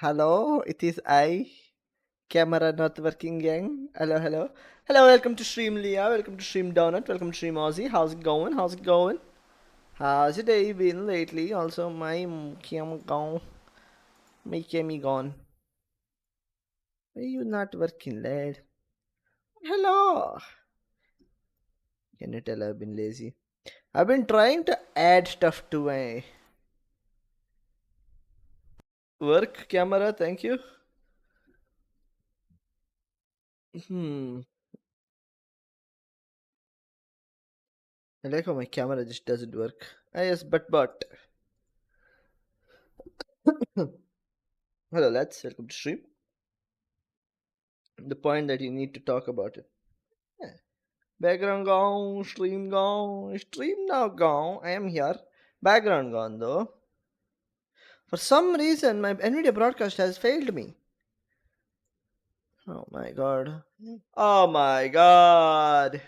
Hello, it is I, camera not working gang. Hello, hello. Hello, welcome to Stream Leah, welcome to Stream Donut, welcome to Stream Aussie. How's it going? How's it going? How's your day been lately? Also, my cam gone. My cami gone. Why are you not working, lad? Hello. Can you tell I've been lazy? I've been trying to add stuff to my work camera, thank you. Hmm. I like how my camera just doesn't work. Ah, yes, but. Hello, lads. Welcome to stream. The point that you need to talk about it. Yeah. Background gone, stream now gone. I am here. Background gone though. For some reason, my NVIDIA broadcast has failed me. Oh my god. Oh my god.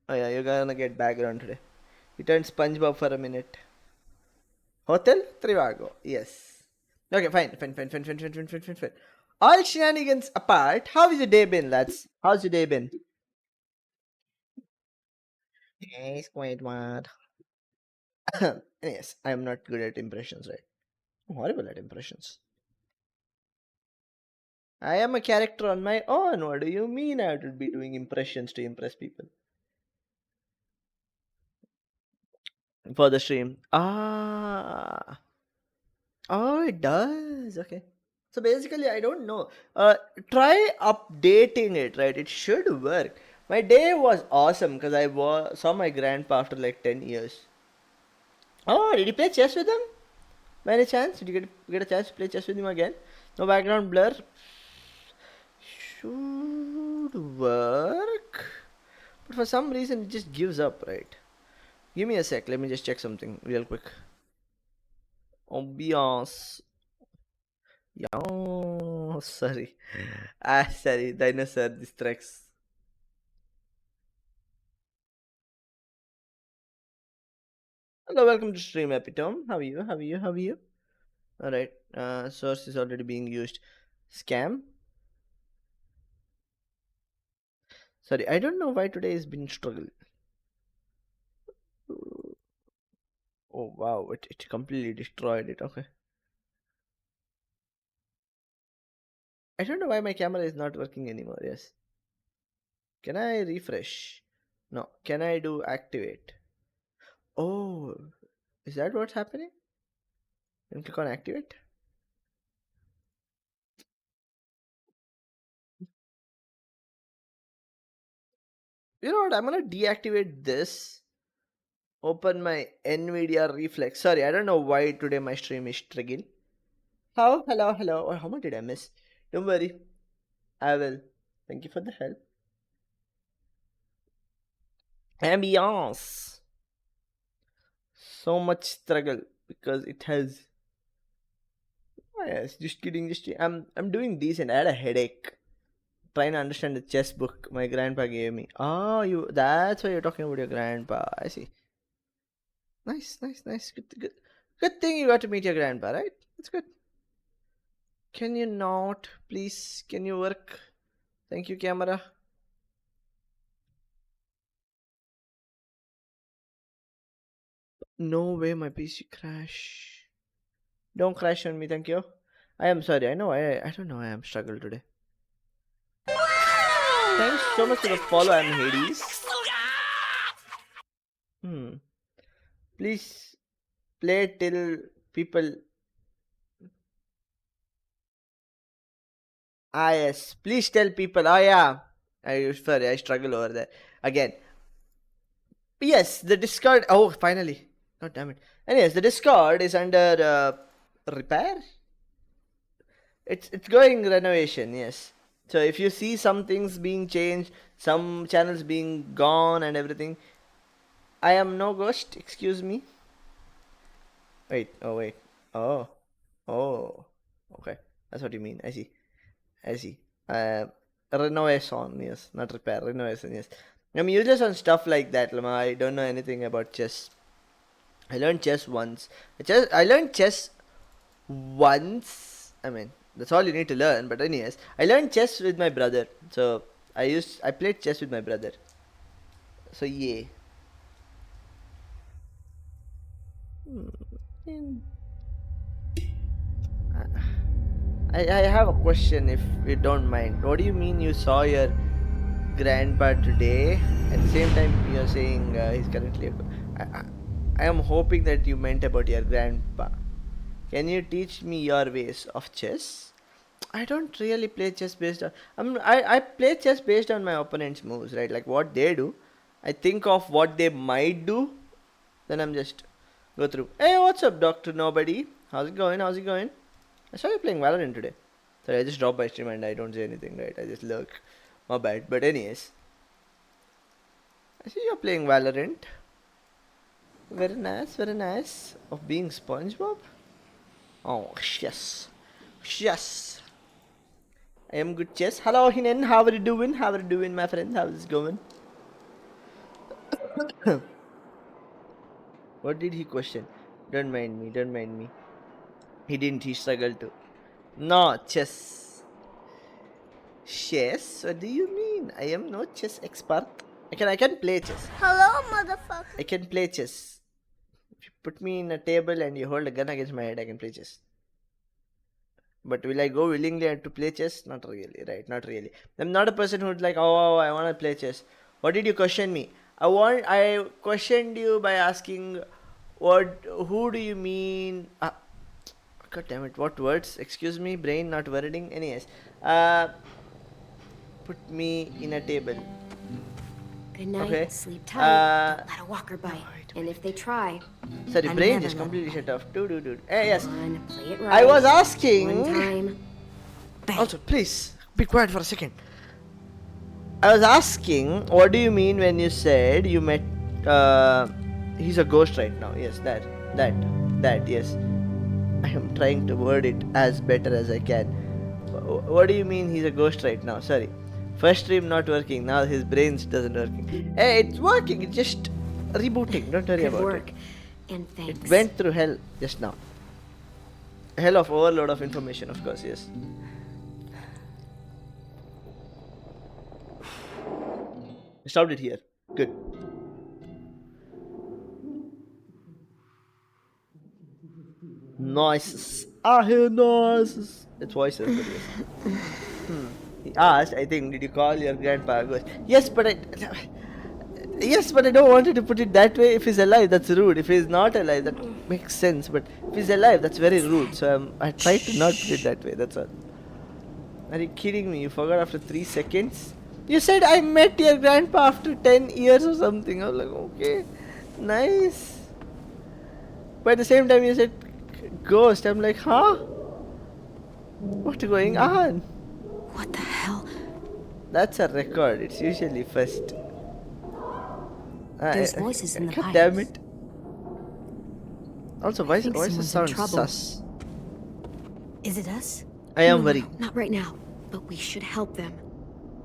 Oh yeah, you're gonna get background today. You turned SpongeBob for a minute. Hotel Trivago. Yes. Okay, fine. All shenanigans apart, how has your day been, lads? How's your day been? Hey, Squidward. Yes, I am not good at impressions, right? I'm horrible at impressions. I am a character on my own. What do you mean I would be doing impressions to impress people? For the stream. Oh, it does. Okay. So basically, I don't know. Try updating it, right? It should work. My day was awesome because saw my grandpa after like 10 years. Oh, did you play chess with him? By any chance? Did you get a chance to play chess with him again? No background blur? Should work. But for some reason, it just gives up, right? Give me a sec. Let me just check something real quick. Ambiance. Yeah, sorry. Sorry. Dinosaur distracts. Hello, welcome to stream, Epitome. How are you? How are you? How are you? Alright. Source is already being used. Scam? Sorry, I don't know why today has been struggle. Oh wow, it completely destroyed it. Okay. I don't know why my camera is not working anymore. Yes. Can I refresh? No. Can I do activate? Oh, is that what's happening? Then click on activate. You know what? I'm gonna deactivate this. Open my NVIDIA Reflex. Sorry, I don't know why today my stream is triggering. How? Hello, hello. Or how much did I miss? Don't worry. I will. Thank you for the help. Ambiance. So much struggle because it has. Oh, yes, just kidding. I'm doing decent. I had a headache trying to understand the chess book my grandpa gave me. Oh, you. That's why you're talking about your grandpa. I see. Nice. Good thing you got to meet your grandpa, right? That's good. Can you not, please? Can you work? Thank you, camera. No way, my PC crash. Don't crash on me, thank you. I am sorry. I know. I don't know. I am struggle today. Thanks so much for the follow. I'm Hades. Hmm. Please play till people. Ah yes. Please tell people. Oh yeah. Sorry. I struggle over there again. Yes, the Discord. Oh, finally. God damn it. Anyways, the Discord is under repair. It's going renovation. Yes. So if you see some things being changed, some channels being gone and everything, I am no ghost. Excuse me. Wait. Oh wait. Oh. Oh. Okay. That's what you mean. I see. Uh, renovation. Yes, not repair. Renovation. Yes. I'm useless on stuff like that, Lama. I don't know anything about chess. I learned chess once. I learned chess once. I mean, That's all you need to learn. But anyways, I learned chess with my brother. So I played chess with my brother. So yeah. I have a question if you don't mind. What do you mean you saw your grandpa today? At the same time, you're saying he's currently. I am hoping that you meant about your grandpa. Can you teach me your ways of chess? I don't really play chess based on. I play chess based on my opponent's moves, right? Like what they do. I think of what they might do. Then I'm just go through. Hey, what's up, Doctor Nobody? How's it going? How's it going? I saw you playing Valorant today. Sorry, I just dropped my stream and I don't say anything, right? I just lurk. My bad. But anyways, I see you're playing Valorant. Very nice, very nice. Of being SpongeBob? Oh, yes. Yes. I am good chess. Hello, Hinen. How are you doing? How are you doing, my friend? How's it going? What did he question? Don't mind me, don't mind me. He didn't, he struggled to. No, chess. Chess? What do you mean? I am no chess expert. I can play chess. Hello, motherfucker. I can play chess. If you put me in a table and you hold a gun against my head, I can play chess. But will I go willingly to play chess? Not really, right? Not really. I'm not a person who's like, oh, I want to play chess. What did you question me? I questioned you by asking, who do you mean? God damn it, what words? Excuse me, brain not wording. Anyways, put me in a table. Good night. Okay. Sleep tight. Don't let a walker bite. Wait. And if they try, sorry, brain just completely shut off. Hey, yes. play it right. I was asking. One time. Bang. Also, please be quiet for a second. I was asking, what do you mean when you said you met? He's a ghost right now. Yes, that. Yes. I am trying to word it as better as I can. What do you mean he's a ghost right now? Sorry. First stream not working. Now his brains doesn't working. Hey, it's working. It's just rebooting. Don't worry about work. it. And thanks. It went through hell just now. Hell of overload of information, of course. Yes. Stopped it here. Good. Noises. I hear noises. It's voices. He asked, I think, did you call your grandpa a ghost? Yes, but I don't want you to put it that way. If he's alive, that's rude. If he's not alive, that makes sense. But if he's alive, that's very rude. So I tried to not put it that way. That's all. Are you kidding me? You forgot after 3 seconds? You said I met your grandpa after 10 years or something. I was like, okay, nice. But at the same time, you said ghost. I'm like, huh? What's going on? What the hell? That's a record. It's usually first. There's voices in the God pipes. damn it. Also, voices someone's in sound trouble. sus. Is it us? I am No, worried. not right now. But we should help them.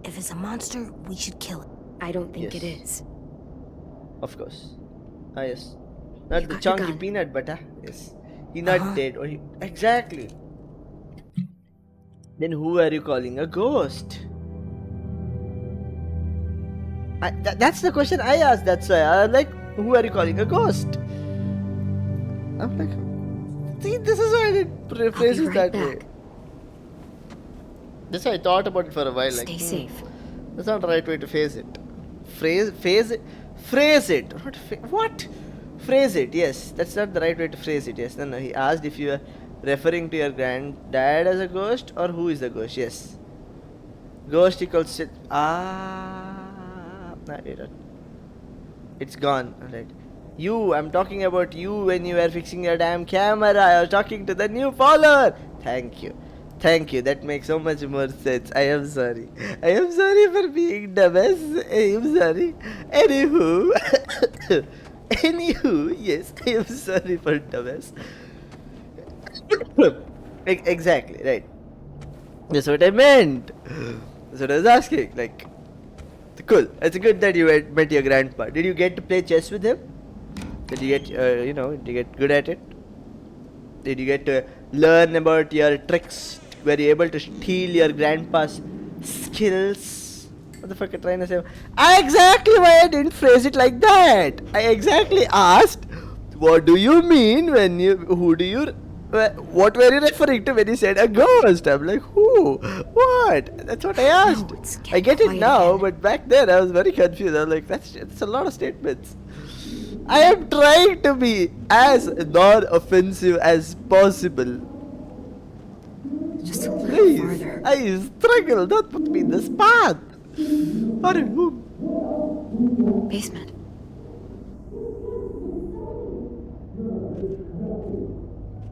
If it's a monster, we should kill it. I don't think Yes. it is. Of course. Ah, yes. Not You the got your chunky gun. peanut butter. Yes. He not dead. Or exactly. Then who are you calling a ghost? That's the question I asked. That's why I'm like, who are you calling a ghost? I'm like, see, this is why I didn't phrase it that way. That's why I thought about it for a while. Stay like, safe. That's not the right way to phrase it. Phrase it. What? Phrase it. Yes, that's not the right way to phrase it. Yes, no. He asked if you are referring to your granddad as a ghost or who is the ghost. Yes. Ghost equals it. It's gone. Alright. I'm talking about you when you were fixing your damn camera. I was talking to the new follower. Thank you. That makes so much more sense. I am sorry. For being dumbass. I am sorry. Anywho, yes, I am sorry for dumbass. Exactly, right. That's what I meant. That's what I was asking. Like, cool. It's good that you met your grandpa. Did you get to play chess with him? Did you get, did you get good at it? Did you get to learn about your tricks, were you able to steal your grandpa's skills? What the fuck are you trying to say? Exactly why I didn't phrase it like that. I exactly asked, what do you mean when you, who do you, what were you referring to when you said a ghost? I'm like, who? What? That's what I asked. No, it's I getting get it quiet now, again. but back then I was very confused. I was like, that's a lot of statements. I am trying to be as non-offensive as possible. Just a little Please, farther. I struggle. Don't put me in this path. Hurry, move. Basement.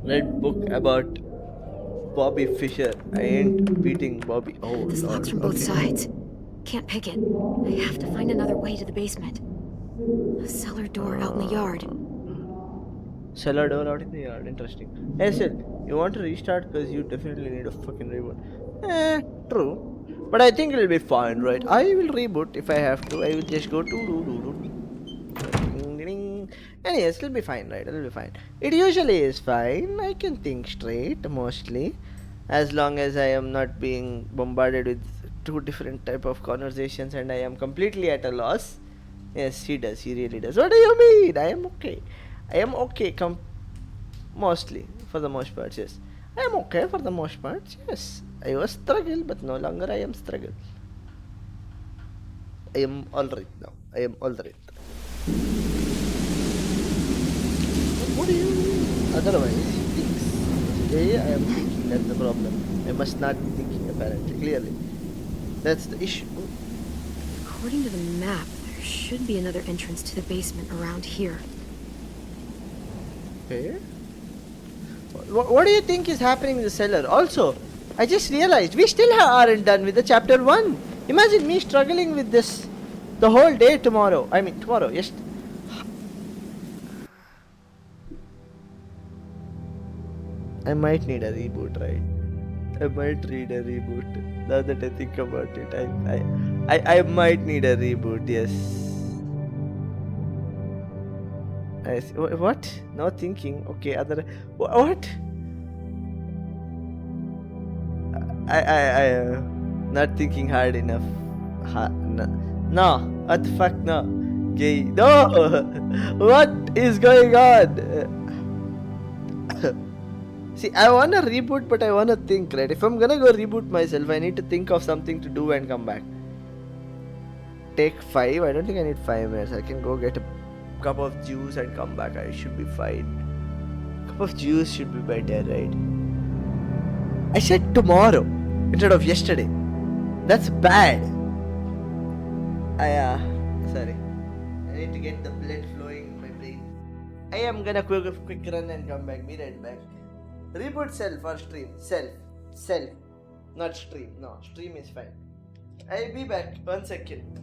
Read book about Bobby Fischer. I ain't beating Bobby. Oh This lock's lord. from both Okay. sides. Can't pick it. I have to find another way to the basement. A cellar door out in the yard. Cellar door out in the yard. Interesting. Hey, Sil, you want to restart? Because you definitely need a fucking reboot. True. But I think it'll be fine, right? I will reboot if I have to. I will just go to do. Ding, ding, ding. And yes, it'll be fine, right? It'll be fine. It usually is fine. I can think straight, mostly. As long as I am not being bombarded with two different type of conversations and I am completely at a loss. Yes, he does. He really does. What do you mean? I am okay. I am okay. Mostly, for the most part, yes. I am okay for the most part. Yes, I was struggle, but no longer I am struggle. I am alright now. I am alright. What do you mean? Otherwise, he thinks. Today I am thinking. That's the problem. I must not be thinking. Apparently, clearly, that's the issue. According to the map, there should be another entrance to the basement around here. Okay. What do you think is happening in the cellar? Also, I just realized we still aren't done with the chapter 1. Imagine me struggling with this the whole day tomorrow. I mean, tomorrow, yes. I might need a reboot, right? I might need a reboot. Now that I think about it, I might need a reboot, yes. What? Now thinking. Okay, other. What? Not thinking hard enough. No. No. What the fuck? No. Gay. No. What is going on? See, I wanna reboot, but I wanna think, right? If I'm gonna go reboot myself, I need to think of something to do and come back. Take 5. I don't think I need 5 minutes. I can go get a cup of juice and come back. I should be fine. Cup of juice should be better, right? I said tomorrow instead of yesterday. That's bad. Sorry. I need to get the blood flowing in my brain. I am gonna quick run and come back. Be right back. Reboot self or stream? Self. Not stream. No, stream is fine. I'll be back. 1 second.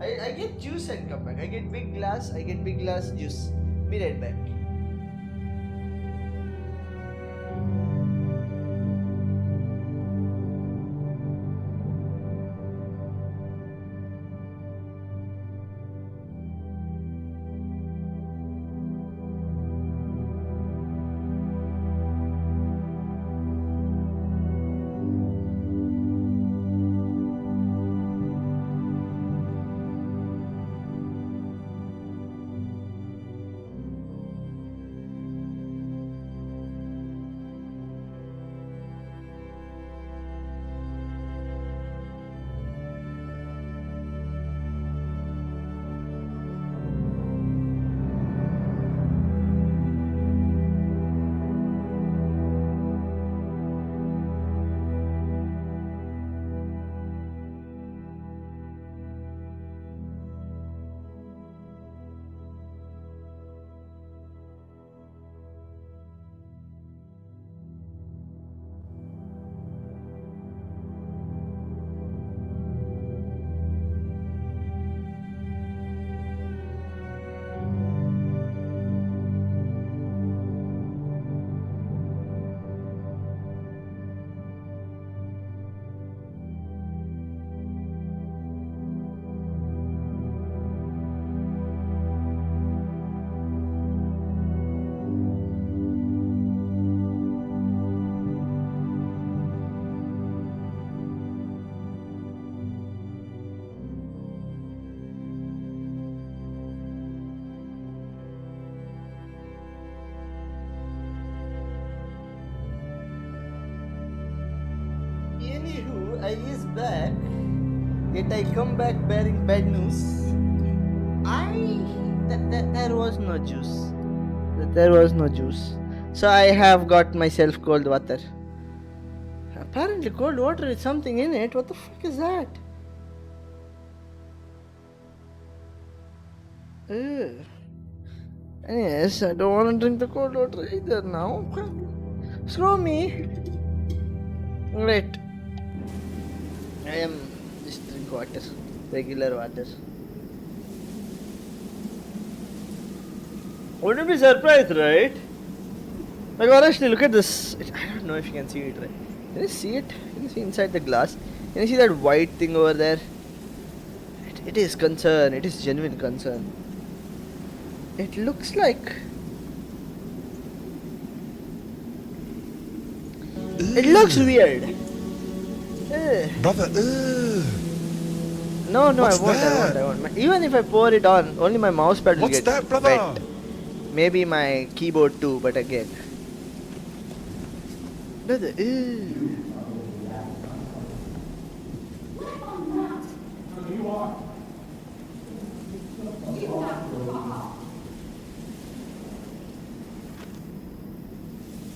I get juice and come back. I get big glass juice. Be right back. Anywho, I is back. Yet I come back bearing bad news. There was no juice. There was no juice. So I have got myself cold water. Apparently cold water is something in it. What the fuck is that? Ugh. Yes, I don't want to drink the cold water either now. Screw me. Wait. I am just drink water. Regular water. Wouldn't be surprised, right? Like honestly, look at this. I don't know if you can see it, right? Can you see it? Can you see inside the glass? Can you see that white thing over there? It is concern. It is genuine concern. It looks like... It looks weird. Brother, No, What's I won't. Even if I pour it on, only my mouse pad will What's get that, brother? wet. Maybe my keyboard too, but again. Brother,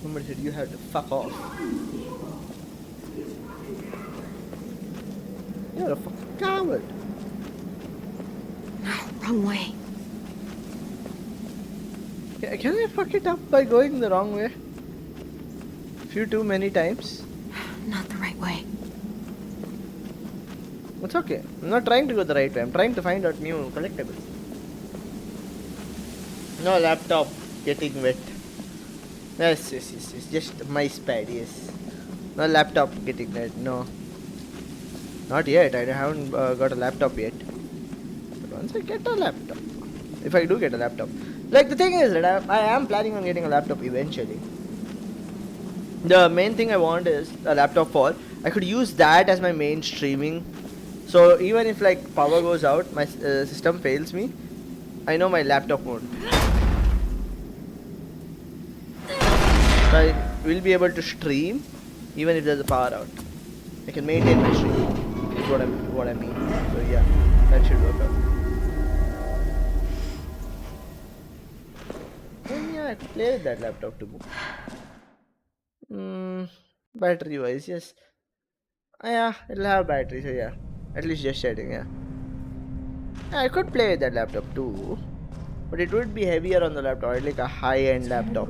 Somebody said you have to fuck off. You're a fucking coward. No, wrong way. Can I fuck it up by going the wrong way? Few too many times? Not the right way. It's okay. I'm not trying to go the right way. I'm trying to find out new collectibles. No laptop getting wet. Yes. Just my pad, yes. No laptop getting wet, no. Not yet. I haven't got a laptop yet. But once I get a laptop, if I do get a laptop, like the thing is that I am planning on getting a laptop eventually. The main thing I want is a laptop for I could use that as my main streaming. So even if like power goes out, my system fails me, I know my laptop won't. So I will be able to stream even if there's a power out. I can maintain my stream. Is what I mean. So yeah, that should work out. And yeah, I could play with that laptop too. Battery wise, yes. Yeah, it'll have battery, so yeah. At least just setting, yeah. I could play with that laptop too. But it would be heavier on the laptop, I'd like a high-end laptop.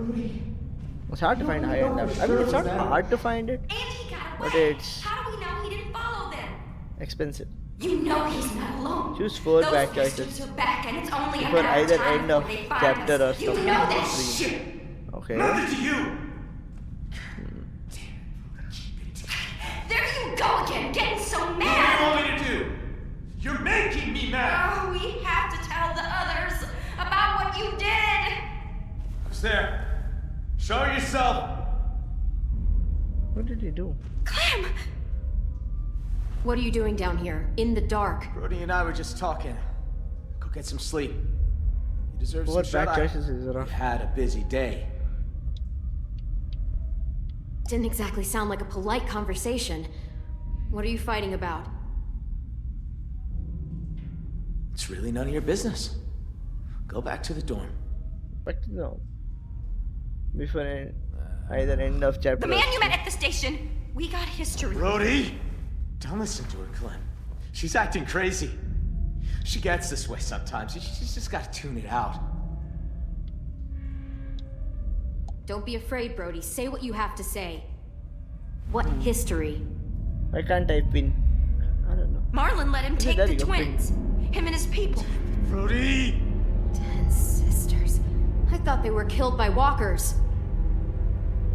It's hard to find a high-end laptop. I mean, it's not hard to find it, but it's How do we know he didn't follow them? expensive. You know he's not alone. Choose 4 Those bad bastards choices are back, and it's only a before matter either time end of before they find chapter or us. You something. know that Stream. shit. Okay. Nothing to you. There you go again, getting so What do you mad. want me to do? You're making me mad. Oh, we have to tell the others about what you did. Who's there? Show yourself. What did he do? Clem! What are you doing down here, in the dark? Brody and I were just talking. Go get some sleep. You deserve What some bad shut-eye. choices is there? You had a busy day. Didn't exactly sound like a polite conversation. What are you fighting about? It's really none of your business. Go back to the dorm. But no. Before either end of chapter. The man you met at the station. We got history. Brody. Don't listen to her, Clem. She's acting crazy. She gets this way sometimes. She's just got to tune it out. Don't be afraid, Brody. Say what you have to say. What history? I can't type in. I don't know. Marlon let him take there the you go, twins. Him and his people. Brody. 10 sisters. I thought they were killed by walkers.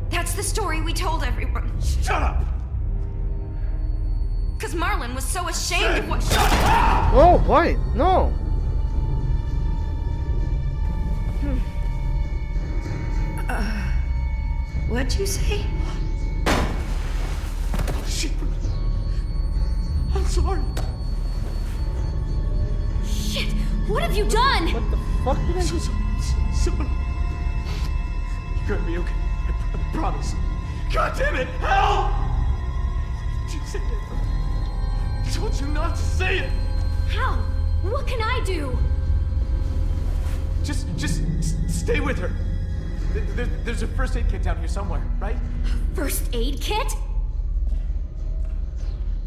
That's the story we told everyone. Shut up. Because Marlon was so ashamed of what. Oh boy, no. What'd you say? Shit. I'm sorry. Shit! What have you done? What the fuck did I do? Sorry. You're gonna be okay. I promise. God damn it! Help! you say it? I told you not to say it. How? What can I do? Just stay with her. There's a first aid kit down here somewhere, right? First aid kit?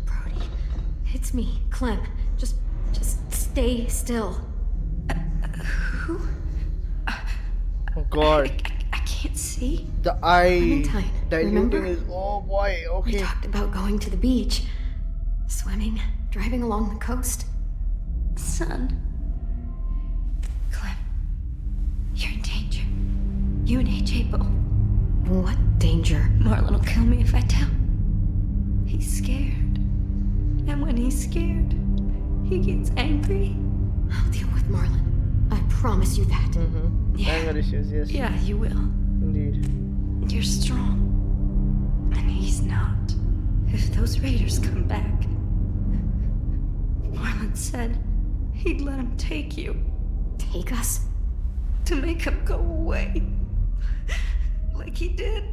Brody, it's me, Clem. Just stay still. Who? Oh God. I can't see. The eye Clementine, remember? diluting is. Oh boy. We Okay. talked about going to the beach, swimming, driving along the coast. Son, Clem, you're in danger. You and AJ both. What danger? Marlon will kill me if I tell. He's scared. And when he's scared, he gets angry. I'll deal with Marlon. I promise you that. Yeah. Anger issues, yes. Yeah, you will. Indeed. You're strong. And he's not. If those raiders come back, Marlon said he'd let him take you Take us? to make him go away. Like he did.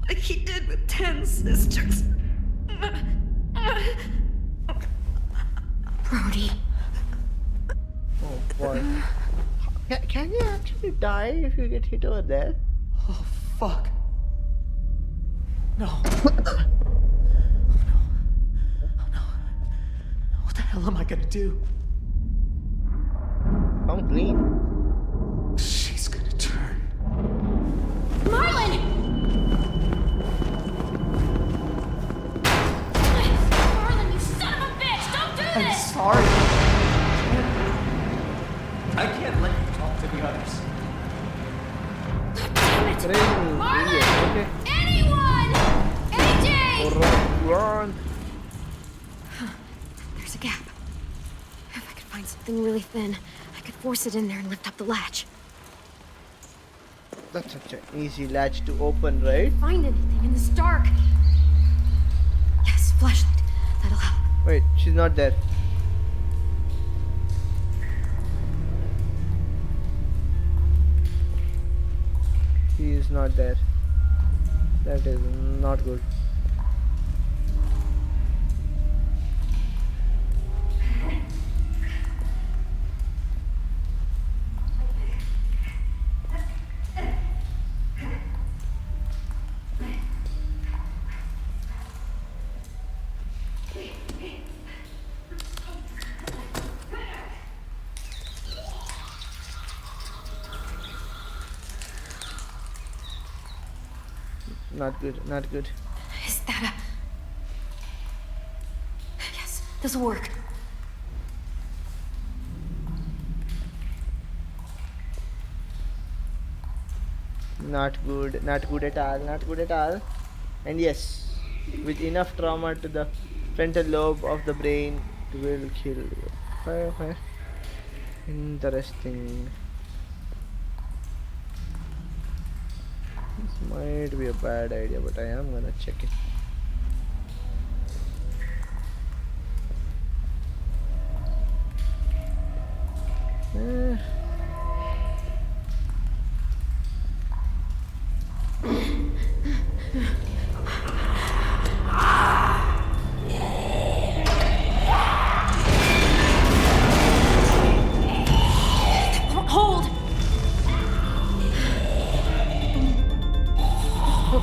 Like he did with 10 sisters. Brody. Oh boy. Can you actually die if you get hit over there? Oh, fuck. No. Oh, no. What the hell am I gonna do? I'm clean. She's gonna turn. Marlon! Marlon, you son of a bitch! Don't do I'm this! sorry. I can't let you talk to the others. Damn it! Crazy. Idiot. Okay. Anyone! AJ! Run. There's a gap. If I could find something really thin, I could force it in there and lift up the latch. That's such an easy latch to open, right? Find anything in this dark. Yes, flashlight. That'll help. Wait, she's not there. She is not there. That is not good. Not good, not good. Is that a... Yes, this'll work. Not good at all, not good at all. And yes, with enough trauma to the frontal lobe of the brain, it will kill you. Okay. Interesting. This might be a bad idea, but I am gonna check it. Hold!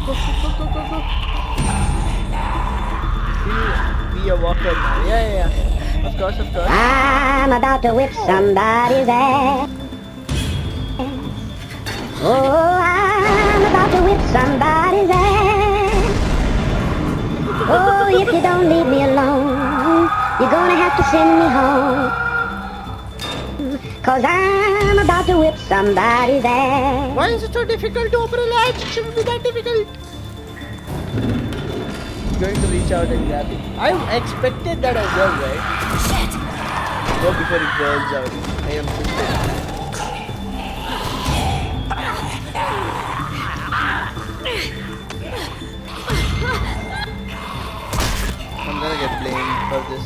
Go. Be a walker now. Yeah. Of course. I'm about to whip somebody's ass. Oh, I'm about to whip somebody's ass. Oh, if you don't leave me alone, you're gonna have to send me home. 'Cause I'm about to whip somebody's ass. Why is it so difficult to open a latch? It shouldn't be that difficult. Going to reach out and grab it. I expected that as well, right? Shit! Go before it burns out. I am stupid. I'm gonna get blamed for this.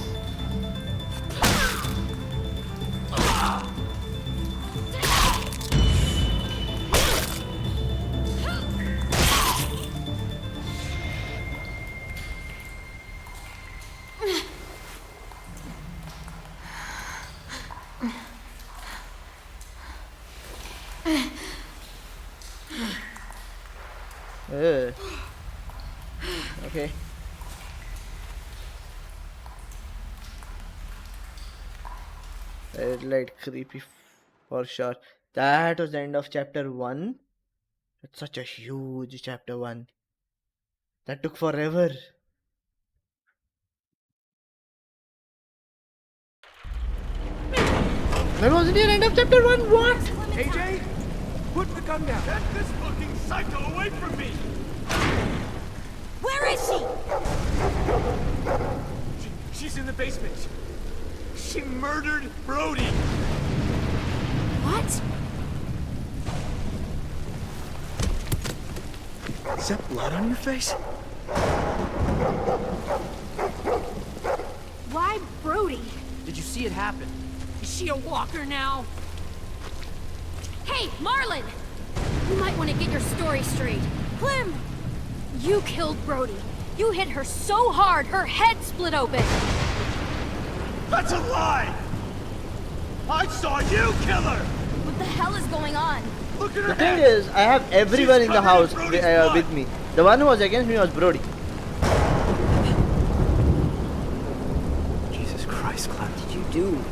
Ugh. Okay. Red light creepy for sure. That was the end of chapter 1. It's such a huge chapter 1. That took forever. That wasn't the end of chapter 1. What? AJ, put the gun down. Get this fucking psycho away from me! Where is she? She's in the basement. She murdered Brody. What? Is that blood on your face? Why Brody? Did you see it happen? Is she a walker now? Hey, Marlon! You might want to get your story straight. Clem! You killed Brody. You hit her so hard, her head split open. That's a lie! I saw you kill her! What the hell is going on? Look at her The thing head! is, I have everyone She's in the covered in house Brody's blood. with me. The one who was against me was Brody. Jesus Christ, Clem. What did you do?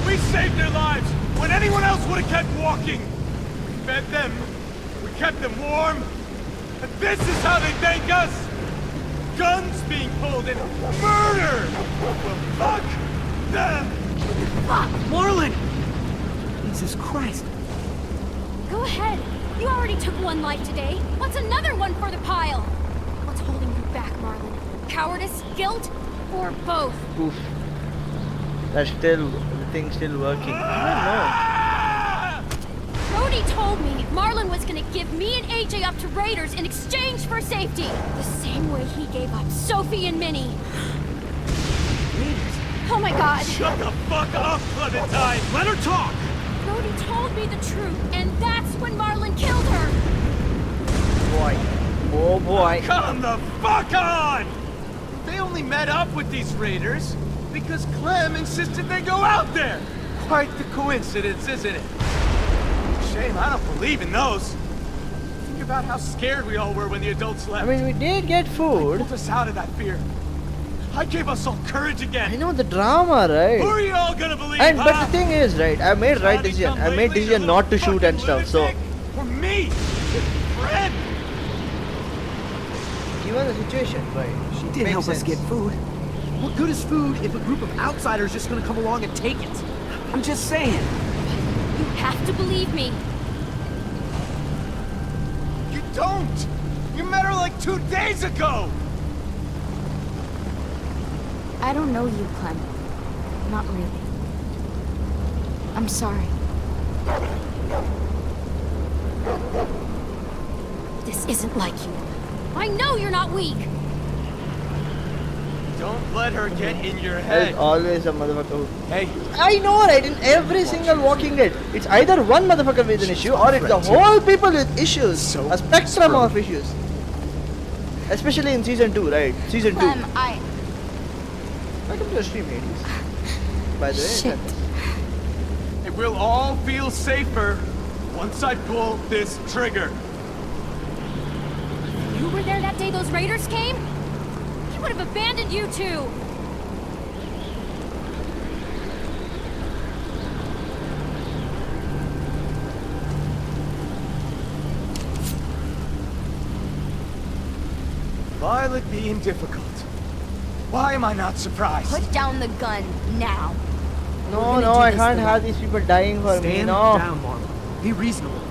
We saved their lives when anyone else would have kept walking. We fed them. We kept them warm. And this is how they thank us? Guns being pulled and murder! Well, fuck them! Fuck, Marlon! Jesus Christ. Go ahead. You already took one life today. What's another one for the pile? What's holding you back, Marlon? Cowardice, guilt, or both? Oof. That's still, the thing's still working. I Brody told me Marlon was gonna give me and AJ up to raiders in exchange for safety. The same way he gave up Sophie and Minnie. Oh my god. Shut the fuck up, Clementine! Let her talk! Brody told me the truth, and that's when Marlon killed her. know. Boy. Oh boy. Come the fuck on! They only met up with these raiders because Clem insisted they go out there. Quite the coincidence, isn't it? Shame I don't believe in those. Think about how scared we all were when the adults I left. mean, we did get food. Pulled us out of that fear. I gave us all courage I again. know the drama, Who right? are you all gonna believe, And but huh? the thing is, right? I made right Johnny decision. come I made lately, decision you not to little shoot and fucking stuff. So lunatic? Or me, Fred. given the situation, right? She did makes help us sense. get food. What good is food if a group of outsiders just gonna come along and take it? I'm just saying. You have to believe me. You don't. You met her like 2 days ago. I don't know you, Clem. Not really. I'm sorry. This isn't like you. I know you're not weak. Don't let her get in your There's head. always a motherfucker who... Hey, I know, right? In every single Walking Dead, it's either one motherfucker with an issue or it's the whole people with issues. So A spectrum of issues. Especially in season 2, right? Season 2. Clem, Welcome to the stream, ladies. By the way, Shit. it will all feel safer once I pull this trigger. You were there that day those raiders came? He would have abandoned you two. Violet being difficult. Why am I not surprised? Put down the gun now. no, no, I can't have these people dying for me. Stand No. down, Marlon. Be reasonable.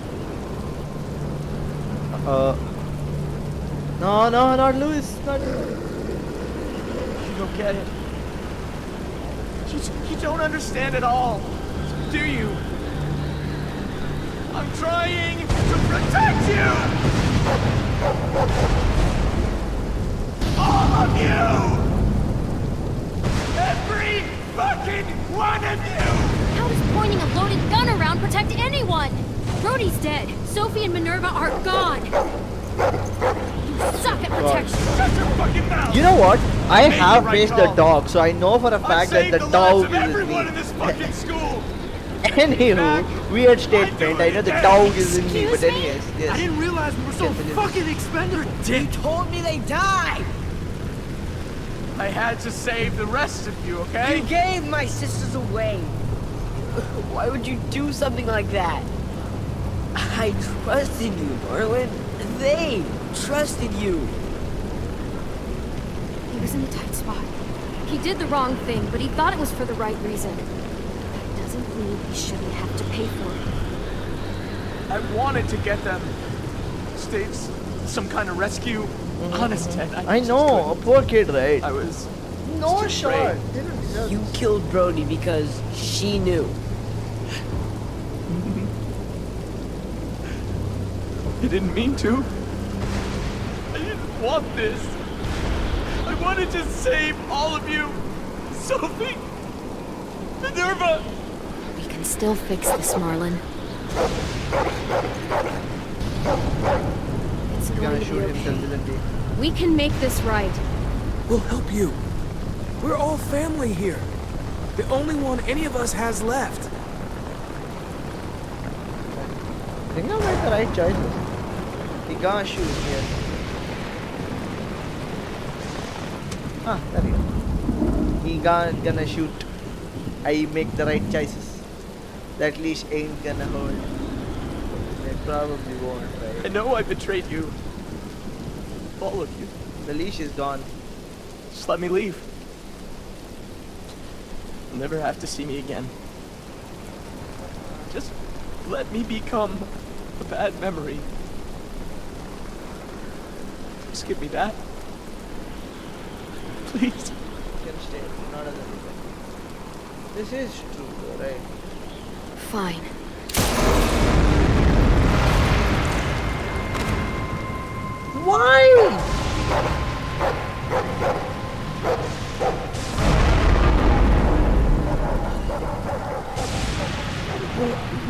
No, no, not Louis. Not. You don't get it. You don't understand at all, do you? I'm trying to protect you! All of you! Every fucking one of you! How does pointing a loaded gun around protect anyone? Brody's dead. Sophie and Minerva are gone. You You know what? I made the have right faced the call. dog, so I know for a I fact that saved the the lives dog of is everyone in with this me. fucking school. Anywho, weird statement. I know the dog is in me, but anyways, I yes. didn't realize we were so Can't believe fucking expendable. Dick. Told me they died! I had to save the rest of you, okay? You gave my sisters away! Why would you do something like that? I trusted you, Marlon. They trusted you. He was in a tight spot. He did the wrong thing, but he thought it was for the right reason. That doesn't mean he shouldn't have to pay for it. I wanted to get them. States, some kind of rescue. Honest, Ted, I just know, a couldn't. poor kid, right? I was No too shot. afraid. They don't deserve You this. killed Brody because she knew. I didn't mean to. I didn't want this. I wanted to save all of you. Sophie, Minerva. We can still fix this, Marlon. It's He's going gonna to shoot be himself, okay. isn't he? We can make this right. We'll help you. We're all family here. The only one any of us has left. I think I made the right choices. He gonna shoot here. Ah, there you go. He gonna shoot. I make the right choices. That leash ain't gonna hold. They probably won't, I right? know I betrayed you. All of you. The leash is gone. Just let me leave. You'll never have to see me again. Just let me become a bad memory. Just give me that. Please. You can stay. Not as everything. This is true, though, right? Fine. Why?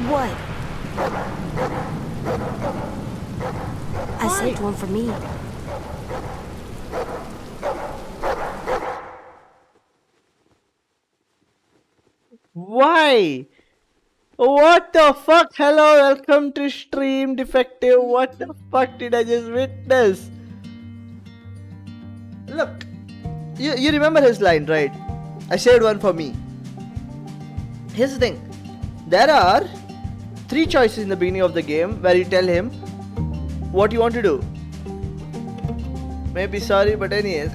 What? I saved one for me. Why? What the fuck? Hello, welcome to Stream Defective. What the fuck did I just witness? Look, you remember his line, right? I saved one for me. Here's the thing. There are 3 choices in the beginning of the game where you tell him what you want to do. Maybe sorry, but anyways,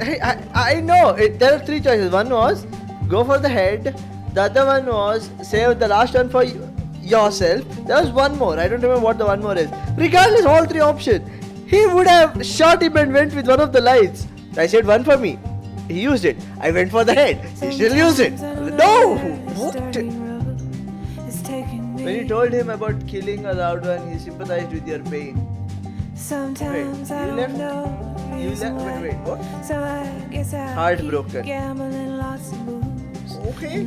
I know there are 3 choices. One was go for the head. The other one was save the last one for yourself. There was one more. I don't remember what the one more is. Regardless, all 3 options. He would have shot him and went with one of the lights. I said one for me. He used it. I went for the head. He still used it. No! What? When you told him about killing a loud one, he sympathized with your pain. Wait, you left? Wait, what? Heartbroken. Okay.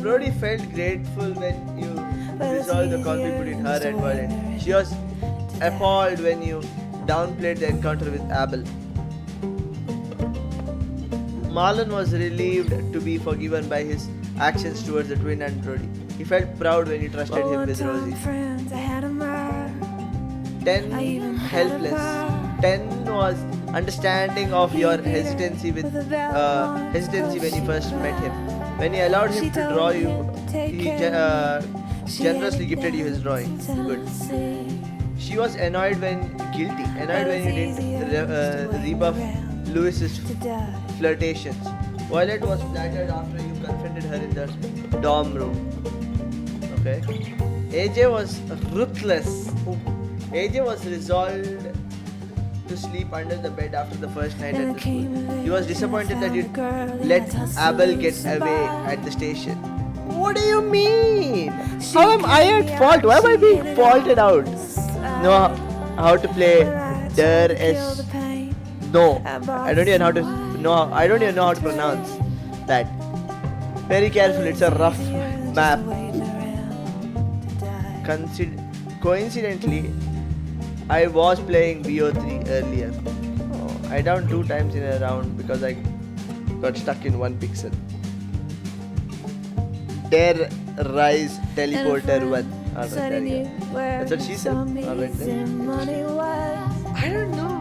Brody felt grateful when you resolved the conflict between her and Vernon. She was appalled when you downplayed the encounter with Abel. Marlon was relieved to be forgiven by his actions towards the twin and Brody. He felt proud when you trusted him with Rosie. 10 helpless. 10 was understanding of your hesitancy when you first met him. When you allowed him to draw you, he generously gifted you his drawing. Good. She was annoyed when you didn't rebuff Louis's flirtations. Violet was flattered after you confronted her in the dorm room. Okay. AJ was ruthless. AJ was resolved to sleep under the bed after the first night at the school. He was disappointed that you let Abel get away at the station. What do you mean? How am I at fault? Why am I being faulted out? Know how to play Der es no. I don't even know how to pronounce that. Very careful, it's a rough map. Coincidentally, I was playing BO3 earlier. Oh. I downed 2 times in a round because I got stuck in 1 pixel. Dare Rise Teleporter 1. Alright, there you go. That's what she said. Alright then. I don't know.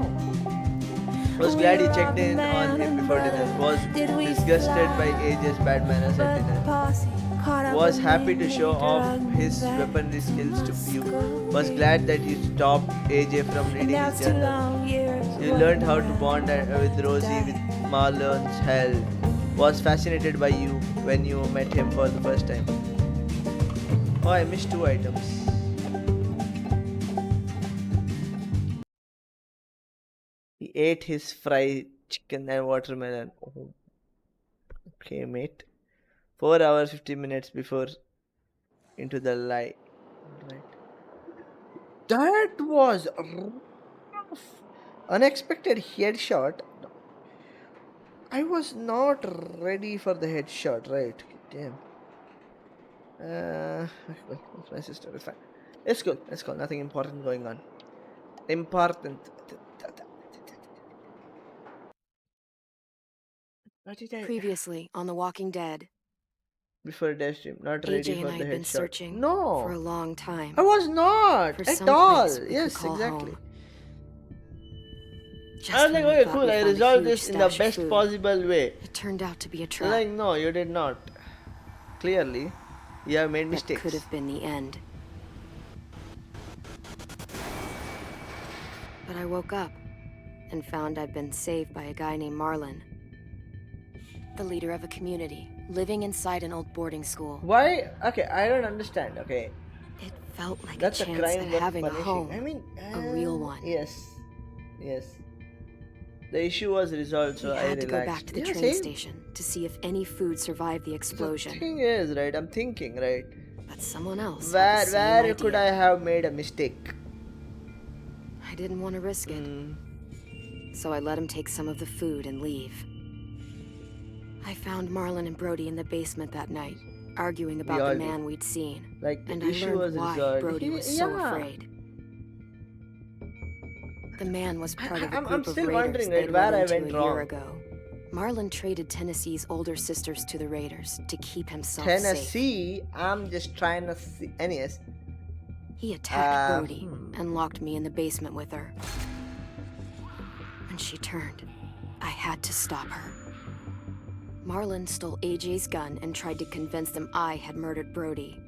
Was glad he checked in on him before dinner. Was disgusted by AJ's bad manners at dinner. Was happy to show off his weaponry skills to you. Was glad that you stopped AJ from reading his journal. You learned how to bond with Rosie with Marlon's help. Was fascinated by you when you met him for the first time. Oh, I missed 2 items. He ate his fried chicken and watermelon. Oh. Okay, mate. 4 hours 50 minutes before into the light. Right. That was rough. Unexpected headshot. I was not ready for the headshot, right? Damn. Well, it's my sister. It's fine. It's cool. It's cool. Nothing important going on. Important. What did I? Previously on The Walking Dead, Before death stream, not ready AJ for and I the had been headshot. searching No, for a long time. I was not For at some all. place we could Yes, call exactly. home. Just I was like, when we okay, thought cool. we I found a resolved huge this in the stash of best food, possible way. It turned out to be a trap. Like, no, you did not. Clearly, you have made That mistakes. could have been the end. But I woke up and found I'd been saved by a guy named Marlon, the leader of a community living inside an old boarding school. Why? Okay, I don't understand. Okay, It felt like that's a a chance crime at worth having a punishing. home, I mean, a real one. Yes, yes. The issue was resolved, so We I had to relaxed. go back to the Yeah, train same. station to see if any food survived the explosion. The thing is, right? I'm thinking, right? But someone else had the same Where idea. could I have made a mistake? I didn't want to risk it, so I let him take some of the food and leave. I found Marlon and Brody in the basement that night, arguing about all the did. man we'd seen. Like, the And I issue learned was why resolved. Brody was so Yeah. afraid. The man was part of a I'm group of still raiders wondering, they'd right, where run I into went a wrong. year ago. Marlon traded Tennessee's older sisters to the raiders to keep himself safe. Tennessee, I'm just trying to see. Anyways, He attacked Brody and locked me in the basement with her. When she turned, I had to stop her. Marlon stole AJ's gun and tried to convince them I had murdered Brody.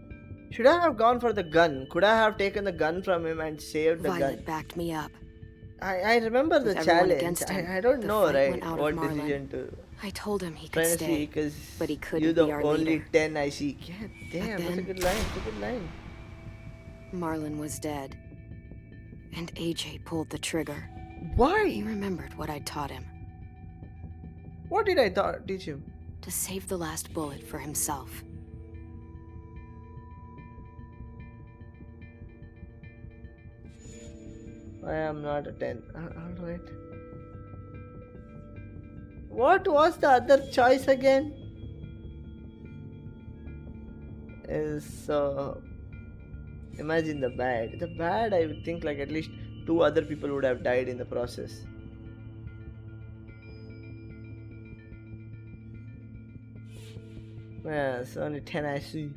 should I have gone for the gun? Could I have taken the gun from him and saved the Violet gun? backed me up. I remember the With everyone challenge. against him, I don't the know, fight right? went out of What Marlon. decision to I told him he try could to see, stay, because but he couldn't you're the be our only leader. 10 I see. God damn, that's a then- good line. That's a good line. Marlon was dead, and AJ pulled the trigger. He Why? remembered what I'd taught him, What did I teach him? to save the last bullet for himself. I am not a 10. Alright. What was the other choice again? Imagine the bad. The bad, I would think like at least 2 other people would have died in the process. Yeah, it's only 10 I see.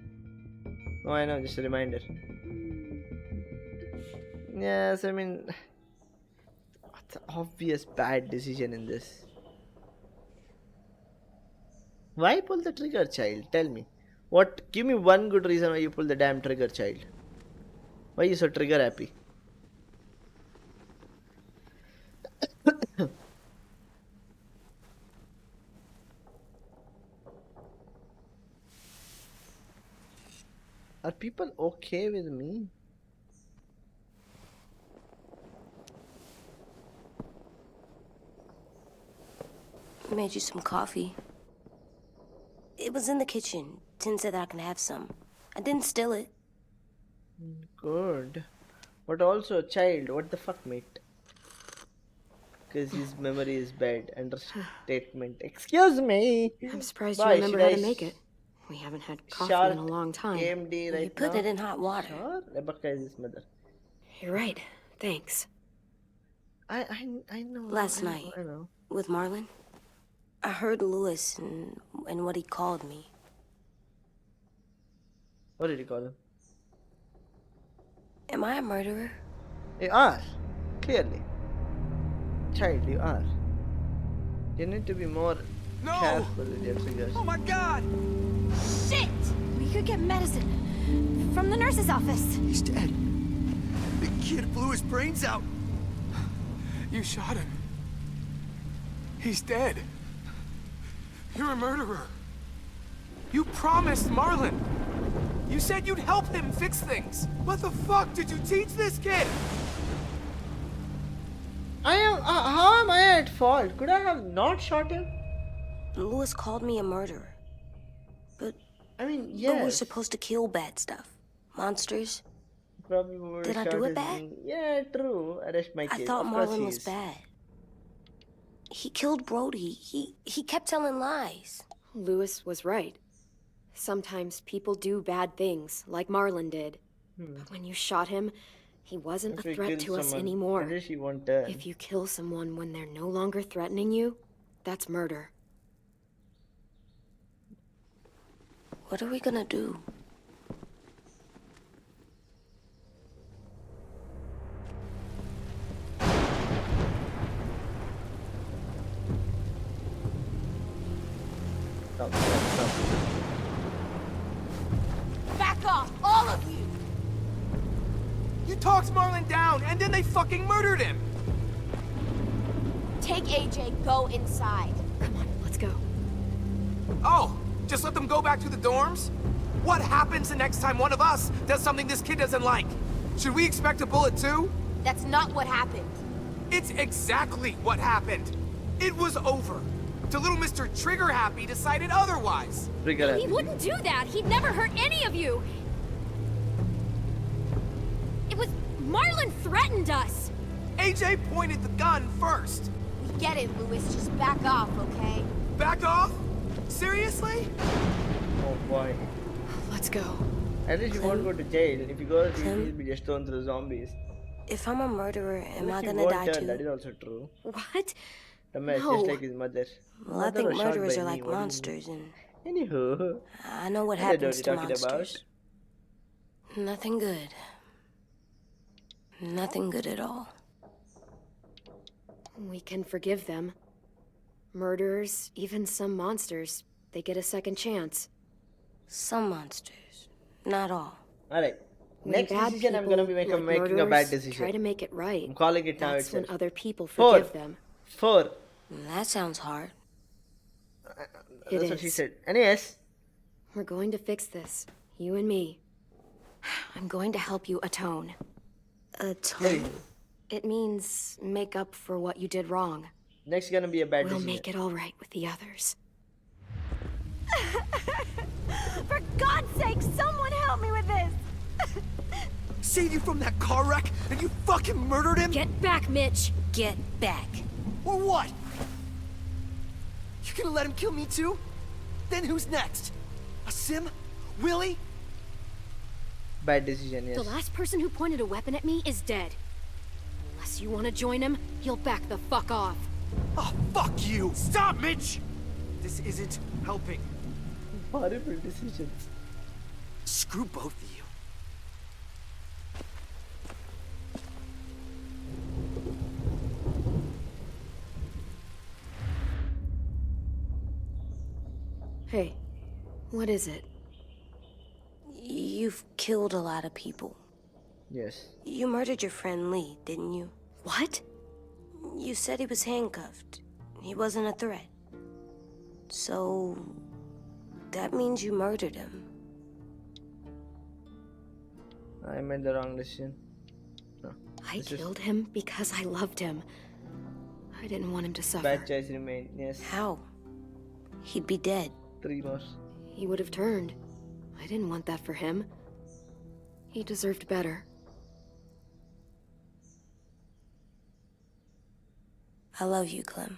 Oh, I know, just a reminder. Yes, I mean, what's the obvious bad decision in this? Why pull the trigger, child? Tell me. What? Give me one good reason why you pull the damn trigger, child. Why you so trigger happy? Are people okay with me? Made you some coffee. It was in the kitchen. Tin said that I can have some. I didn't steal it. Good. But also, child, what the fuck, mate? Because his memory is bad. Understatement. Excuse me. I'm surprised Why, you remember should how I to make it. We haven't had coffee Short in a long time. AMD right You put now? it in hot water. Sure. Rebecca is his mother. You're right. Thanks. I know. Last night, I know. with Marlon, I heard Lewis and what he called me. What did you call him? Am I a murderer? You are. Clearly. Child, you are. You need to be more careful with your figures. Oh my God! Shit! We could get medicine from the nurse's office. He's dead. The kid blew his brains out. You shot him. He's dead. You're a murderer. You promised Marlon. You said you'd help him fix things. What the fuck did you teach this kid? How am I at fault? Could I have not shot him? Lewis called me a murderer. But I mean, but we're yes. supposed to kill bad stuff. Monsters. Probably would Did I shot do it his bad? knee. Yeah, true. Arrest my I case. thought Of course Marlon he was is. bad. He killed Brody. He kept telling lies. Lewis was right. Sometimes people do bad things, like Marlon did. But when you shot him, he wasn't If a we threat kill to us someone, anymore. at least he won't turn. If you kill someone when they're no longer threatening you, that's murder. What are we gonna do? Stop, stop, stop. Back off, all of you! You talked Marlon down, and then they fucking murdered him! Take AJ, go inside. Come on, let's go. Oh, just let them go back to the dorms? What happens the next time one of us does something this kid doesn't like? Should we expect a bullet too? That's not what happened. It's exactly what happened. It was over. The little Mr. Trigger Happy decided otherwise. Trigger He happy. wouldn't do that. He'd never hurt any of you. It was Marlon threatened us. AJ pointed the gun first. We get it, Lewis. Just back off, okay? Back off? Seriously? Oh boy. Let's go. At least you won't go to jail. If you go, Clem? you'll be just thrown through zombies. If I'm a murderer, am I Unless you gonna won't die turn, that too? is also true. What? The man is No. just like his mother. Well, I Mother think was shot murderers by are me, like what do you mean? monsters, and Anywho. I know what What happens are to you talking about? monsters. Nothing good. Nothing good at all. We can forgive them. Murderers, even some monsters, they get a second chance. Some monsters, not all. Alright. When Next bad decision, I'm gonna be people, like making a bad murderers, decision. Try to make it right. I'm calling it now That's itself. when other people 4. forgive them. 4. That sounds hard. That's what she is. said. And yes. We're going to fix this. You and me. I'm going to help you atone. Atone. It means make up for what you did wrong. Next gonna be a bad We'll decision. make it all right with the others. For God's sake, someone help me with this! Saved you from that car wreck, and you fucking murdered him? Get back, Mitch! Get back. Or what? You gonna let him kill me too? Then who's next? A Sim? Willie? Bad decision, yes. The last person who pointed a weapon at me is dead. Unless you want to join him, he'll back the fuck off. Oh, fuck you! Stop, Mitch! This isn't helping. Horrible decisions. Screw both of you. Hey, what is it? You've killed a lot of people. Yes. You murdered your friend Lee, didn't you? What? You said he was handcuffed. He wasn't a threat. So... that means you murdered him. I made the wrong decision. No. I This is- killed him because I loved him. I didn't want him to suffer. Bad choice remained. Yes. How? He'd be dead. 3 more. He would have turned. I didn't want that for him. He deserved better. I love you, Clem.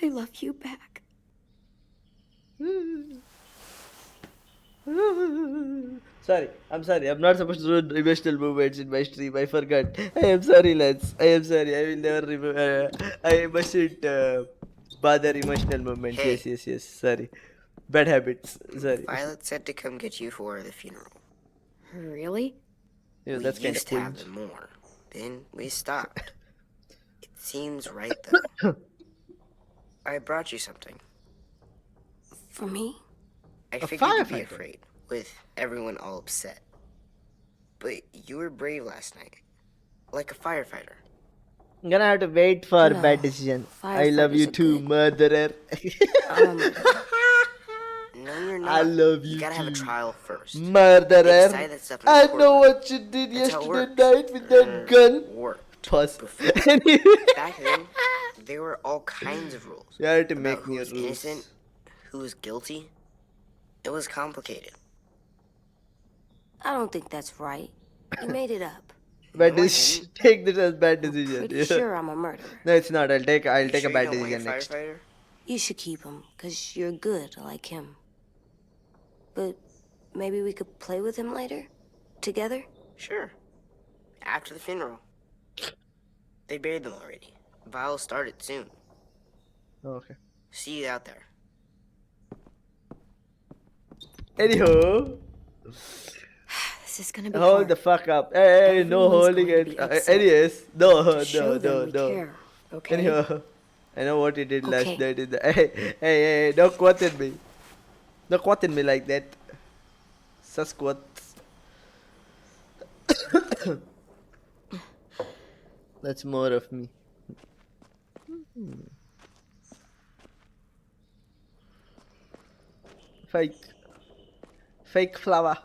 I love you back. Sorry, I'm sorry. I'm not supposed to do emotional movements in my stream. I forgot. I am sorry, lads. I am sorry. I will never remember. I mustn't bother emotional movements. Hey. Yes. Sorry. Bad habits. Sorry. Violet said to come get you for the funeral. Really? Yeah, We that's kind of used to have cringe. them more. Then we stopped. It seems right, though. I brought you something. For me? I A figured you'd be firefighter. afraid, with everyone all upset. But you were brave last night. Like a firefighter. I'm gonna have to wait for No, bad decision. I love you firefighters are too, good. murderer. No, you're not. I love you You gotta have a too. trial first. They Murderer. decide that stuff in I court. know what you did That's how it yesterday works. night with that gun. Worked. Pause. Before. Anyway. Back then, there were all kinds of rules. You had to about make who new was rules. innocent, who was guilty. It was complicated. I don't think that's right. You made it up. Bad No, I decision. didn't. Take this as bad decision. Pretty Yeah. sure I'm a murderer. No, it's not. I'll take You a sure bad you don't want decision your next. firefighter? You should keep him, because you're good like him. But maybe we could play with him later? Together? Sure. After the funeral. They buried them already. Vile started soon. Oh, okay. See you out there. Anyhow, This is gonna be hold hard. the fuck up. Hey, no Everyone's holding going it. to be upset. Anyways, no. Show them we care, okay? Anyhow, I know what you did last Okay. night. Hey, don't quote at me. Don't quote at me like that. Sus quotes. That's more of me. Fake flower.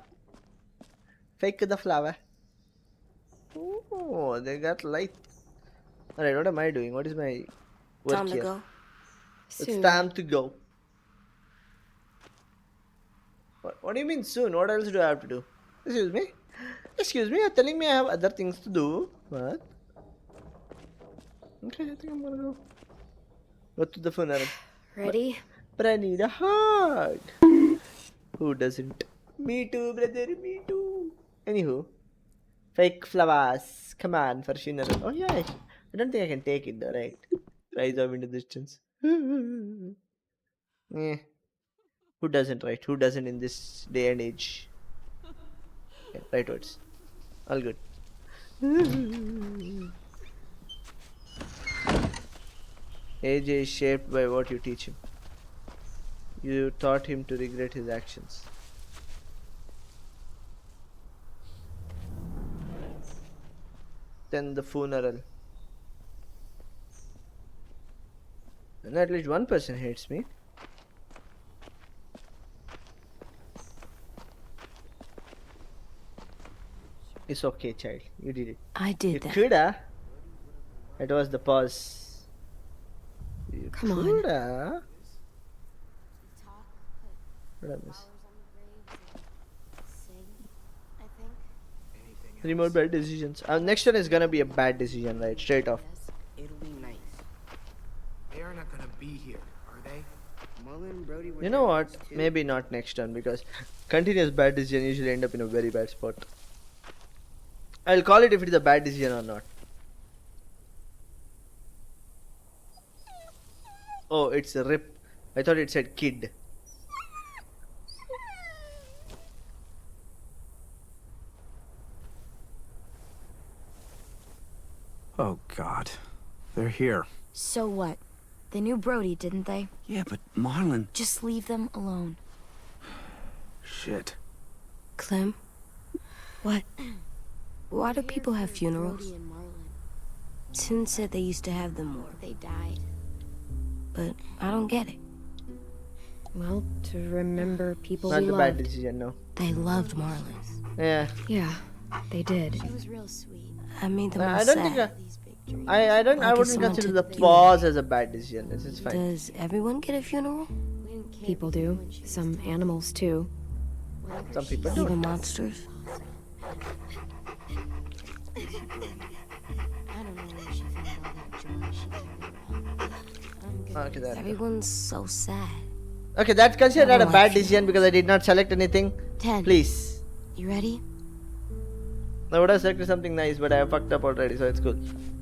Fake the flower. Oh, they got light. Alright, what am I doing? What is my work Time to here? go. It's Soon. time to go. What do you mean soon? What else do I have to do? Excuse me? Excuse me, you're telling me I have other things to do? What? Okay, I think I'm gonna go. Go to the funeral. Ready? But I need a hug. Who doesn't? Me too, brother, me too. Anywho. Fake flowers. Come on, for funeral. Oh yeah, I don't think I can take it though, right? Rise up into distance. Yeah. Who doesn't, right? Who doesn't in this day and age? Yeah, right words. All good. AJ is shaped by what you teach him. You taught him to regret his actions. Then the funeral. And at least one person hates me. It's okay, child. You did it. I did You that. coulda. It was the pause. You Come on. coulda. What I miss? Three more bad decisions. Next one is gonna be a bad decision, right? Straight off. It'll be nice. They are not gonna be here, are they? Mullen and Brody were You know there what? once, too. Maybe not next one because continuous bad decision usually end up in a very bad spot. I'll call it if it is a bad decision or not. Oh, it's a rip. I thought it said kid. Oh, God. They're here. So what? They knew Brody, didn't they? Yeah, but Marlon... Just leave them alone. Shit. Clem? What? Why do people have funerals? Brody and Marlon. Sin said they used to have them more, They died. but I don't get it. Well, to remember people Not we the bad loved. decision, no. They loved Marlon. Yeah. Yeah, they did. She was real sweet. I made them all I don't sad. think These big dreams. I don't. I Like if wouldn't someone consider the took the pause as a bad decision. This is fine. Does everyone get a funeral? We didn't care People for her do. when she was Some dead. animals, too. Whatever Some she people said. do. Even monsters? I don't know where she found all that joy she carried around. I'm good. Okay, that. Everyone's so sad. Okay, that's considered not a bad Everyone decision because I did not select anything. 10. Please. You ready? I would have selected something nice, but I have fucked up already, so it's cool.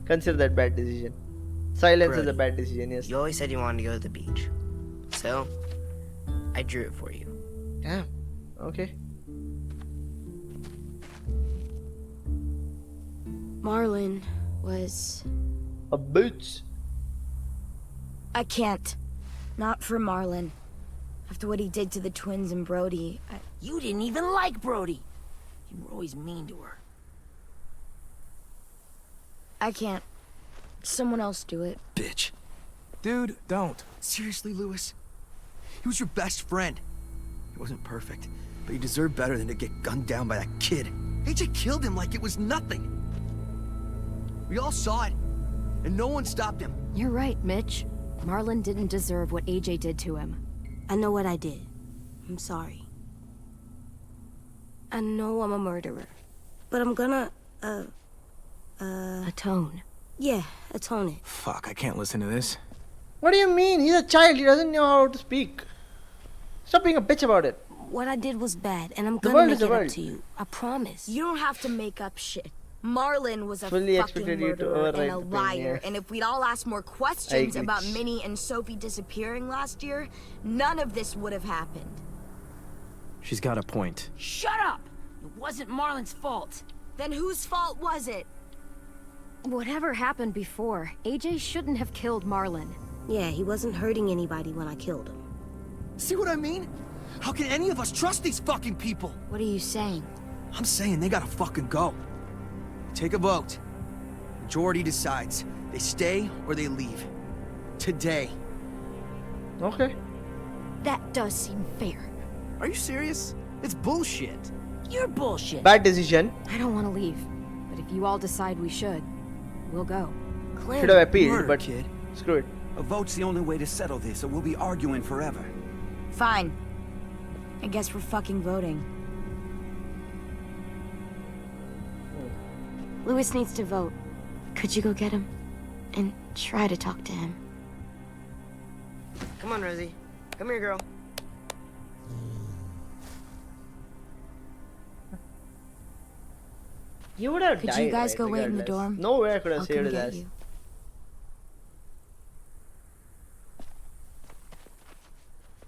Consider that bad decision. Silence is a Brody, bad decision, yes. You always said you wanted to go to the beach. So, I drew it for you. Damn. Okay. Marlin was... A bitch. I can't. Not for Marlin. After what he did to the twins and Brody, You didn't even like Brody. You were always mean to her. I can't. Someone else do it. Bitch. Dude, don't. Seriously, Lewis? He was your best friend. He wasn't perfect, but he deserved better than to get gunned down by that kid. AJ killed him like it was nothing. We all saw it, and no one stopped him. You're right, Mitch. Marlin didn't deserve what AJ did to him. I know what I did. I'm sorry. I know I'm a murderer. But I'm gonna, Atone. yeah, atone it. Fuck, I can't listen to this. What do you mean? He's a child. He doesn't know how to speak. Stop being a bitch about it. What I did was bad, and I'm The gonna world make is the it up world. to you. I promise. You don't have to make up shit. Marlin was a Fully fucking expected you to murderer and overwrite a the pain, liar, yeah. and if we'd all asked more questions agree. about Minnie and Sophie disappearing last year, none of this would have happened. She's got a point. Shut up! It wasn't Marlin's fault. Then whose fault was it? Whatever happened before, AJ shouldn't have killed Marlin. Yeah, he wasn't hurting anybody when I killed him. See what I mean? How can any of us trust these fucking people? What are you saying? I'm saying they gotta fucking go. Take a vote. Majority decides. They stay or they leave. Today. Okay. That does seem fair. Are you serious? It's bullshit. You're bullshit. Bad decision. I don't want to leave, but if you all decide we should, we'll go. Clem. Should have appealed, Murder, but kid. screw it. A vote's the only way to settle this, or we'll be arguing forever. Fine. I guess we're fucking voting. Lewis needs to vote. Could you go get him? And try to talk to him. Come on, Rosie. Come here, girl. You would have Could died. you guys right, go wait in the regardless. dorm? No way I could have I'll saved come his get ass. you.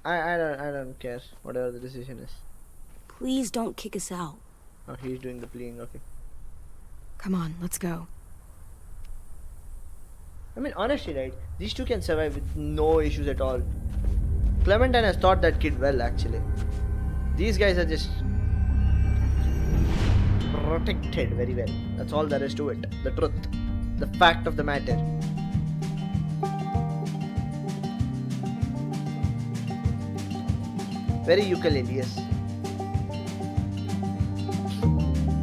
I don't care. Whatever the decision is. Please don't kick us out. Oh, he's doing the pleading. Okay. Come on, let's go. I mean, honestly, right? These two can survive with no issues at all. Clementine has taught that kid well, actually. These guys are just protected very well. That's all there is to it. The truth. The fact of the matter. Very ukulele, yes.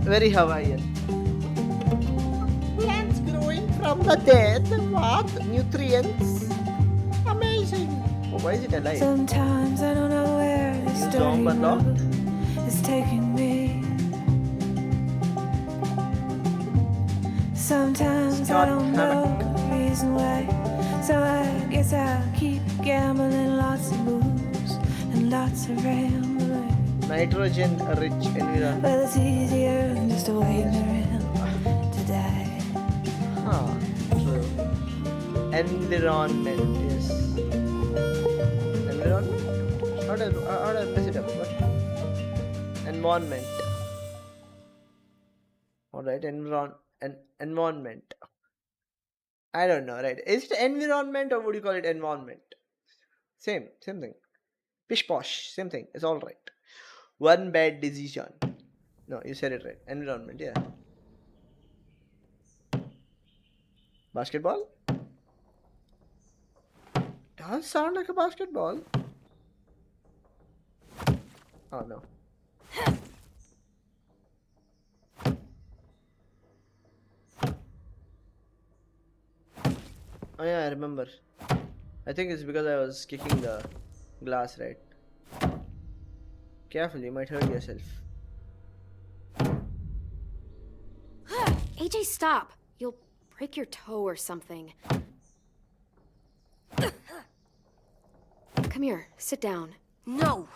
Very Hawaiian. Plants growing from the dead. What? Nutrients? Amazing. Oh, why is it alive? Sometimes I don't know where the story Zombo lock? is taking me. Sometimes I don't know the reason why. So I guess I'll keep gambling, lots of moves and lots of rambling. Nitrogen rich environment. But it's easier than just waiting around to die. Huh. True. Environment, yes. Environment? How do I mess it up? What? Environment. Alright, environment. I don't know, right? Is it environment or would you call it environment? Same thing. Pish posh, same thing. It's alright. One bad decision. No, you said it right. Environment, yeah. Basketball? Does sound like a basketball. Oh no. Oh yeah, I remember. I think it's because I was kicking the glass, right? Careful, you might hurt yourself. AJ, stop! You'll break your toe or something. Come here, sit down. No!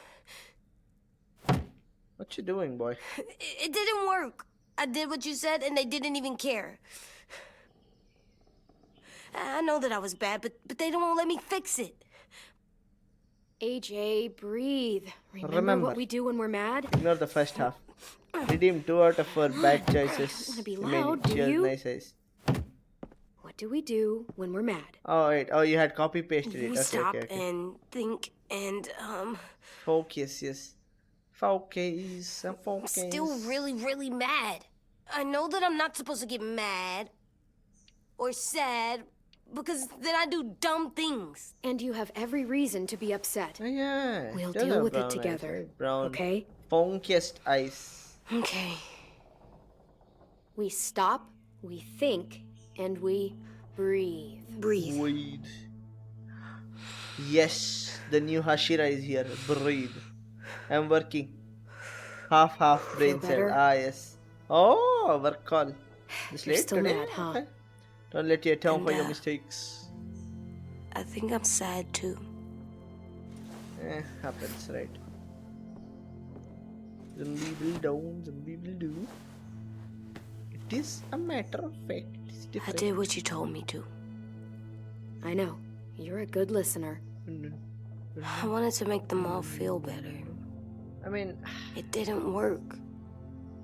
What you doing, boy? It didn't work. I did what you said, and they didn't even care. I know that I was bad, but they don't let me fix it. AJ, breathe. Remember Remember. what we do when we're mad? Ignore the first half. Redeem 2 out of 4 bad choices. Don't wanna be I mean, loud, do she has you? nice eyes. What do we do when we're mad? Oh, wait. Oh, you had copy pasted it. We Okay, stop okay, okay. and think and Focus, yes. Focus. I'm Focus. still really mad. I know that I'm not supposed to get mad or sad because then I do dumb things. And you have every reason to be upset. Oh, yeah. We'll Tell deal her with it brown eyes, together. right? Brown. Okay? Funkiest eyes. Okay. We stop, we think, and we breathe. Breathe. Breathe. Yes, the new Hashira is here. Breathe. I'm working. Half brain cell. better? Ah, yes. Oh, work call. This You're late still today? mad, huh? Okay. Don't let you atone And, for your mistakes. I think I'm sad too. Happens, right? Zombie will down, zombie will do. It is a matter of fact. It's I different. did what you told me to. I know. You're a good listener. I wanted to make them all feel better. I mean, It didn't work.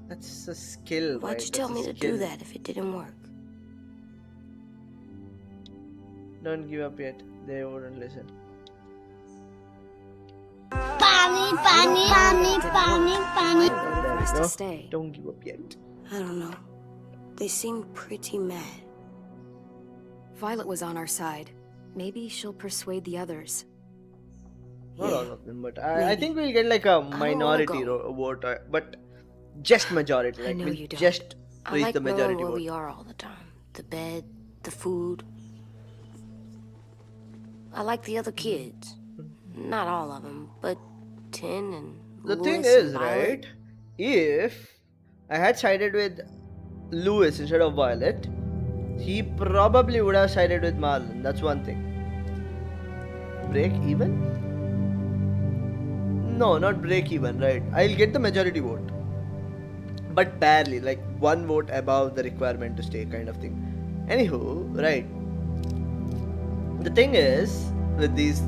that's a skill, Why'd right? you tell That's me a to skill. do that if it didn't work? Don't give up yet. They wouldn't listen. Pani, pani, pani, pani, pani. There us we to go. stay. Don't give up yet. I don't know. They seem pretty mad. Violet was on our side. Maybe she'll persuade the others. Not Yeah, all of them, but I maybe. think we'll get like a wanna minority go. vote, but just majority. I Like know we'll you don't. just I reach like the knowing majority where vote. we are all the time. The bed, the food. I like the other kids. Not all of them, but Tin and The Louis thing and is, Violet. right? If I had sided with Lewis instead of Violet, he probably would have sided with Marlon. That's one thing. Break even? No, not break even, right? I'll get the majority vote. But barely, like one vote above the requirement to stay, kind of thing. Anywho, right. The thing is, with these,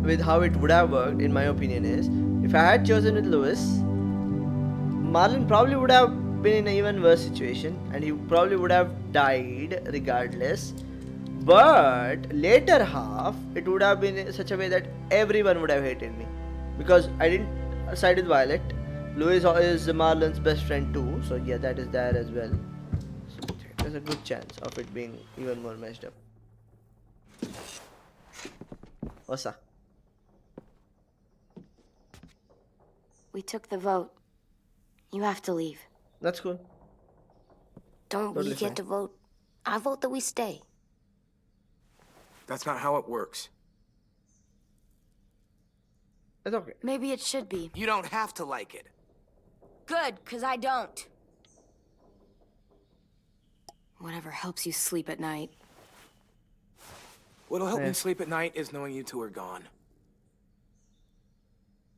with how it would have worked, in my opinion, is if I had chosen with Lewis, Marlon probably would have been in an even worse situation and he probably would have died regardless. But later half, it would have been in such a way that everyone would have hated me because I didn't side with Violet. Louis is Marlon's best friend too, so yeah, that is there as well. So there's a good chance of it being even more messed up. Osa. We took the vote. You have to leave. That's cool. Don't Totally we get fine. to vote? I vote that we stay. That's not how it works. It's okay. Maybe it should be. You don't have to like it. Good, because I don't. Whatever helps you sleep at night. What'll help Yeah. me sleep at night is knowing you two are gone.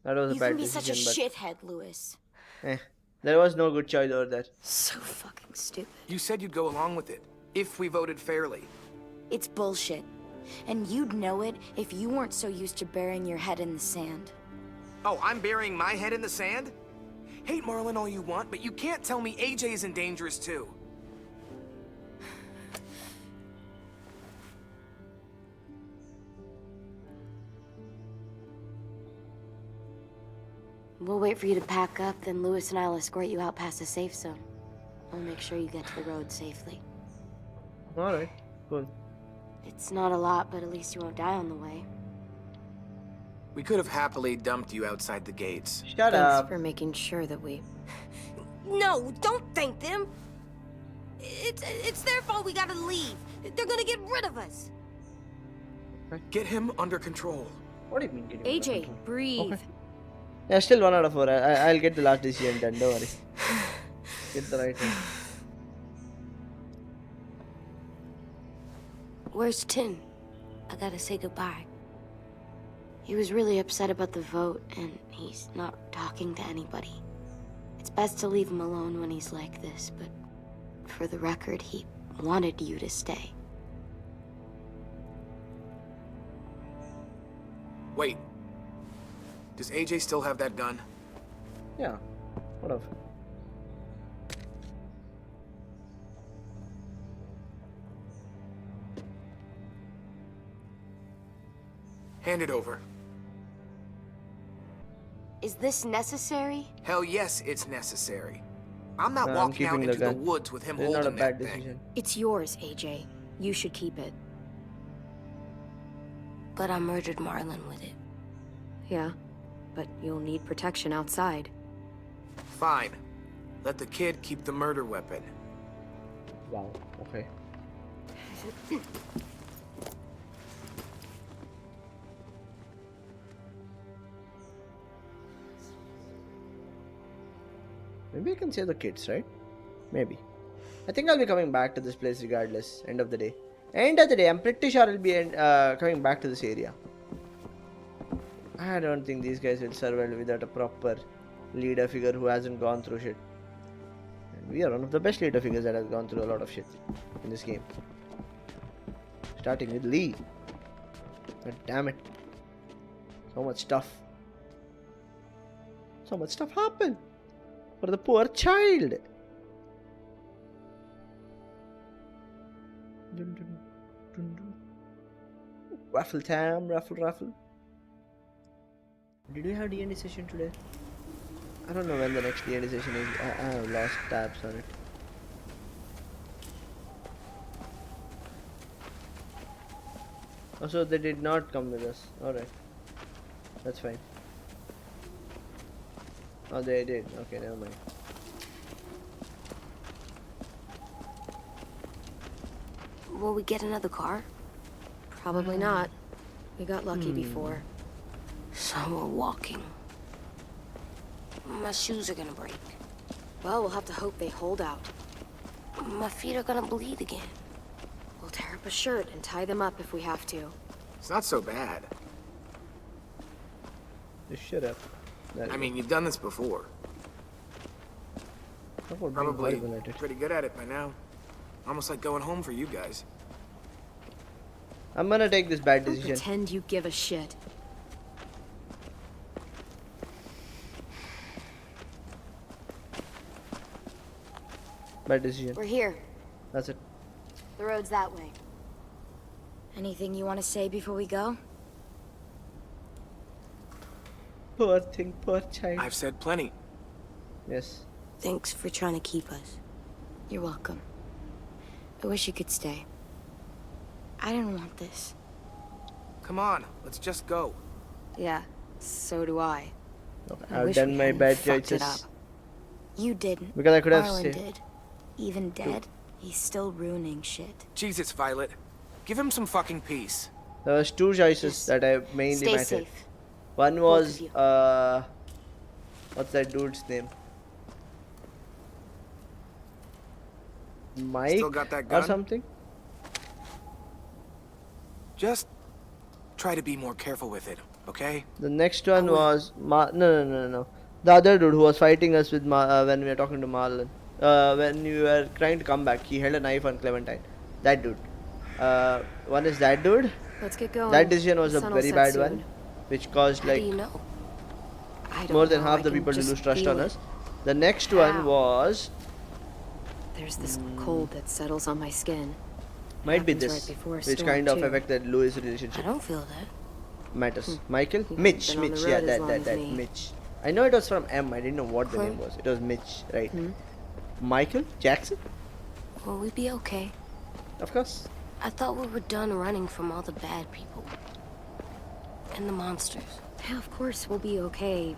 That was a You bad can be such a decision, shithead, Louis. but there was no good choice over there. So fucking stupid. You said you'd go along with it, if we voted fairly. It's bullshit. And you'd know it if you weren't so used to burying your head in the sand. Oh, I'm burying my head in the sand? Hate Marlon all you want, but you can't tell me AJ isn't dangerous too. We'll wait for you to pack up, then Louis and I'll escort you out past the safe zone. We'll make sure you get to the road safely. Alright, cool. It's not a lot, but at least you won't die on the way. We could have happily dumped you outside the gates. Shut Thanks up. for making sure that we... No, don't thank them. It's their fault we gotta leave. They're gonna get rid of us. Get him under control. What do you mean getting AJ, under control? breathe. Okay. Yeah, still 1 out of 4. I'll get the last decision done, don't worry. Get the right one. Where's Tin? I gotta say goodbye. He was really upset about the vote, and he's not talking to anybody. It's best to leave him alone when he's like this, but for the record, he wanted you to stay. Wait. Does AJ still have that gun? Yeah, what of? Hand it over. Is this necessary? Hell yes, it's necessary. I'm not I'm walking out keeping the into the gun. woods with him It's not a holding bad that thing. decision. It's yours, AJ. You should keep it. But I murdered Marlon with it. Yeah, but you'll need protection outside. Fine. Let the kid keep the murder weapon. Wow, okay. Maybe I can save the kids, right? Maybe. I think I'll be coming back to this place regardless. End of the day. End of the day, I'm pretty sure I'll be coming back to this area. I don't think these guys will survive without a proper leader figure who hasn't gone through shit. And we are one of the best leader figures that has gone through a lot of shit in this game. Starting with Lee. God damn it. So much stuff. So much stuff happened. For the poor child. Dun, dun, dun, dun. Raffle time, raffle. Did we have D&D session today? I don't know when the next D&D session is. I have lost tabs on it. Also, they did not come with us. Alright. That's fine. Oh, they did. Okay, never mind. Will we get another car? Probably not. We got lucky before. So we're walking. My shoes are gonna break. Well, we'll have to hope they hold out. My feet are gonna bleed again. We'll tear up a shirt and tie them up if we have to. It's not so bad. Just shut up. I mean, you've done this before. Probably pretty good at it by now. Almost like going home for you guys. I'm gonna take this bad Don't decision. pretend you give a shit. Bad decision. We're here. That's it. The road's that way. Anything you want to say before we go? Poor thing, poor child. I've said plenty. Yes. Thanks for trying to keep us. You're welcome. I wish you could stay. I didn't want this. Come on, let's just go. Yeah, so do I. I've done my bad Fucked it choices. up. You didn't. Because I could have Marlon stayed. did. Even dead, he's still ruining shit. Jesus, Violet. Give him some fucking peace. There was two choices that I mainly Stay mattered. safe. One was what's that dude's name? Mike Still got that or gun? something? Just try to be more careful with it, okay? The next one was no. The other dude who was fighting us with when we were talking to Marlon. When we were trying to come back, he held a knife on Clementine. That dude. One is that dude. Let's get going. That decision was The a sun will very set bad soon. one, which caused How like do you know? I don't more than know, half I the can people to just lose trust feel on it. us. The next one How? was There's this cold that settles on my skin. might be Happens this, right before a which storm, kind of too. affected Louis' I relationship. don't feel that. Matters. Michael? You've Mitch, been on the Mitch, road yeah, as long as that, me. Mitch. I know it was from M, I didn't know what the Clem? name was. It was Mitch, right? Hmm? Michael? Jackson? Will we be okay? Of course. I thought we were done running from all the bad people. And the monsters. Yeah, of course we'll be okay.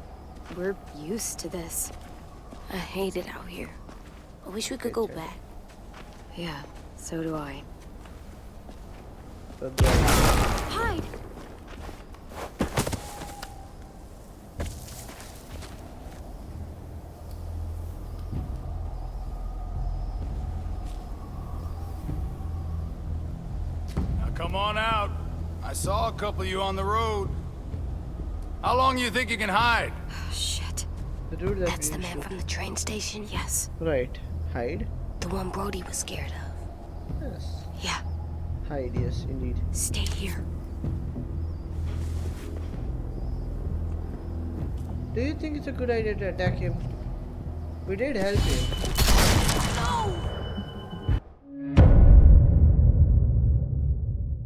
We're used to this. I hate it out here. I wish we could go back. Yeah, so do I. Hide! Now come on out. I saw a couple of you on the road. How long do you think you can hide? Shit. The dude that That's the man from the train station? Yes. Right. Hide? The one Brody was scared of. Yes. Yeah. Hide, yes, indeed. Stay here. Do you think it's a good idea to attack him? We did help him.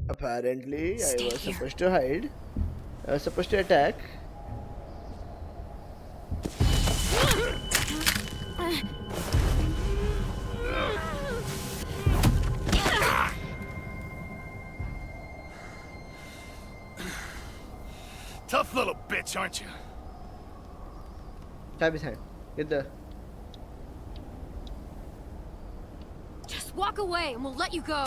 Apparently, I was supposed to hide. I was supposed to attack. Tough little bitch, aren't you? Tap his hand. Get the. Just walk away and we'll let you go.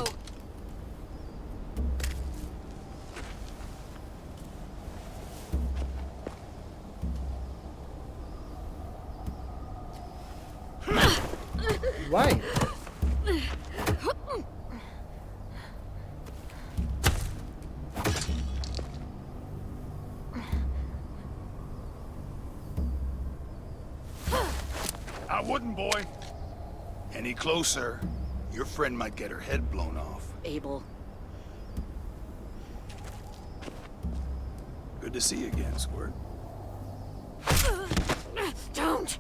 Why? I wouldn't, boy. Any closer, your friend might get her head blown off. Abel. Good to see you again, Squirt. Don't!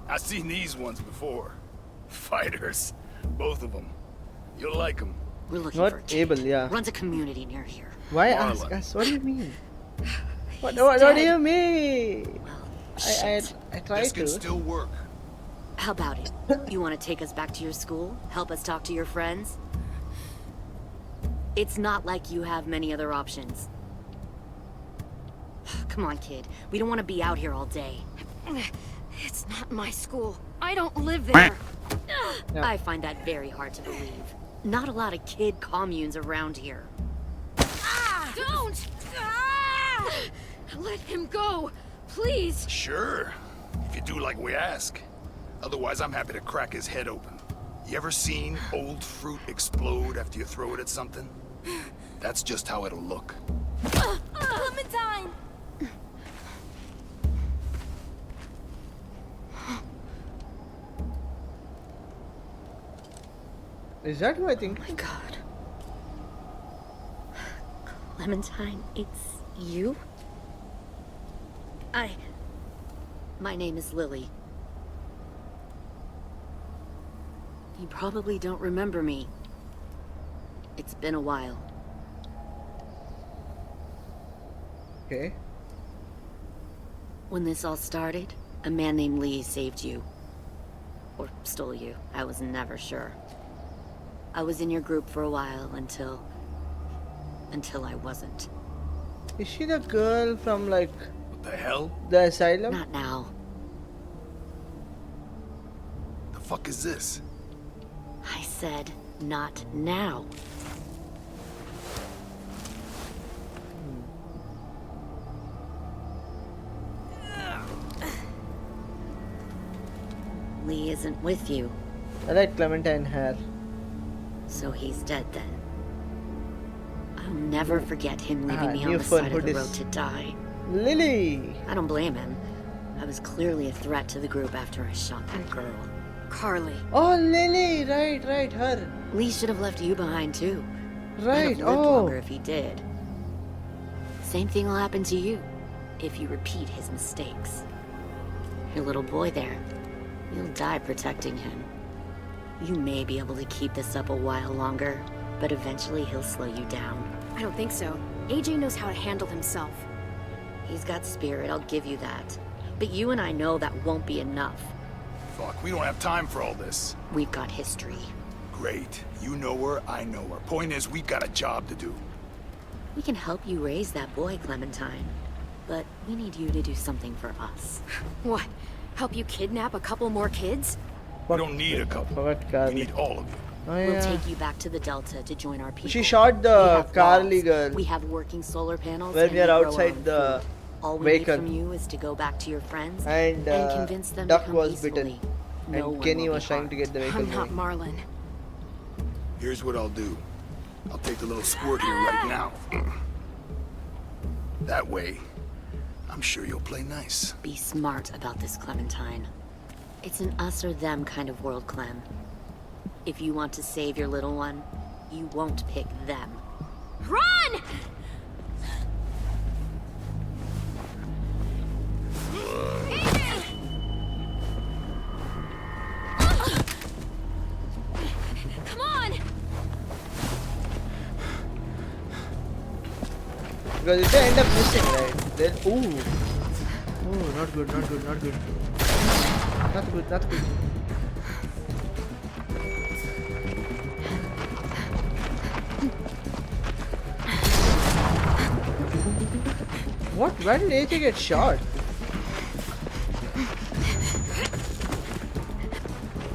I've seen these ones before. Fighters. Both of them. You'll like them. We're looking Not for a able, kid. yeah. Runs a community near here. Why Marlon. ask us? What do you mean? What do you mean? I try This can to. still work. How about it? You want to take us back to your school? Help us talk to your friends? It's not like you have many other options. Come on, kid. We don't want to be out here all day. It's not my school. I don't live there. I find that very hard to believe. Not a lot of kid communes around here. Don't! Let him go, please. Sure. If you do like we ask. Otherwise, I'm happy to crack his head open. You ever seen old fruit explode after you throw it at something? That's just how it'll look. Clementine! Is that who I think? Oh my god. Clementine, it's you? My name is Lily. You probably don't remember me. It's been a while. Okay. When this all started, a man named Lee saved you. Or stole you. I was never sure. I was in your group for a while until I wasn't. Is she the girl from like What the hell? the asylum? Not now. The fuck is this? I said, not now. Lee isn't with you. I like Clementine hair. So he's dead then. I'll never forget him leaving me on new the phone, side who of the dis- road to die. Lily! I don't blame him. I was clearly a threat to the group after I shot that girl. Carly. Oh, Lily! Right, her. Lee should have left you behind too. Right, I'd have lived oh. longer if he did. Same thing will happen to you if you repeat his mistakes. Your little boy there, you'll die protecting him. You may be able to keep this up a while longer, but eventually he'll slow you down. I don't think so. AJ knows how to handle himself. He's got spirit, I'll give you that. But you and I know that won't be enough. Fuck, we don't have time for all this. We've got history. Great. You know her, I know her. Point is, we've got a job to do. We can help you raise that boy, Clementine. But we need you to do something for us. What? Help you kidnap a couple more kids? We don't need a couple. Forgot We Carly. need all of you. Oh, We'll yeah. take you back to the Delta to join our people. She shot We the have Carly walls. girl. We have working solar panels. When and we are grow our outside own the food. All we vehicle. need from you is to go back to your friends And convince them Duck to come was peacefully. bitten. No And one Kenny will was be trying to get the vehicle I'm not going. Marlin. Here's what I'll do. I'll take the little squirt here right now. That way, I'm sure you'll play nice. Be smart about this, Clementine. It's an us or them kind of world, Clem. If you want to save your little one, you won't pick them. Run! Come on! Because if they end up missing, right? Then ooh, not good, not good, not good. Not good, not good. What? Why did AJ get shot?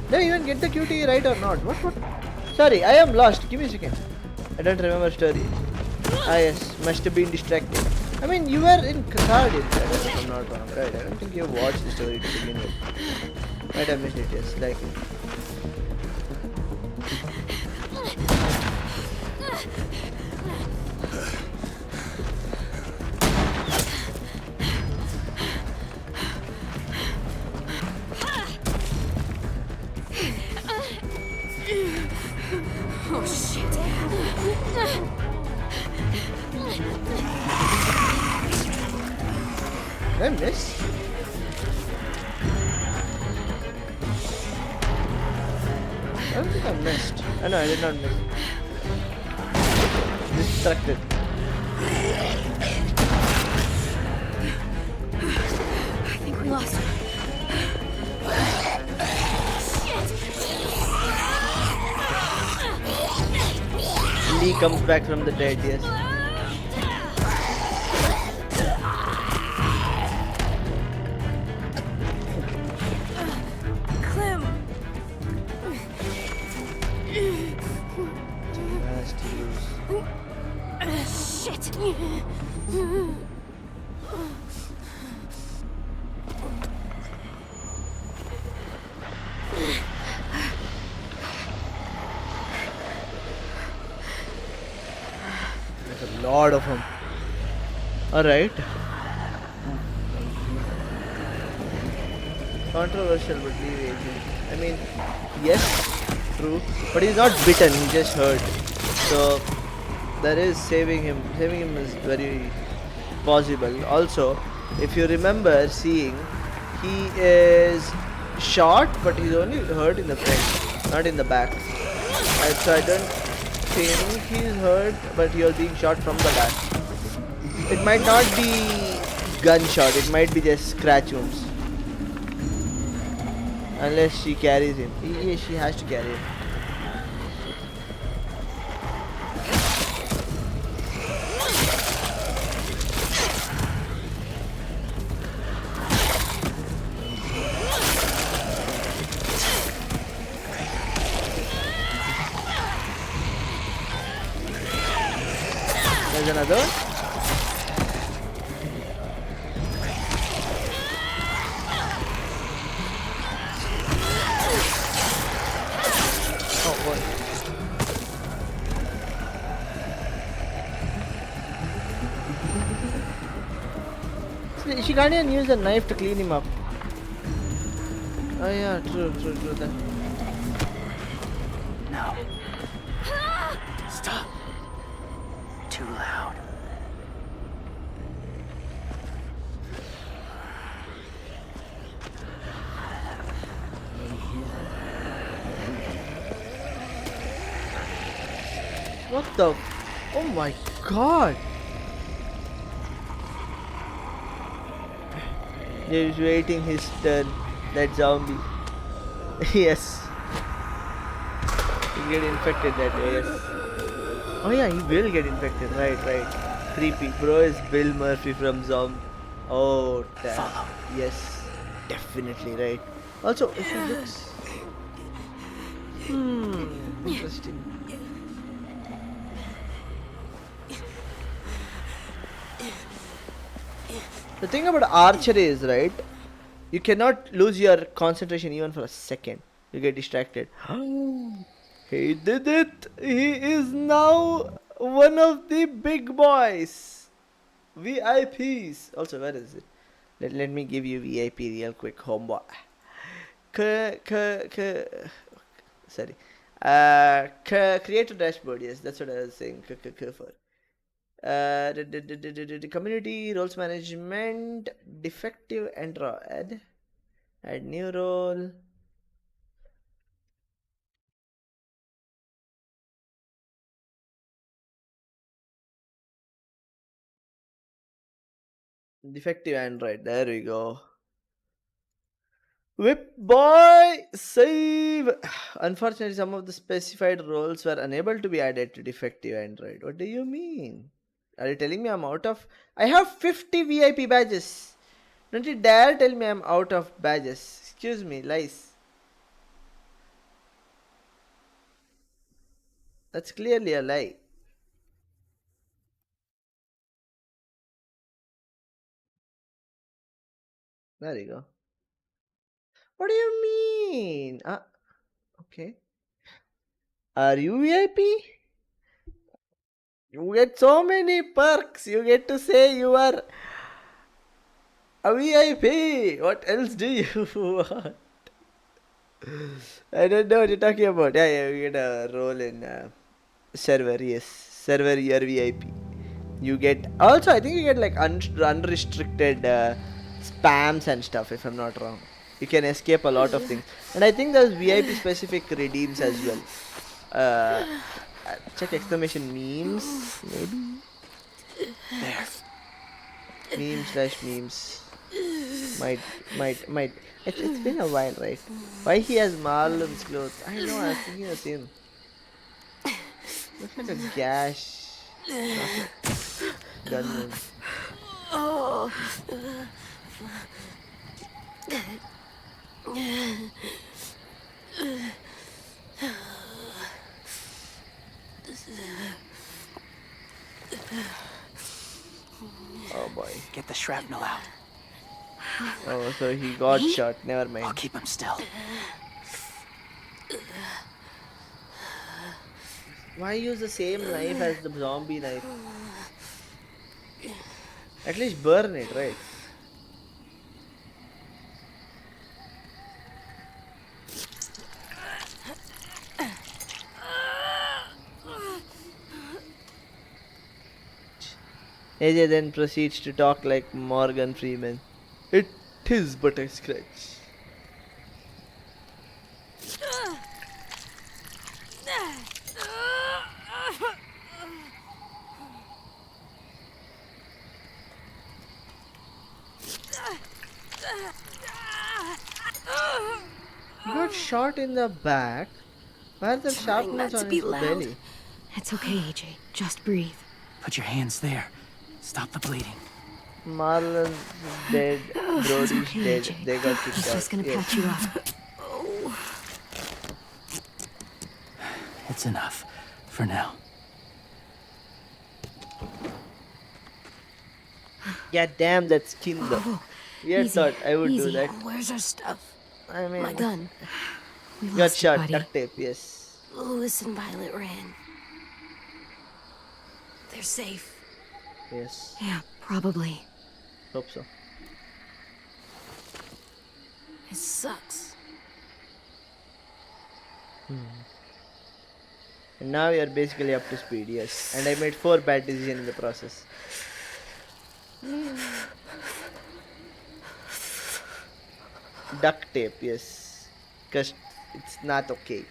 Did I even get the QTE right or not? What? Sorry, I am lost. Give me a second. I don't remember story. Ah yes, must have been distracted. I mean, you were in Qatar, if I'm not wrong, right? I don't think you watched the story to begin with. Might have missed it, yes, likely. Oh shit. Did I miss? I don't think I missed. Oh, no, I did not miss. Distracted. I think we lost him. Lee comes back from the dead, yes. Clem. Shit. There's a lot of them. Alright. Controversial, but leave agent. I mean, yes, true. But he's not bitten, he just hurt. So, there is saving him. Saving him is very possible. Also, if you remember seeing, he is shot, but he's only hurt in the front, not in the back. So I don't think he's hurt, but he was being shot from the back. It might not be gunshot, it might be just scratch wounds. Unless she carries him. Yeah, she has to carry him. There's another one. Oh boy. She can't even use a knife to clean him up. Oh yeah, true that. No. Stop. Too loud. What the? Oh my god! He's waiting his turn. That zombie. Yes. He'll get infected that way, yes. Oh yeah, he will get infected. Right. Creepy. Bro is Bill Murphy from Zombo. Oh, damn. Follow. Yes. Definitely, right. Also, if he looks... Interesting. The thing about archery is, right, you cannot lose your concentration even for a second. You get distracted. He did it! He is now one of the big boys! VIPs. Also, where is it? Let me give you VIP real quick, homeboy. Sorry. Create a dashboard. Yes, that's what I was saying. For. The community roles management, defective Android. Add new role. Defective Android. There we go. Whip boy save. Unfortunately, some of the specified roles were unable to be added to defective Android. What do you mean? Are you telling me I'm out of? I have 50 VIP badges. Don't you dare tell me I'm out of badges. Excuse me, lies. That's clearly a lie. There you go. What do you mean? Okay. Are you VIP? You get so many perks. You get to say you are a VIP. What else do you want? I don't know what you're talking about. Yeah, you get a role in server. Yes, server. You're VIP. You get also. I think you get like unrestricted spams and stuff. If I'm not wrong, you can escape a lot of things. And I think there's VIP specific redeems as well. Check exclamation memes maybe. There. Memes. Might. It's been a while, right? Why he has Marlon's clothes? I know, I was thinking the same. Looks like a gash. Gunman. Oh. Oh boy. Get the shrapnel out. Oh, so he got shot. Never mind. I'll keep him still. Why use the same knife as the zombie knife? At least burn it, right? AJ then proceeds to talk like Morgan Freeman. It is but a scratch. Got shot in the back. Why are the sharpness on his belly? It's okay, AJ. Just breathe. Put your hands there. Stop the bleeding. Marlon's dead. Brody's okay, dead. AJ. They got kicked He's out. just gonna patch you up. It's enough. For now. Yeah, damn that skin though. You thought I would do that. Where's our stuff? I mean, My gun. We got lost it, shot. buddy. Duct tape, yes. Louis and Violet ran. They're safe. Yes. Yeah, probably. Hope so. It sucks. And now you're basically up to speed, yes. And I made 4 bad decisions in the process. Duct tape, yes. Because it's not okay.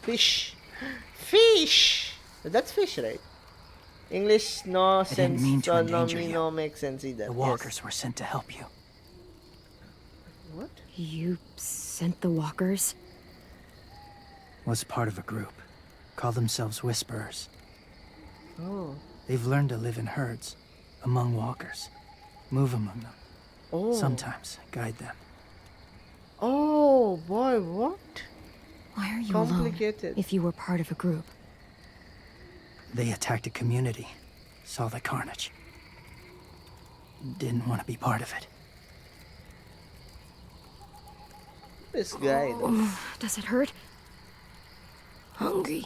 Fish. Fish! That's fish, right? English no I didn't mean sense, to endanger you. no make sense either. The Yes. walkers were sent to help you. What? You sent the walkers? Was part of a group. Call themselves Whisperers. Oh. They've learned to live in herds, among walkers. Move among them. Oh. Sometimes guide them. Oh boy, what? Why are you Complicated. alone if you were part of a group? They attacked a community. Saw the carnage. Didn't want to be part of it. This guy though. Does it hurt? hungry.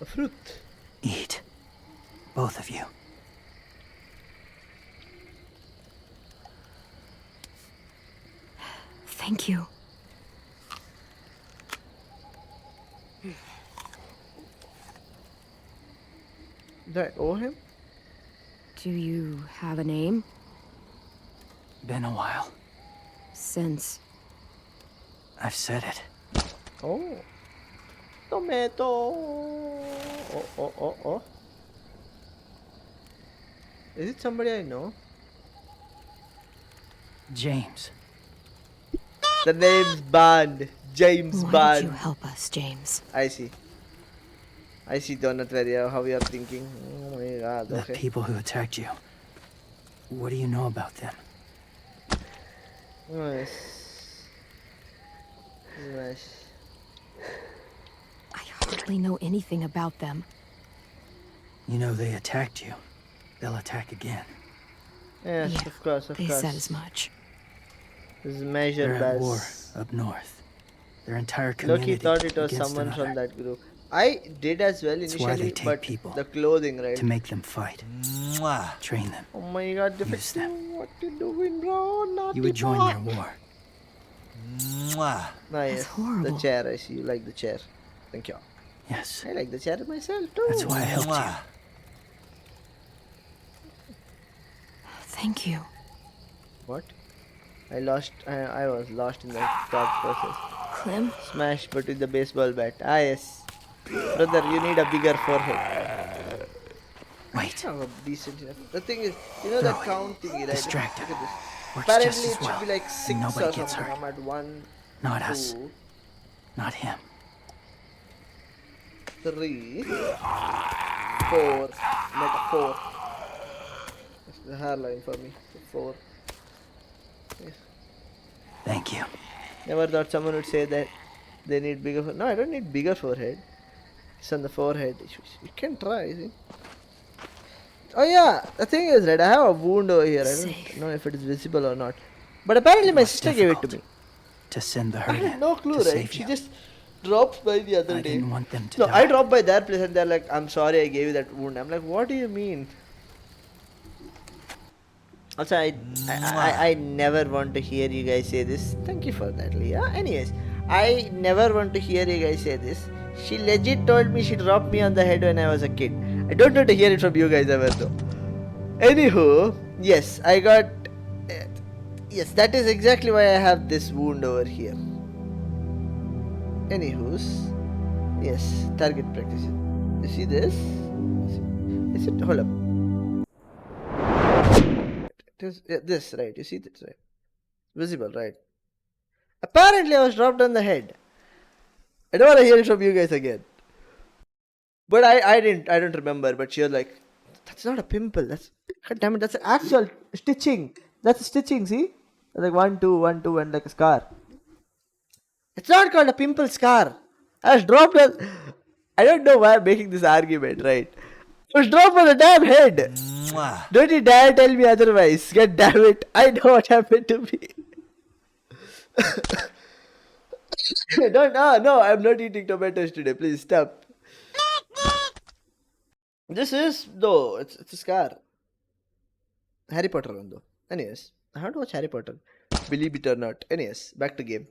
A fruit. Eat. Both of you. Thank you. Do I owe him? Do you have a name? Been a while. Since... I've said it. Oh. Tomato. Oh. Is it somebody I know? James. The name's Bond. James Why Bond. don't you help us, James? I see. I see, Donut, how you're thinking. Oh my god, The okay. people who attacked you. What do you know about them? Nice. Nice. I hardly know anything about them. You know they attacked you. They'll attack again. Yes, Yeah, of course. They said as much. This is measured They're at war as... up north. Their entire community Loki thought it was against someone from another. that group. I did as well That's why they initially, take but people the clothing, right? to make them fight. Train them. Oh my god, Use them. what you doing, bro? Naughty You would join boy. their war. Nice. horrible. The chair, I see. You like the chair. Thank you. Yes. I like the chair myself too. That's why I helped you. Thank you. What? I was lost in the thought process. Clem? Smash, but with the baseball bat. Ah, yes. Brother, you need a bigger forehead. Wait. Have a decent enough. The thing is, you know that Throw it. count thingy, right? Distract Look him. at this. Works Apparently, just as it well. should be like 6 Nobody or gets something. hurt. I'm at 1, Not 2, us. Not him. 3, 4. Like a 4. That's the hairline for me. 4. Yes. Thank you. Never thought someone would say that they need bigger forehead. No, I don't need bigger forehead. It's on the forehead. You can try, see. Oh yeah, the thing is, right, I have a wound over here. I don't know if it is visible or not. But apparently my sister gave it to me. To send the I herd had in no clue, to right? save She you. just dropped by the other I day. didn't want them to No, die. I dropped by their place and they're like, I'm sorry I gave you that wound. I'm like, what do you mean? Also, I never want to hear you guys say this. Thank you for that, Leah. Anyways, I never want to hear you guys say this. She legit told me she dropped me on the head when I was a kid. I don't want to hear it from you guys ever though. Anywho, yes, I got... yes, that is exactly why I have this wound over here. Anywho's... yes, target practice. You see this? Is it... hold up. It is this, right? You see this, right? Visible, right? Apparently I was dropped on the head. I don't want to hear it from you guys again. But I don't remember, but she was like, that's not a pimple, that's... god damn it, that's an actual stitching. That's a stitching, see? Like 1, 2, 1, 2 and like a scar. It's not called a pimple scar. I was dropped on... I don't know why I'm making this argument, right? I was dropped on the damn head. Don't you dare tell me otherwise. God damn it. I know what happened to me. No, I'm not eating tomatoes today. Please stop. This is, though, it's a scar. Harry Potter one, though. Anyways, I have to watch Harry Potter. Believe it or not. Anyways, back to game.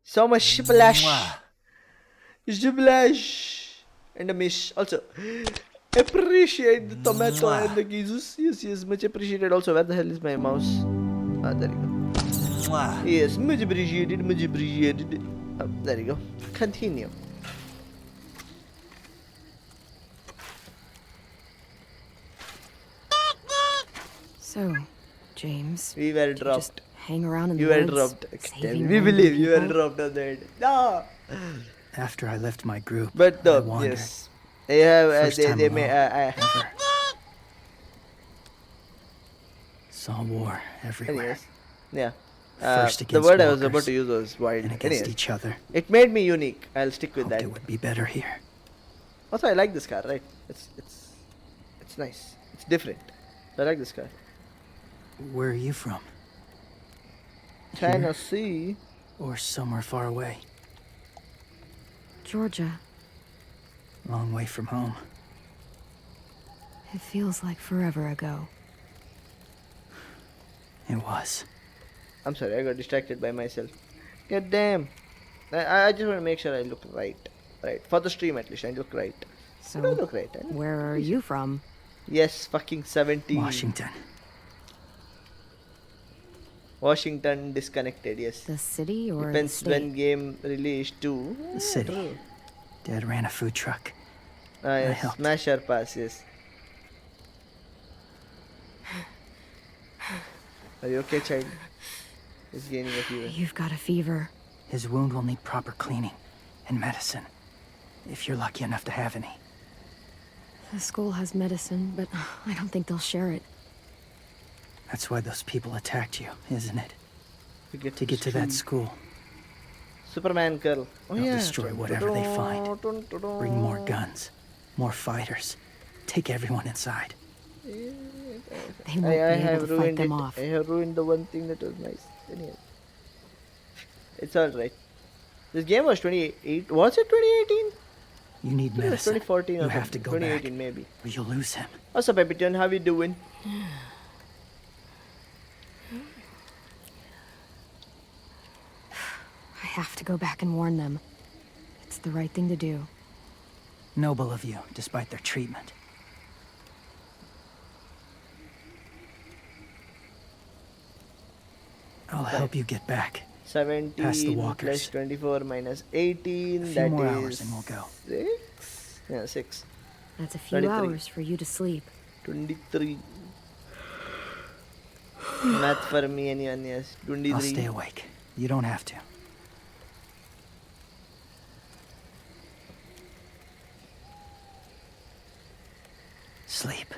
So much splash. Splash. And a mish. Also, appreciate the tomato and the Jesus. Yes, much appreciated. Also, where the hell is my mouse? Ah, there you go. Yes, much appreciated, much appreciated. Oh, there you go. Continue. So, James, We were did you dropped. just hang around in You the were woods, dropped. saving We random believe you were people? dropped on the head. No. After I left my group, But I though, wandered. yes. They have, First time they may, alone, ever. Saw war everywhere. anyways, yeah. First The against word I was about walkers to use was wild. and against Anyways, each other. it made me unique. I'll stick with Hoped that. it would be better here. Also, I like this car, right? It's nice. It's different. I like this guy. Where are you from? China Here? Sea. Or somewhere far away? Georgia. Long way from home. It feels like forever ago. It was. I'm sorry, I got distracted by myself. God damn. I just want to make sure I look right. Right. For the stream at least, I look right. So, I don't look right. where are you from? Yes, fucking 17. Washington. Washington disconnected, yes. The city or Depends the state? when game released too. The city. Dad ran a food truck. Ah, yes. helped. Smasher pass, yes. Are you okay, child? He's gaining a fever. You've got a fever. His wound will need proper cleaning and medicine. If you're lucky enough to have any. The school has medicine, but I don't think they'll share it. That's why those people attacked you, isn't it? To get to that school. Superman girl. Oh, They'll yeah. destroy whatever they find. Bring more guns, more fighters. Take everyone inside. They won't be able to fight them off. I have ruined the one thing that was nice. Anyway. It's alright. This game was 2018. Was it 2018? You need It was medicine. 2014 or You have to go 2018 back, maybe. or you'll lose him. What's up, Epiton? How you doing? I have to go back and warn them. It's the right thing to do. Noble of you, despite their treatment. I'll help you get back. 17 Past the plus walkers. 24 minus 18. A few That more is hours and we'll go. 6? Yeah, 6. That's a few 23. hours for you to sleep. 23. Math for me, anyone, yes. 23. I'll stay awake. You don't have to. Sleep.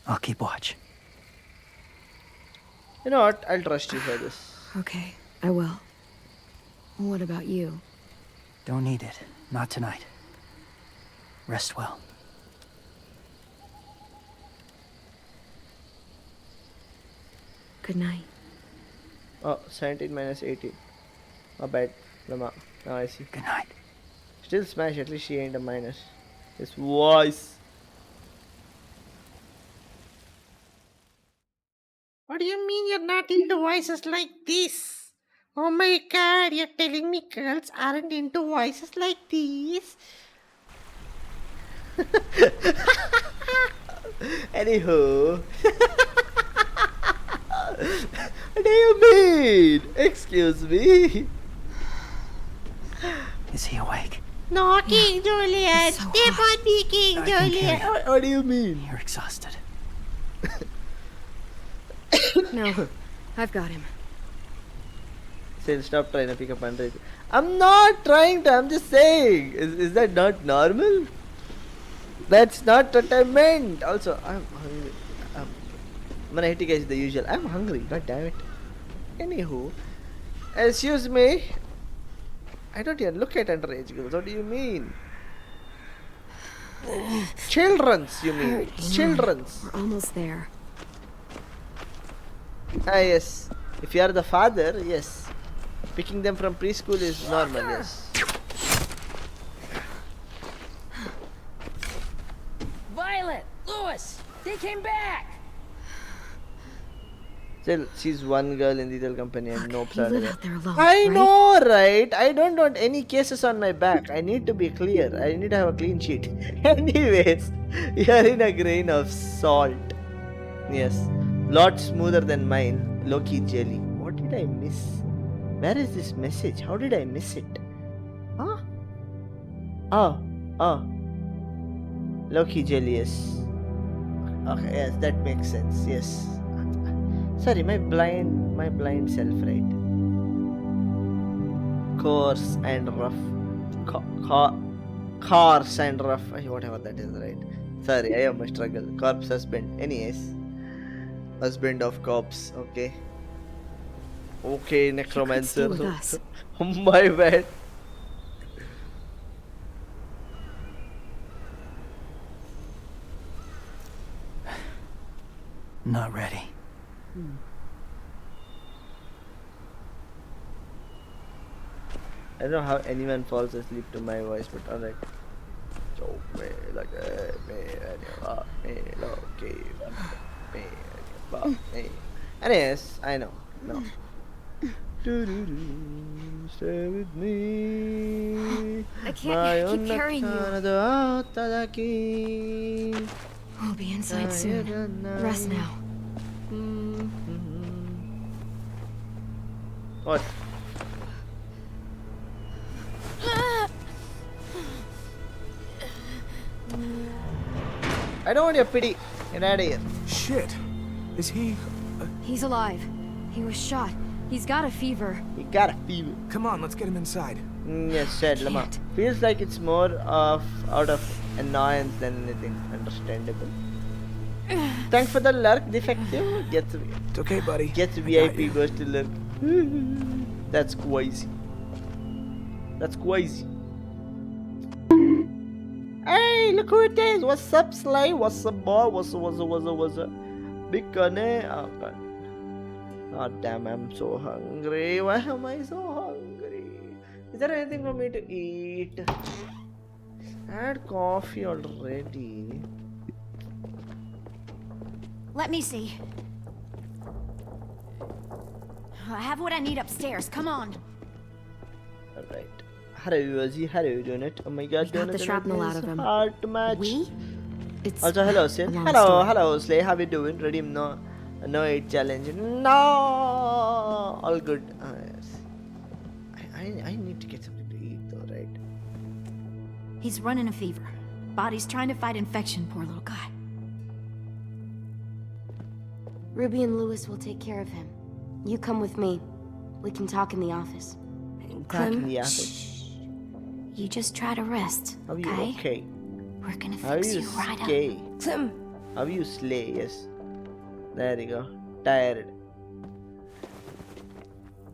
I'll keep watch. You know what? I'll trust you for this. Okay, I will. What about you? Don't need it. Not tonight. Rest well. Good night. Oh, 17 minus 18. My bad. Now I see. Good night. Still smash, at least she ain't a minus. His voice. What do you mean you're not into voices like this? Oh my god, you're telling me girls aren't into voices like these? Anywho. What do you mean? Excuse me. Is he awake? No, King Juliet! so Step on me, King I can Juliet! carry What do you mean? You're exhausted. No, I've got him. Say, stop trying to pick up Andre. I'm not trying to, I'm just saying. Is that not normal? That's not what I meant. Also, I'm hungry. I'm gonna hit you guys the usual. I'm hungry, god damn it. Anywho, excuse me. I don't even look at underage girls. What do you mean? Children's, you mean? Children's. We're almost there. Ah, yes. If you are the father, yes. Picking them from preschool is normal, yes. Violet! Lewis! They came back! Still, she's one girl in the little company and no You live out there alone, I right? know, right? I don't want any cases on my back. I need to be clear. I need to have a clean sheet. Anyways, you're in a grain of salt. Yes. Lot smoother than mine. Loki jelly. What did I miss? Where is this message? How did I miss it? Huh? Oh. Loki jelly, yes. Okay, yes, that makes sense. Yes. Sorry, my blind self, right? Coarse and rough. Coarse and rough. Whatever that is, right? Sorry, I am a struggle. Corpse husband. Anyways. Husband of cops. Okay. Okay, necromancer. Stay with us. My bad. Not ready. I don't know how anyone falls asleep to my voice, but alright. Anyways, I know. No. Stay with me. I can't keep carrying you. We'll be inside soon. Rest now. What? I don't want your pity. Get out of here. Shit. Is he... He's alive. He was shot. He's got a fever. He got a fever. Come on, let's get him inside. Yes, said Lama. Feels like it's more of out of annoyance than anything. Understandable. Thanks for the lurk, defective. It's okay, buddy. Gets VIP goes to lurk. That's crazy. That's crazy. Hey, look who it is. What's up, Sly? What's up, boy? What's up? Big Gunny. Oh, God. Oh, damn, I'm so hungry. Why am I so hungry? Is there anything for me to eat? I had coffee already. Let me see. I have what I need upstairs. Come on. Alright. Hello, Ozzy. Hello, Donut. Oh my god, Got Donut. the shrapnel out of him. Hard to match. It's also, hello, Sid. Hello, Slay. How you doing? Ready? No 8 challenge. No! All good. Yes. I need to get something to eat though, right? He's running a fever. Body's trying to fight infection, poor little guy. Ruby and Lewis will take care of him. You come with me. We can talk in the office. Clem, in the office. You just try to rest, How are you okay? okay? We're gonna How are fix you you right Slay? up. Clem! How are you Slay? Yes. There you go. Tired.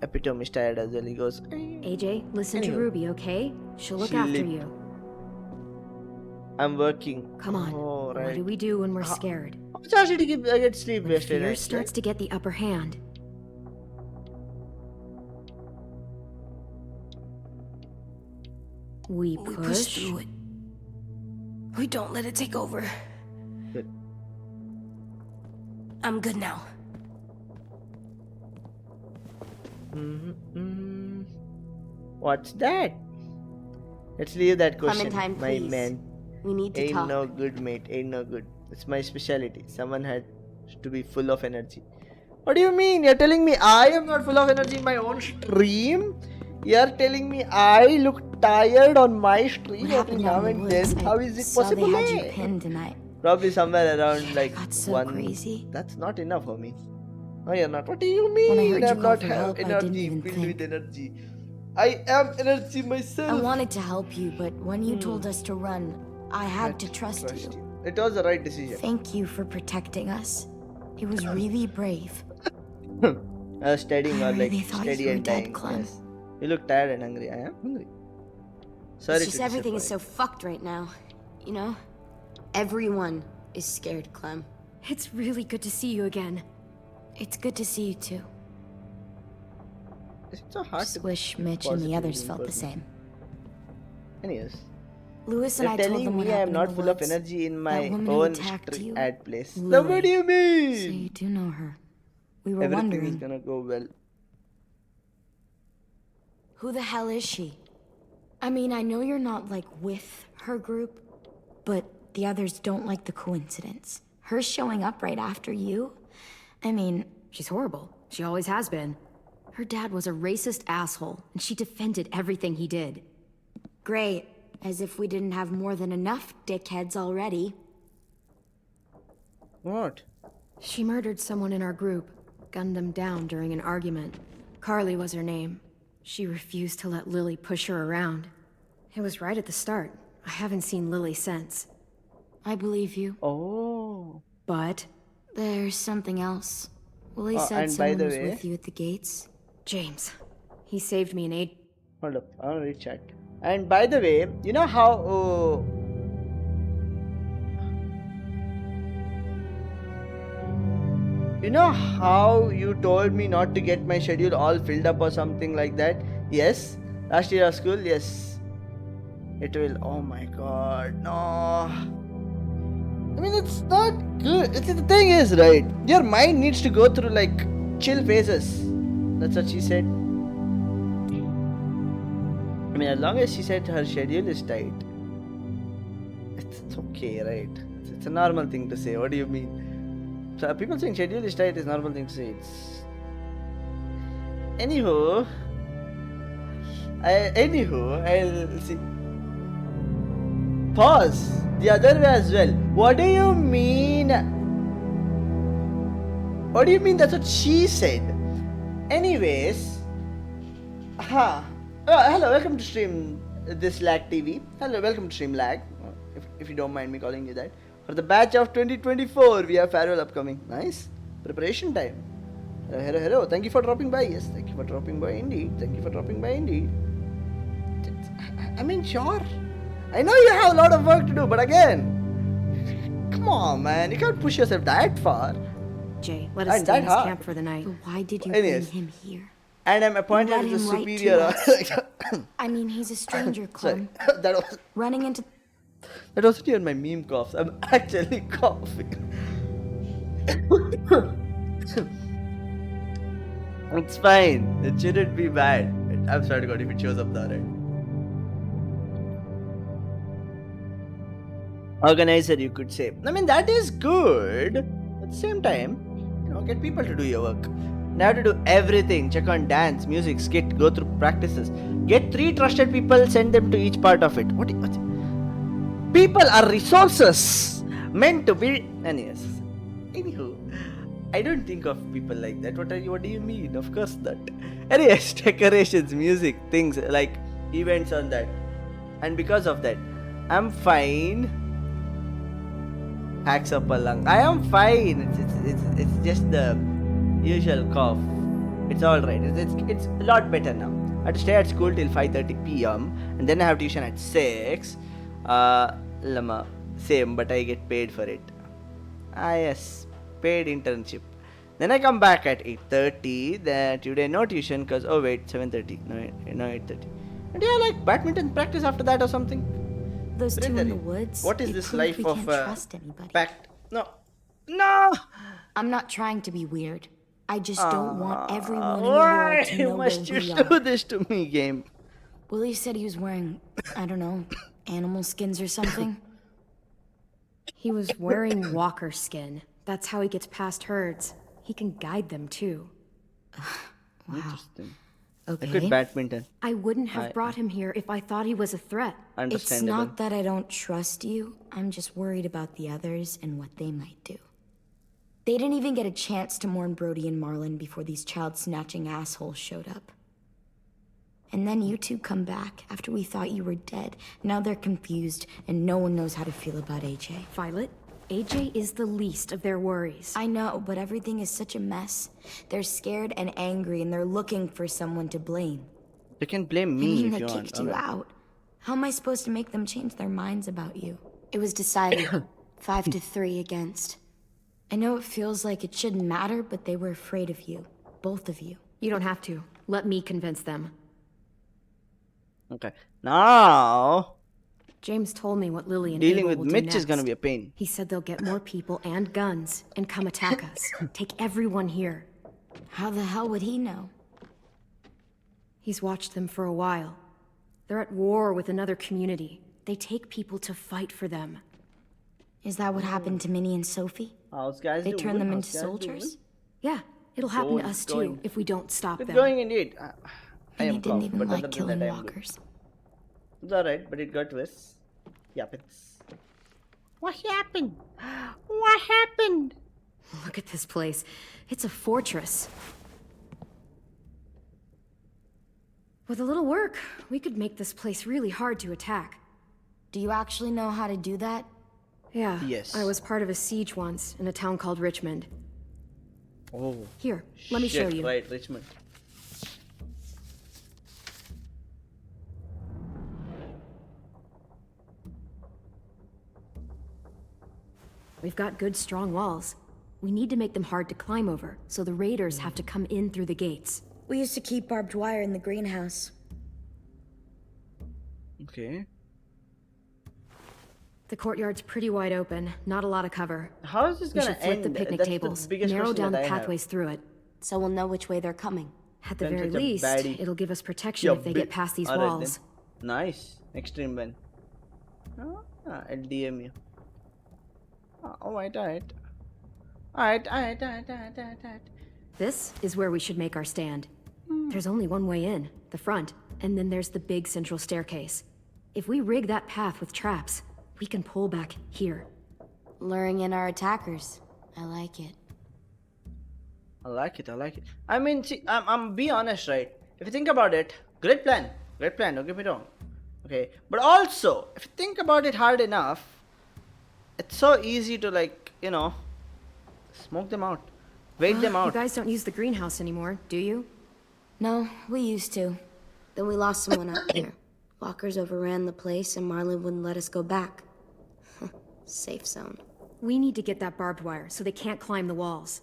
Epitome is tired as well. He goes. AJ, listen to Anyway. Ruby, okay? She'll look after Sleep. you. I'm working. Come on. Oh, right. What do we do when we're scared? How much hours did you get sleep When yesterday fear night? starts to get the upper hand. We push through it. We don't let it take over. Good. I'm good now. What's that? Let's leave that question, Clementine, my please. man. We need to Ain't talk. no good, mate. Ain't no good. It's my specialty. Someone had to be full of energy. What do you mean? You're telling me I am not full of energy in my own stream? You're telling me I look tired on my stream every now and then? How is it possible? They had you pinned tonight. Probably somewhere around like so one. crazy. That's not enough for me. No, you're not. What do you When I mean? heard you I'm call not for help, I didn't energy even filled think. with energy. I am energy myself. I wanted to help you, but when you told us to run, I had to trust you. It was the right decision. Thank you for protecting us. It was really brave. Steadying or I like really thought steady you were and dead, dying. Clem. Yes. You look tired and hungry. I am hungry. Sorry It's just to everything is disappoint. so fucked right now. You know? Everyone is scared, Clem. It's really good to see you again. It's good to see you too. It's so hard to Swish, Mitch, and the positive others in felt the person. same. Anyways. Lewis and You're I told telling them what me I'm happened not in the full of woods. energy in That my woman who own attacked you, ad place. Lily. Now what do you So mean? you do know her. We were Everything wondering, is gonna go well. who the hell is she? I mean, I know you're not like with her group, but the others don't like the coincidence. Her showing up right after you? I mean, She's horrible. She always has been. Her dad was a racist asshole, and she defended everything he did. great. As if we didn't have more than enough dickheads already. What? She murdered someone in our group, gunned them down during an argument. Carly was her name. She refused to let Lily push her around. It was right at the start. I haven't seen Lily since. I believe you. Oh. But There's something else. Willie Oh, said and by someone the was way- with you at the gates. James, he saved me in aid. Hold up. I want to read chat. And by the way, you know how You know how you told me not to get my schedule all filled up or something like that? Yes. Last year of school, yes. It will. Oh my god, no. I mean, it's not good. The thing is, right? Your mind needs to go through like chill phases. That's what she said. I mean, as long as she said her schedule is tight, it's okay, right? It's a normal thing to say. What do you mean? So people saying schedule is tight is normal thing to say. Anywho, I'll see. Pause. The other way as well. What do you mean? What do you mean? That's what she said. Anyways, hello, welcome to stream this lag TV. Hello, welcome to stream lag. If you don't mind me calling you that. For the batch of 2024, we have farewell upcoming. Nice preparation time. Hello. Thank you for dropping by. Yes, thank you for dropping by indeed. I mean, sure. I know you have a lot of work to do, but again, come on, man. You can't push yourself that far. Jay, let us stay in camp for the night. But why did you bring him here? And I'm appointed as a superior. I mean, he's a stranger, Clem. That was running into. That wasn't even my meme coughs. I'm actually coughing. It's fine. It shouldn't be bad. I'm sorry to God if it shows up there, right? Organizer, you could say. I mean, that is good. At the same time, get people to do your work. Now to do everything. Check on dance, music, skit, go through practices. Get 3 trusted people, send them to each part of it. What? People are resources meant to be. Anyways, anywho, I don't think of people like that. What do you mean? Of course not. Anyways, decorations, music, things like events on that, and because of that, I'm fine. Hacks up lang. I am fine. It's just the usual cough. It's all right. It's a lot better now. I have to stay at school till 5:30 p.m. and then I have tuition at 6. Same, but I get paid for it. Yes, paid internship. Then I come back at 8:30. Then today no tuition because 7:30. No 8:30. And yeah, like badminton practice after that or something. Those two in the woods. What is this life of trust anybody. pact? No. I'm not trying to be weird. I just don't want everyone in the world to know where must you we do are. this to me, game? Willie said he was wearing, I don't know, animal skins or something. He was wearing walker skin. That's how he gets past herds. He can guide them too. Wow. Interesting. Okay. A good badminton. I wouldn't have brought him here if I thought he was a threat. It's not that I don't trust you. I'm just worried about the others and what they might do. They didn't even get a chance to mourn Brody and Marlon before these child-snatching assholes showed up. And then you two come back after we thought you were dead. Now they're confused, and no one knows how to feel about AJ. Violet, AJ is the least of their worries. I know, but everything is such a mess. They're scared and angry, and they're looking for someone to blame. You can blame me if they you want. kicked you out. How am I supposed to make them change their minds about you? It was decided 5-3 against. I know it feels like it shouldn't matter, but they were afraid of you. Both of you. You don't have to. Let me convince them. Okay. Now, James told me what Lily and dealing Abel with will do Mitch next. is gonna be a pain. He said they'll get more people and guns and come attack us. Take everyone here. How the hell would he know? He's watched them for a while. They're at war with another community. They take people to fight for them. Is that what happened to Minnie and Sophie? They turn them into soldiers? Yeah, it'll happen to us too if we don't stop It's them. going indeed. I Minnie am didn't calm, even but like other than killing that, I am good. walkers. It's alright, but it got worse. Yappets. What happened? What happened? Look at this place. It's a fortress. With a little work, we could make this place really hard to attack. Do you actually know how to do that? Yeah. Yes. I was part of a siege once in a town called Richmond. Oh. Here, let me show you. Right, Richmond. We've got good, strong walls. We need to make them hard to climb over, so the raiders have to come in through the gates. We used to keep barbed wire in the greenhouse. Okay. The courtyard's pretty wide open, not a lot of cover. How is this We gonna should flip the end? picnic That's tables, the biggest narrow question down that the I have. pathways through it. So we'll know which way they're coming. At the Then very such a least, baddie. it'll give us protection Yo, if they big- get past these Alright walls. then. Nice. Extreme Ben. I'll DM you. Alright. This is where we should make our stand. There's only one way in, the front, and then there's the big central staircase. If we rig that path with traps, we can pull back here. Luring in our attackers. I like it. I like it. I mean, see, I'm be honest, right? If you think about it, great plan, don't get me wrong. Okay, but also, if you think about it hard enough, it's so easy to, like, you know, smoke them out, wait them You out. guys don't use the greenhouse anymore, do you? No, we used to. Then we lost someone out there. Walkers overran the place and Marlon wouldn't let us go back. Safe zone. We need to get that barbed wire so they can't climb the walls.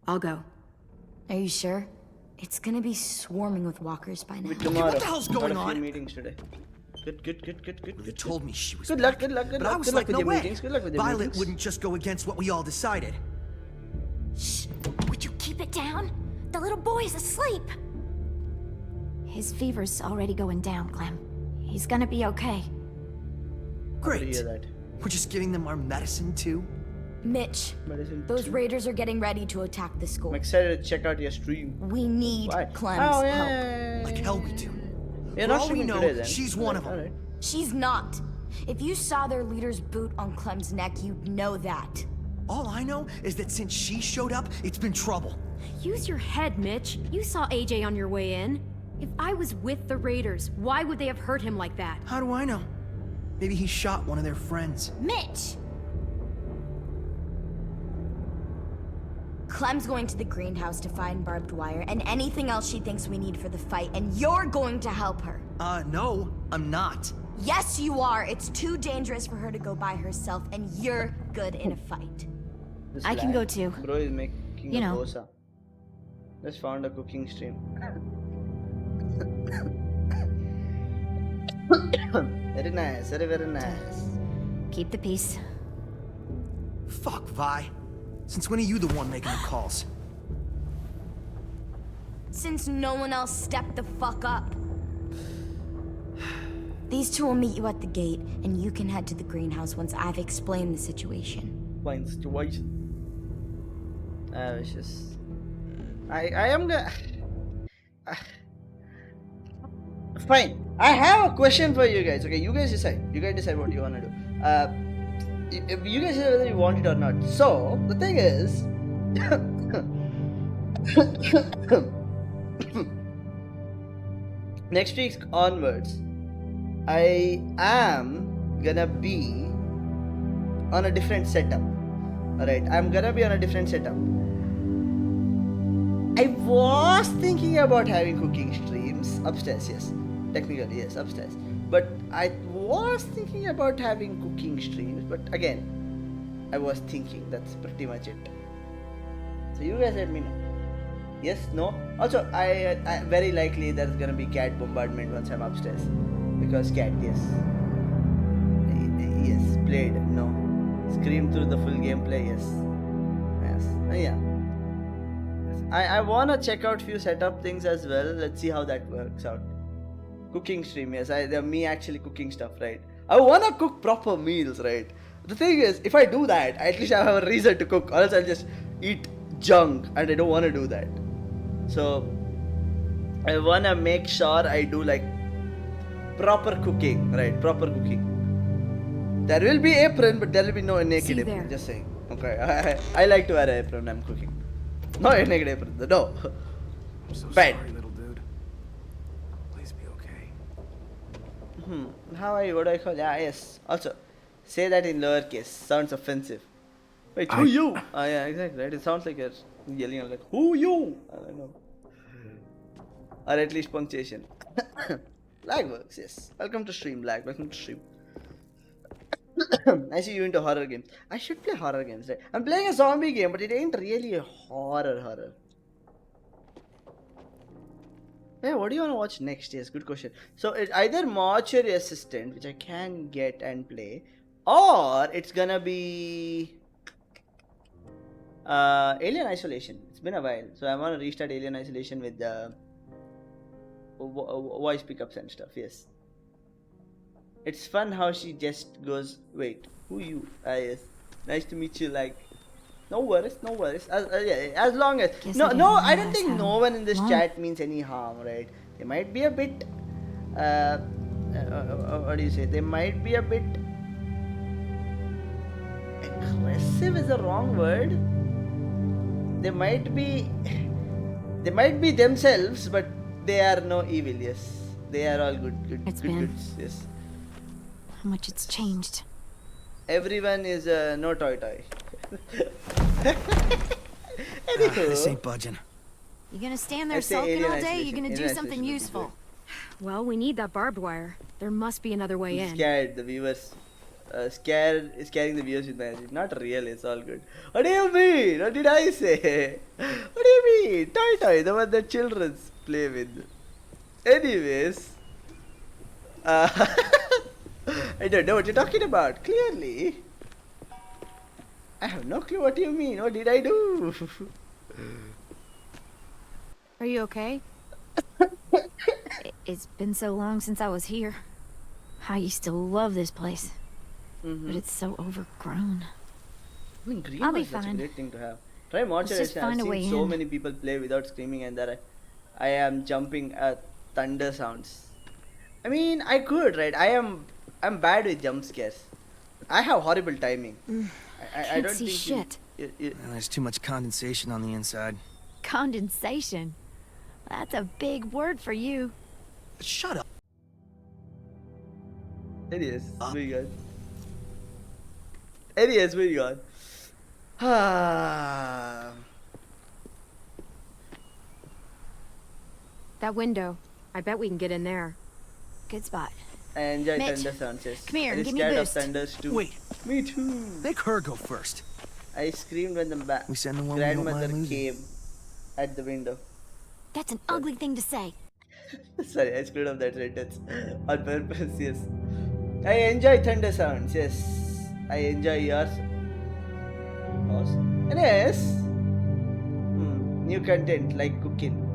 I'll go. Are you sure? It's gonna be swarming with walkers by now. Tomorrow. what the hell's going Got a few on? meetings today. Good. You told me she was Good luck, back. good luck. But I was Good like, luck with no your way. meetings. Good luck with your Violet meetings. wouldn't just go against what we all decided. Shh! Would you keep it down? The little boy's asleep! His fever's already going down, Clem. He's gonna be okay. Great. hear that. We're just giving them our medicine too. Mitch, those raiders are getting ready to attack the school. I'm excited to check out your stream. We need Why? Clem's Oh, help. yeah. Like hell we do. You're For not all we streaming know, today then. she's one of them. Alright. She's not. If you saw their leader's boot on Clem's neck, you'd know that. All I know is that since she showed up, it's been trouble. Use your head, Mitch. You saw AJ on your way in. If I was with the raiders, why would they have hurt him like that? How do I know? Maybe he shot one of their friends. Mitch! Clem's going to the greenhouse to find barbed wire and anything else she thinks we need for the fight, and you're going to help her. No, I'm not. Yes, you are. It's too dangerous for her to go by herself, and you're good in a fight. This I can lag. go too. Bro is making You a know. dosa. Just found a cooking stream. Very nice, very nice. Keep the peace. Fuck, Vi. Since when are you the one making the calls? Since no one else stepped the fuck up. These two will meet you at the gate, and you can head to the greenhouse once I've explained the situation. Fine situation. I was just. I am gonna. Fine. I have a question for you guys. Okay, you guys decide. You guys decide what you wanna do. If you guys decide whether you want it or not. So the thing is. Next week onwards, I am gonna be on a different setup. Alright, I'm gonna be on a different setup. I was thinking about having cooking streams upstairs, yes. Technically, yes, upstairs. But I was thinking about having cooking streams, but again, I was thinking, that's pretty much it. So you guys let me know. Yes, no. Also, I very likely there's gonna be cat bombardment once I'm upstairs. Because cat, yes. Yes, played, no. Scream through the full gameplay, yes. Yes, yeah. I wanna check out few setup things as well. Let's see how that works out. Cooking stream, yes. Me actually cooking stuff, right? I wanna cook proper meals, right? The thing is, if I do that, at least I have a reason to cook, or else I'll just eat junk, and I don't wanna do that. So I wanna make sure I do like proper cooking, right? Proper cooking. There will be apron, but there will be no naked See apron. there. Just saying. Okay, I like to wear an apron when I'm cooking. No naked apron. No. I'm so Bad. sorry, little dude. Please be okay. How are you? What do I call? Yeah, yes. Also, say that in lowercase. Sounds offensive. Wait, who you? Yeah, exactly. Right. It sounds like you're yelling out like, who you? I don't know. Or at least punctuation. Lag works, yes. Welcome to stream, lag. Welcome to stream. I see you into horror games. I should play horror games, right? I'm playing a zombie game, but it ain't really a horror. Hey, what do you want to watch next? Yes, good question. So it's either Mortuary Assistant, which I can get and play, or it's gonna be Alien Isolation. It's been a while, so I want to restart Alien Isolation with the voice pickups and stuff. Yes, it's fun how she just goes, "Wait, who you?" Yes, nice to meet you. Like, no worries. As long as I don't think no one in this chat means any harm, right? They might be a bit. What do you say? They might be a bit aggressive. Is the wrong word. They might be themselves, but they are no evil. Yes, they are all good goods. Yes. How much it's changed. Everyone is no toy. This ain't budging. You gonna stand there sulking all day? You gonna do something useful? Well, we need that barbed wire. There must be another way in. Scared the viewers. Scaring the viewers with magic. Not real, it's all good. What do you mean? What did I say? What do you mean? Toy, the one that children play with. Anyways. I don't know what you're talking about, clearly. I have no clue what you mean. What did I do? Are you okay? It's been so long since I was here. I used to love this place. But it's so overgrown. I mean, green I'll be was such a fine. great thing to have. Try Mortuary. Let's just find I've a way seen so in. many people play without screaming and that I am jumping at thunder sounds. I mean, I could, right? I'm bad with jump scares. I have horrible timing. I don't see think shit. There's too much condensation on the inside. Condensation? That's a big word for you. Shut up. Anyways, moving on. Anyways, moving on. That window. I bet we can get in there. Good spot. I enjoy Mitch, thunder sounds. Yes. come here I'm and give me a scared of boost. thunders too. Wait. Me too. Make her go first. I screamed when the We send the one we don't grandmother mind losing. came at the window. That's an ugly thing to say. Sorry, I screwed up that sentence on purpose. Yes, I enjoy thunder sounds. Yes, I enjoy yours. And yes, new content like cooking.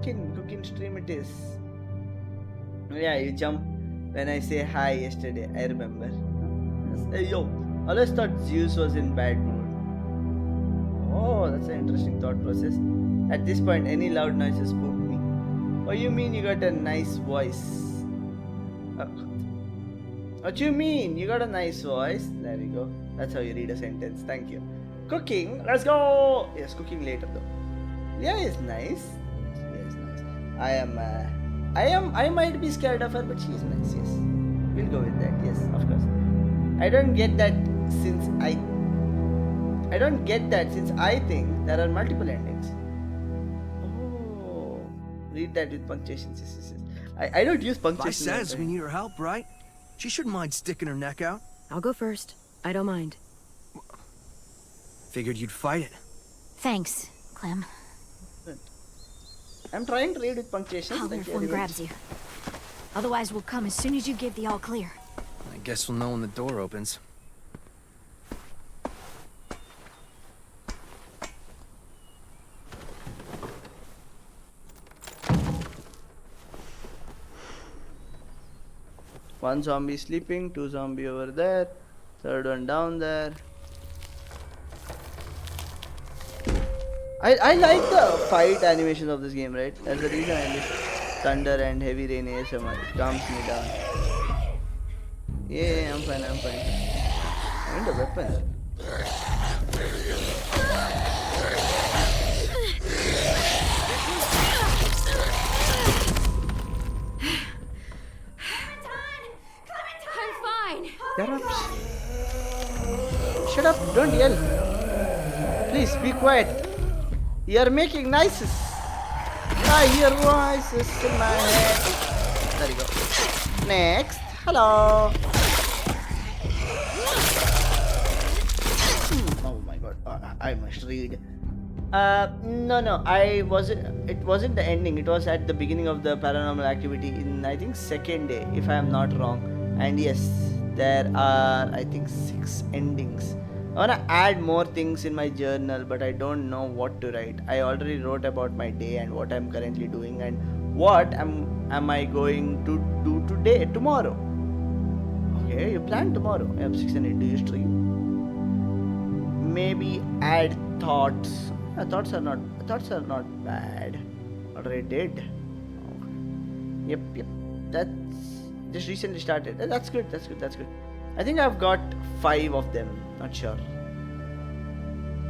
Cooking stream it is. Yeah, you jump when I say hi yesterday. I remember. Yes. Hey, yo, always thought Zeus was in bad mood. Oh, that's an interesting thought process. At this point, any loud noises spook me. Oh, you mean you got a nice voice? What you mean? You got a nice voice? There we go. That's how you read a sentence. Thank you. Cooking. Let's go. Yes, cooking later though. Yeah, is nice. Yeah, is nice. I might be scared of her, but she's nice. Yes, we'll go with that. Yes, of course. I don't get that since I think there are multiple endings. Oh, read that with punctuation. Yes. I don't use punctuation. Vi says we need her help, right? She shouldn't mind sticking her neck out. I'll go first. I don't mind. Figured you'd fight it. Thanks, Clem. I'm trying to read with punctuation. I'll if one grabs you. Otherwise, we'll come as soon as you give the all clear. I guess we'll know when the door opens. One zombie sleeping, two zombie over there, third one down there. I like the fight animations of this game, right? That's the reason I miss thunder and heavy rain ASMR. It calms me down. Yeah, I'm fine. I need a weapon. I'm fine. Shut up. Shut up, don't yell. Please be quiet. You're making noises. I hear voices in my head. There you go. Next. Hello. I must read. No, I wasn't. It wasn't the ending. It was at the beginning of the paranormal activity in I think second day, if I am not wrong. And yes, there are I think 6 endings. I wanna add more things in my journal, but I don't know what to write. I already wrote about my day and what I'm currently doing and what am I going to do tomorrow. Okay, you plan tomorrow. I have 6 and 8. Do you stream? Maybe add thoughts. Thoughts are not bad. Already did. Yep. That's just recently started. That's good. I think I've got 5 of them. Not sure.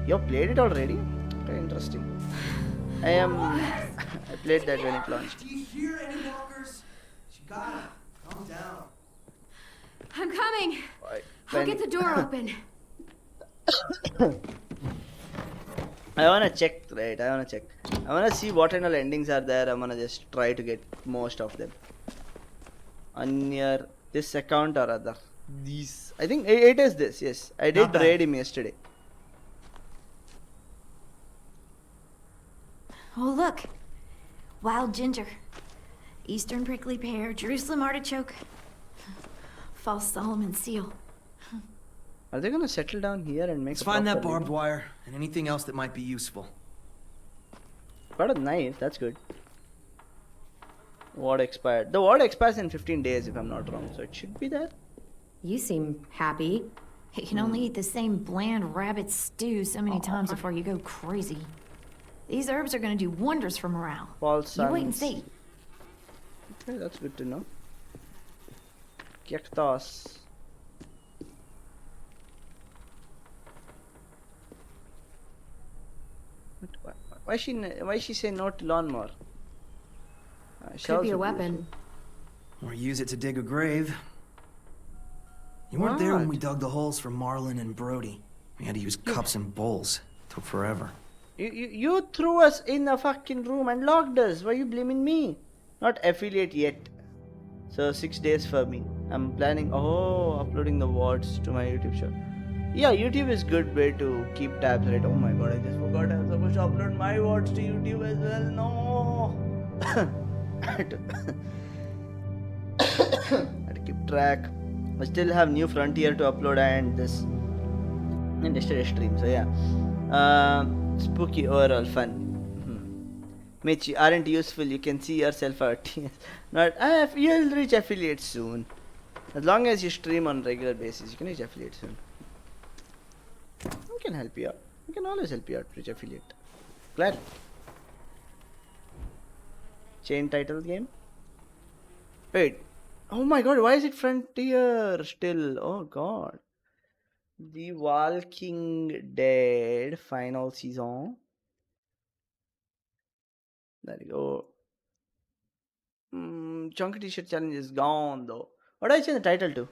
You've played it already? Okay, interesting. I played that when it launched. Do you hear any walkers? You gotta calm down. I'm coming. I'll get the door open. I wanna check, right? I wanna see what kind of endings are there. I'm gonna just try to get most of them. On your this account or other. These. I think it is this, yes. I did raid him yesterday. Oh, look. Wild ginger. Eastern prickly pear, Jerusalem artichoke. False Solomon seal. Are they gonna settle down here and make Let's find that barbed wire and anything else that might be useful. Got a knife, that's good. Ward expired. The ward expires in 15 days if I'm not wrong, so it should be there. You seem happy. You can only eat the same bland rabbit stew so many times before you go crazy. These herbs are gonna do wonders for morale. False You wait and see. Okay, that's good to know. Cactus. Why she say no to lawnmower? Could be a weapon. Or use it to dig a grave. You weren't there when we dug the holes for Marlin and Brody. We had to use cups and bowls. Took forever. You threw us in a fucking room and locked us. Why are you blaming me? Not affiliate yet. So 6 days for me. I'm planning uploading the VoDs to my YouTube show. Yeah, YouTube is good way to keep tabs, right? Oh my god, I just forgot I was supposed to upload my VoDs to YouTube as well. No. I had to keep track. I still have New Frontier to upload and this and yesterday stream. So yeah, spooky overall fun. Mitch, you aren't useful. You can see yourself out. Not. You'll reach affiliate soon. As long as you stream on regular basis, you can reach affiliate soon. We can help you out. We can always help you out. Reach affiliate. Glad. Chain title game. Wait. Oh my god, why is it Frontier still? Oh god. The Walking Dead final season. There you go. Chunky t-shirt challenge is gone though. What did I change the title to?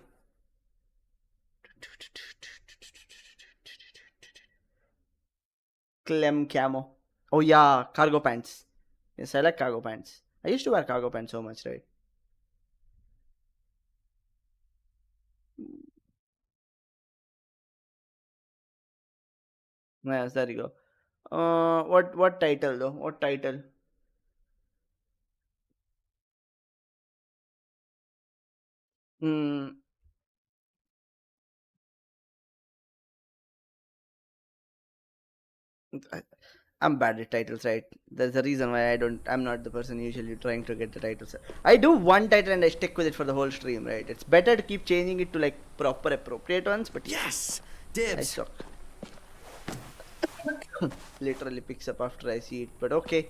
Clem camo. Oh yeah, cargo pants. Yes, I like cargo pants. I used to wear cargo pants so much, right? Yes, there you go. What title though? What title? I'm bad at titles, right? There's a reason why I'm not the person usually trying to get the titles. I do one title and I stick with it for the whole stream, right? It's better to keep changing it to like proper appropriate ones, but yes, dibs. I suck. Literally picks up after I see it, but okay.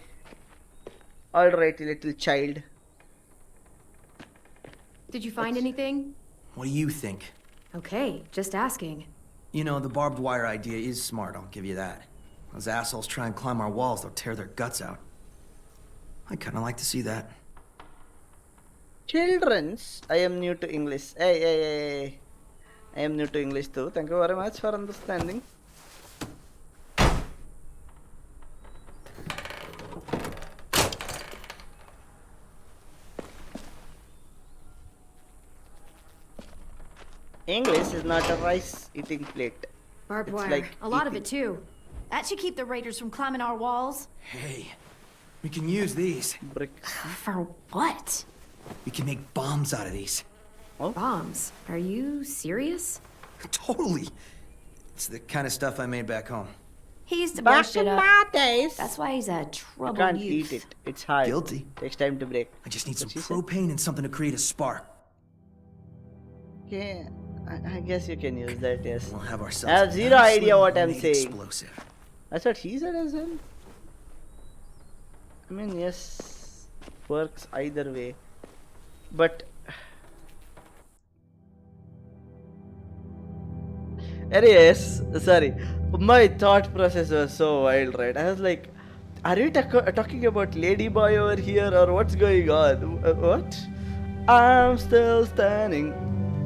Alright, little child. Did you find anything? What do you think? Okay, just asking. You know, the barbed wire idea is smart, I'll give you that. Those assholes try and climb our walls, they'll tear their guts out. I kinda like to see that. Children's, I am new to English. Hey. I am new to English too. Thank you very much for understanding. English is not a rice eating plate. Barbed wire. Like a lot of it too. That should keep the raiders from climbing our walls. Hey, we can use these. For what? We can make bombs out of these. Bombs? Are you serious? Totally. It's the kind of stuff I made back home. He used to Back brush it in up. my days. That's why he's a You troubled can't youth. eat it. It's hard. Guilty. Takes time to break. I just need some What she said? propane and something to create a spark. Yeah, I guess you can use that, yes. We'll have I ourselves have a zero nice idea little what I'm homemade saying. explosive. That's what he said as well. I mean, yes, works either way. But anyways, sorry, my thought process was so wild, right? I was like, are we talking about Ladyboy over here or what's going on? What? I'm still standing.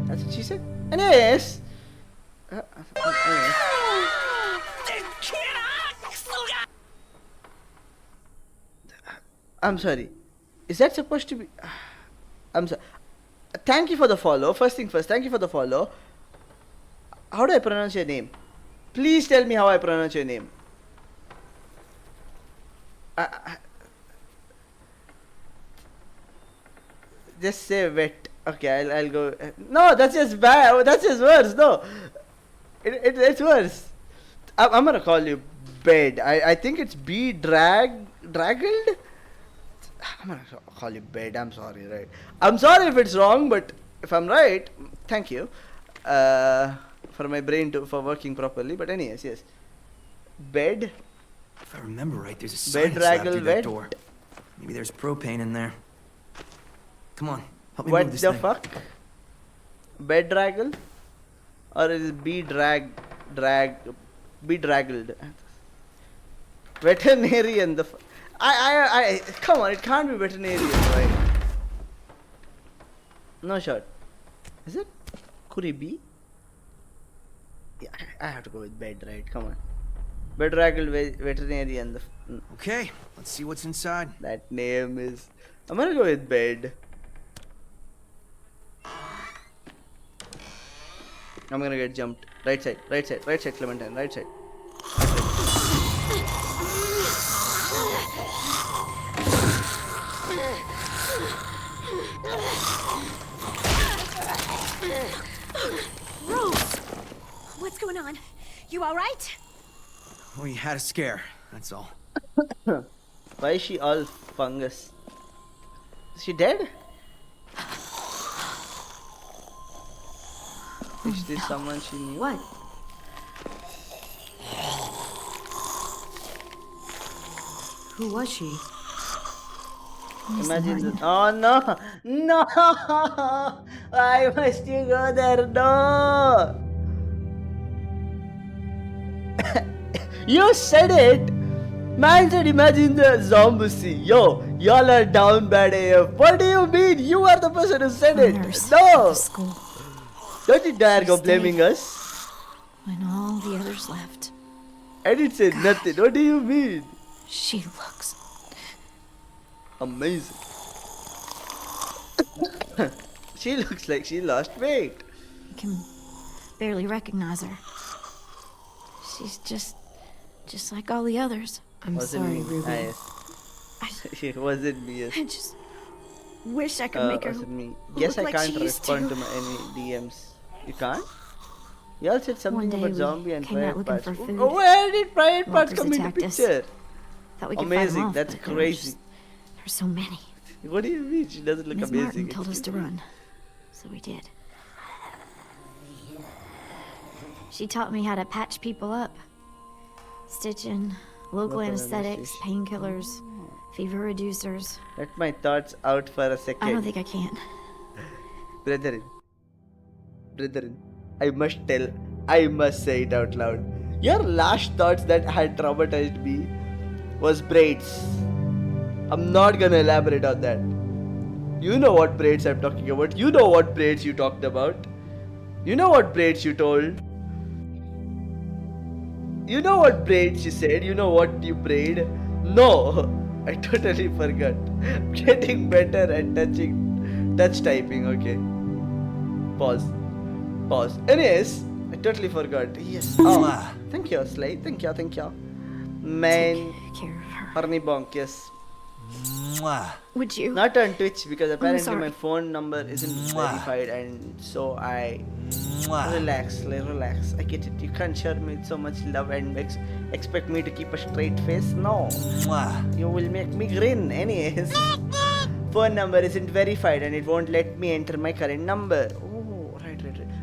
That's what she said. Anyways. Anyways. I'm sorry. Is that supposed to be... I'm sorry. Thank you for the follow. First thing first, thank you for the follow. How do I pronounce your name? Please tell me how I pronounce your name. Just say wet. Okay, I'll go. No, that's just bad. That's just worse. No, it's worse. I'm gonna call you bed. I think it's draggled. I'm gonna call you bed. I'm sorry, right? I'm sorry if it's wrong, but if I'm right, thank you. For my brain for working properly. But anyways, yes. Bed. If I remember right, there's a sign Bed slab raggle through that wet. door. Maybe there's propane in there. Come on, help me What move this the thing. fuck? Bed draggle? Or is it be draggled? Veterinarian. Come on, it can't be veterinarian, right? No shot. Is it? Could it be? Yeah, I have to go with bed, right? Come on. Bedraggled veterinarian. Okay, let's see what's inside. That name is... I'm gonna go with bed. I'm gonna get jumped. Right side, Clementine, right side. Rose! What's going on? You alright? We had a scare, that's all. Why is she all fungus? Is she dead? Is this someone she knew? What? Who was she? Imagine this. Oh no! No! Why must you go there? No! You said it! Man said imagine the Zombo scene. Yo, y'all are down bad AF. What do you mean? You are the person who said it. No! Don't you dare go blaming us. When all the others left. I didn't say nothing. What do you mean? She looks amazing. She looks like she lost weight. You can barely recognize her. She's just like all the others. I'm sorry, Ruby. It wasn't me. Yes. I just wish I could make her Was it me? look Yes, I like can't she used respond to. to any DMs. You can't? You all said something One day about we zombie and came out private looking parts. for food. Oh, where did private parts Walkers come into attacked us. picture? Thought we could fight 'em Amazing. off, That's but there were crazy. There were so many. What do you mean? She doesn't look Ms. amazing. Martin told us to run, so we did. She taught me how to patch people up. Stitching, local Local anesthetics, painkillers, fever reducers. Let my thoughts out for a second. I don't think I can. Brethren, I must say it out loud. Your last thoughts that had traumatized me was braids. I'm not gonna elaborate on that. You know what braids I'm talking about. You know what braids you talked about. You know what braids you told. You know what braids you said. You know what you prayed. No, I totally forgot. Getting better at touch typing. Okay. Pause. Anyways, I totally forgot. Yes. Oh, thank you, Sly. Thank you. Main care of her. Horny Bonk, yes. Mwah. Would you? Not on Twitch because apparently sorry. my phone number isn't verified, and so I Mwah. relax. I get it. You can't share me with so much love and expect me to keep a straight face. No, Mwah. you will make me grin. Anyways, phone number isn't verified and it won't let me enter my current number. Oh, right.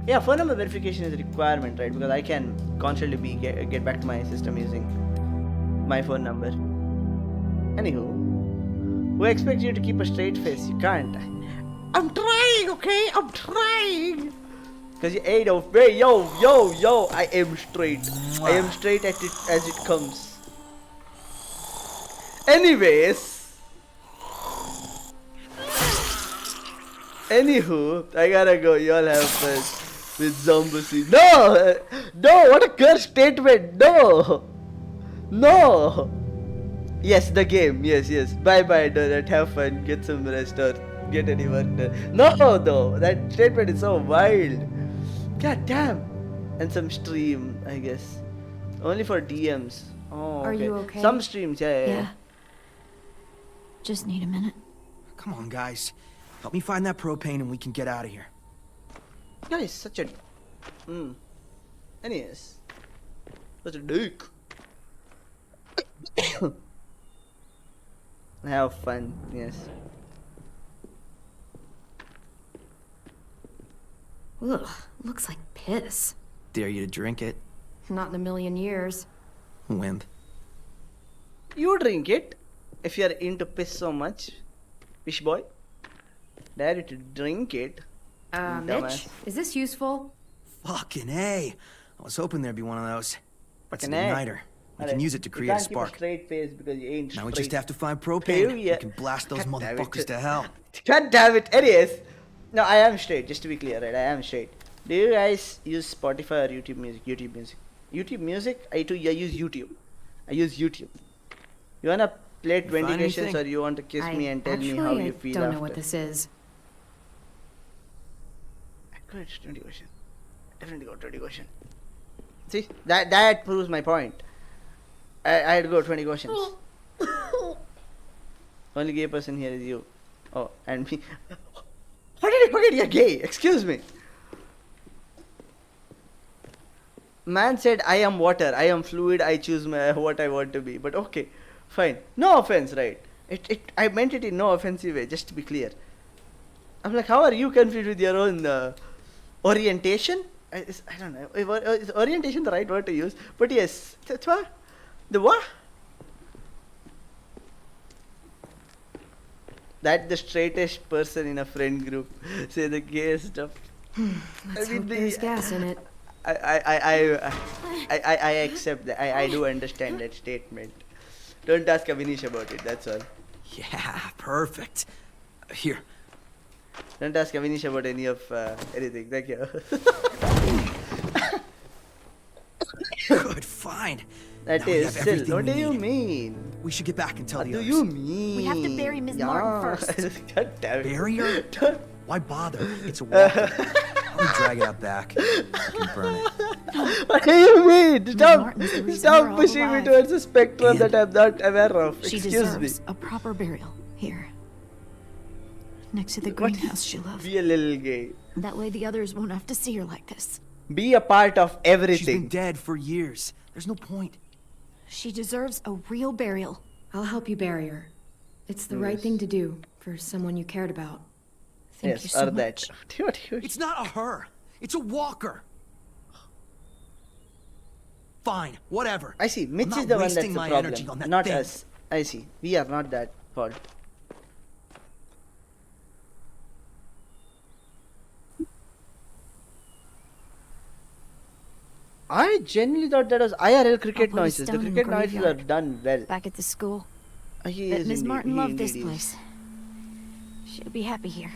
Yeah, phone number verification is a requirement, right? Because I can constantly get back to my system using my phone number. Anywho. Who expects you to keep a straight face? You can't. I'm trying, okay? I'm trying. Cause you ate off. Hey, yo! I am straight. I am straight as it comes. Anyways. Anywho, I gotta go. Y'all have fun with Zombo. No! What a curse statement! No! Yes, the game. Yes. Bye, Donut. Have fun. Get some rest or get any work done. No, though. That statement is so wild. God damn. And some stream, I guess. Only for DMs. Oh, Are you okay? Some streams, yeah. Yeah. Just need a minute. Come on, guys. Help me find that propane and we can get out of here. Guys, such a... Anyways. Such a dick. Have fun, yes. Ugh, looks like piss. Dare you to drink it, Not in a million years. wimp. You drink it if you're into piss so much. Fish boy. Dare you to drink it. Mitch, is this useful? Fucking A. I was hoping there'd be one of those. It's an Fucking A. igniter. We can use it to create a spark. Keep a straight face because you ain't Now we straight. just have to find propane. Yeah. We can blast those God damn it. motherfuckers to hell. God damn it. Anyways. No, I am straight. Just to be clear, right? I am straight. Do you guys use Spotify or YouTube Music? YouTube Music? I use YouTube. You wanna play 20 find questions anything? or you want to kiss me and tell me how you feel I don't after? know what this is. Good, 20 questions. Definitely got 20 questions. See, that proves my point. I had to go 20 questions. Only gay person here is you. Oh, and me. How did I forget you're gay? Excuse me. Man said, I am water, I am fluid, I choose what I want to be. But okay, fine. No offense, right? I meant it in no offensive way, just to be clear. I'm like, how are you confused with your own orientation? I don't know. Is orientation the right word to use? But yes, that's what? The what? That the straightest person in a friend group say the gayest stuff. Let's hope there's gas in it. I accept that. I do understand that statement. Don't ask Avinish about it, that's all. Yeah, perfect. Here. Don't ask Avinish about any of anything. Thank you. Good, fine. That Now we is have still. everything What we do you need. mean? We should get back and tell What the do others. you mean? We have to bury Ms. Martin first. God damn it. Bury her? Why bother? It's a walker. I'll drag it out back. I can burn it. What do you mean? Martin's the reason we're Stop all pushing me alive. towards a spectrum that I'm not aware of. She Excuse me. deserves a proper burial here. Next to the greenhouse she loved. Be a little gay. That way the others won't have to see her like this. Be a part of She's been everything. dead for years. There's no point. She deserves a real burial. I'll help you bury her. It's the right thing to do for someone you cared about. Thank Yes, you so or that. much. It's not a her. It's a walker. Fine, whatever. I see. Mitch I'm is not the one that's wasting the my problem, energy on that not thing. us. I see. We are not that fault. I genuinely thought that was IRL cricket I'll put a noises. The stone in cricket noises are graveyard. done well. Back at the school. He But is Ms. indeed. Martin He loved this indeed is. place. She'll be happy here.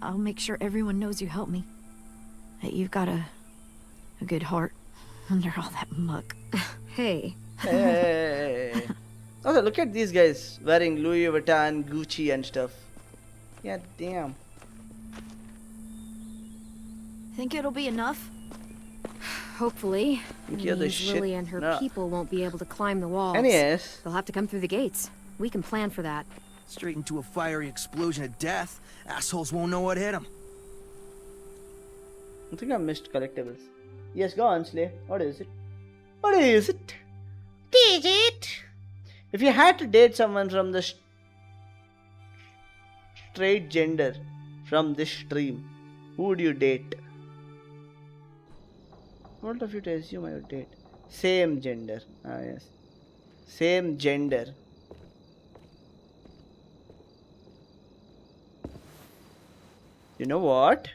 I'll make sure everyone knows you helped me. That you've got a good heart under all that muck. Hey. Hey. Also, look at these guys wearing Louis Vuitton, Gucci, and stuff. Yeah, damn. Think it'll be enough? Hopefully. Think you're the Means shit. Lily and her No. people won't be able to climb the walls. And yes. They'll have to come through the gates. We can plan for that. Straight into a fiery explosion of death. Assholes won't know what hit them. I think I missed collectibles. Yes, go on, Slay. What is it? What is it? Is it? If you had to date someone from the straight gender from this stream, who would you date? What of you to assume I would date? Same gender. Ah, yes. Same gender. You know what?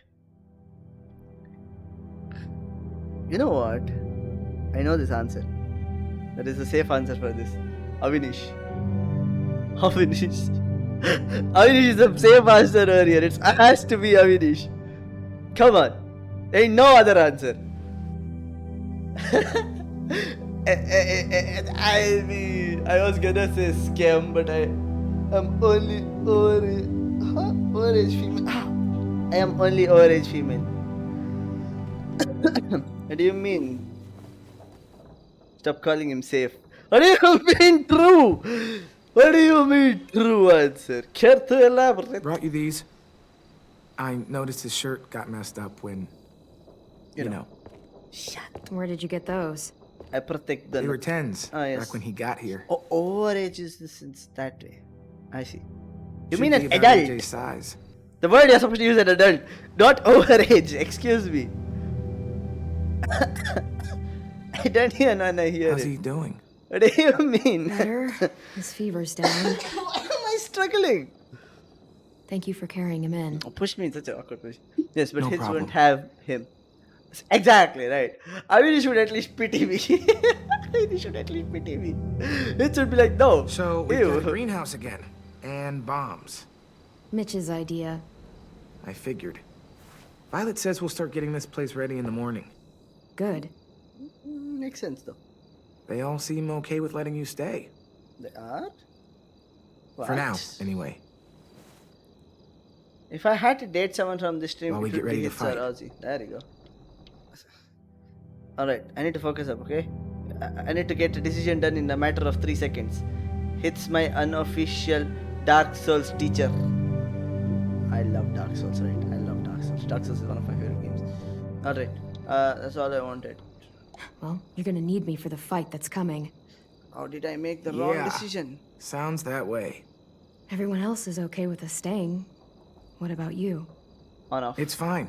You know what? I know this answer. That is a safe answer for this. Avinish. Avinish. Avinish is the safe answer earlier. It has to be Avinish. Come on. There ain't no other answer. I mean, I was gonna say scam, but I'm only orange female. I am only orange female. What do you mean? Stop calling him safe. What do you mean true? What do you mean true answer? Care to elaborate? Brought you these. I noticed his shirt got messed up when, you know. Where did you get those? I protect them. They were 10s Ah, yes. back when he got here. Oh, overage is this that way. I see. You Should mean be an about adult? AJ's size. The word you're supposed to use an adult, not overage. Excuse me. I don't even wanna hear How's it. he doing? What do you mean? Better. His fever's down. Why am I struggling? Thank you for carrying him in. Oh, push me in such an awkward position. Yes, but No his problem. won't have him. Exactly, right. I mean, you should at least pity me. You should at least pity me. It should be like, no. So we Ew. got a greenhouse again, and bombs. Mitch's idea. I figured. Violet says we'll start getting this place ready in the morning. Good. Makes sense, though. They all seem okay with letting you stay. They are? For now, What? anyway. If I had to date someone from this stream, While we it get would ready be to Hitz or fight. Ozzy. There you go. Alright, I need to focus up, okay? I need to get a decision done in a matter of 3 seconds. Hit's my unofficial Dark Souls teacher. I love Dark Souls, right? I love Dark Souls. Dark Souls is one of my favorite games. Alright, that's all I wanted. Well, you're gonna need me for the fight that's coming. How did I make the wrong Yeah. decision? Sounds that way. Everyone else is okay with us staying. What about you? On off. It's fine.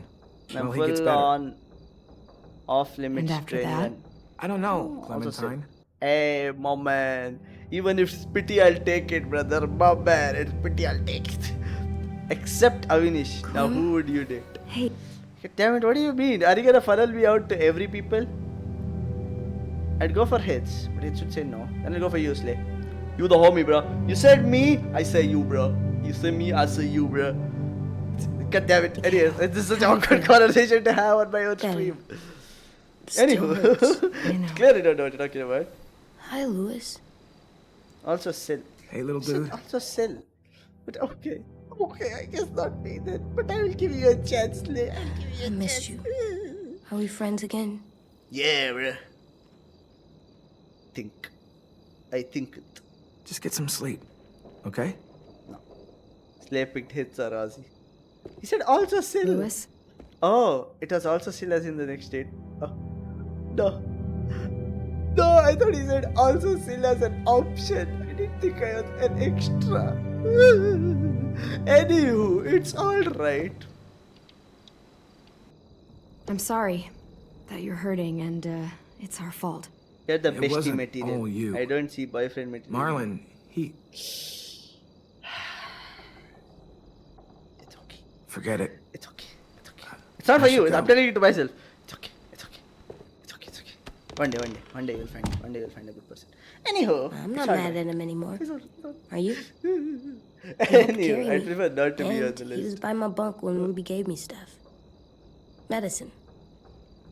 I'm Well, he gets full better. on off limits And after training. that? And I don't know, also said, Clementine. hey, my man. Even if it's pity, I'll take it, brother. My man, it's pity, I'll take it. Except Avinish. Now, who would you date? Hey. Damn it, what do you mean? Are you gonna funnel me out to every people? I'd go for Hitz, but Hitz would say no. Then I'll go for you, Slay. You the homie, bro. You said me, I say you, bro. You say me, I say you, bro. God damn it. Anyways, this is such an awkward conversation to have on my own stream. Anywho, clearly don't know what you're talking about. Hi, Lewis. Also Sil. Hey, little dude. Also Sil. But okay. Okay, I guess not me then. But I will give you a chance, Slay. I'll give you a I missed you. Are we friends again? Yeah, bro. I think it. Just get some sleep, okay? Slay picked Hitz or Ozzy. He said also Sil. Lewis? Oh, it was also Sil as in the next date. Oh. No. No, I thought he said also Sil as an option. I didn't think I was an extra. Anywho, it's alright. I'm sorry that you're hurting, and it's our fault. You're the It bestie wasn't material. all you. I don't see boyfriend material. Marlon, he... It's okay. Forget it. It's okay. It's okay. It's not I for should you. go. I'm telling it to myself. It's okay. It's okay. It's okay. It's okay. One day you'll find it. One day you'll find a good person. Anyhow, I'm not mad at him anymore. Are you? Anyway, I prefer not to be on And the he was list. by my bunk when Ruby gave me stuff. Medicine.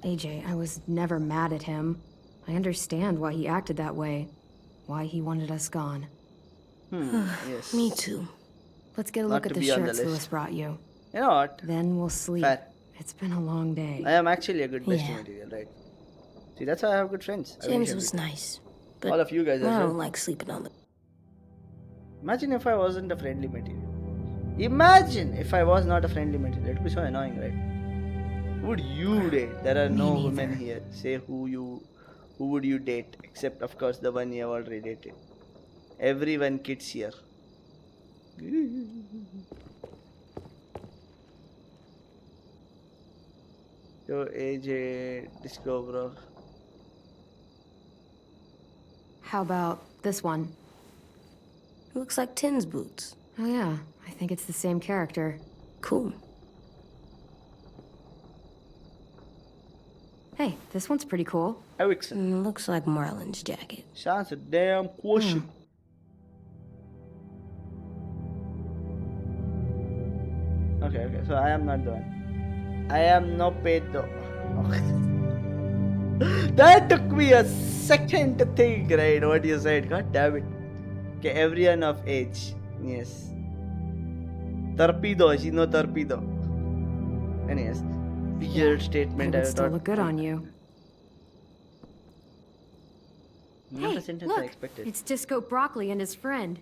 AJ, I was never mad at him. I understand why he acted that way. Why he wanted us gone. Yes. Me too. Let's get a Not look at to the be on the shirts list. Lewis brought you. You know what? Then we'll sleep. Fair. It's been a long day. I am actually a good bestie Yeah. material, right? See, that's how I have good friends. James was nice, but all of you guys as I well. don't like sleeping on the... Imagine if I wasn't a friendly material. Imagine if I was not a friendly material. It would be so annoying, right? Who would you date? There are no women here. Say who would you date? Except of course the one you have already dated. Everyone kids here. So AJ Discover. How about this one? Looks like Tin's boots. Oh yeah, I think it's the same character. Cool. Hey, this one's pretty cool. Erickson. Looks like Marlin's jacket. Sounds a damn question. Okay, so I am not the one. I am no pedo. That took me a second to think, right? What you said. God damn it. Okay, everyone of age. Yes. Torpedo. She's no torpedo. And yes. Weird statement. It would still look good on you. Not Hey, a sentence look, I expected. it's Disco Broccoli and his friend.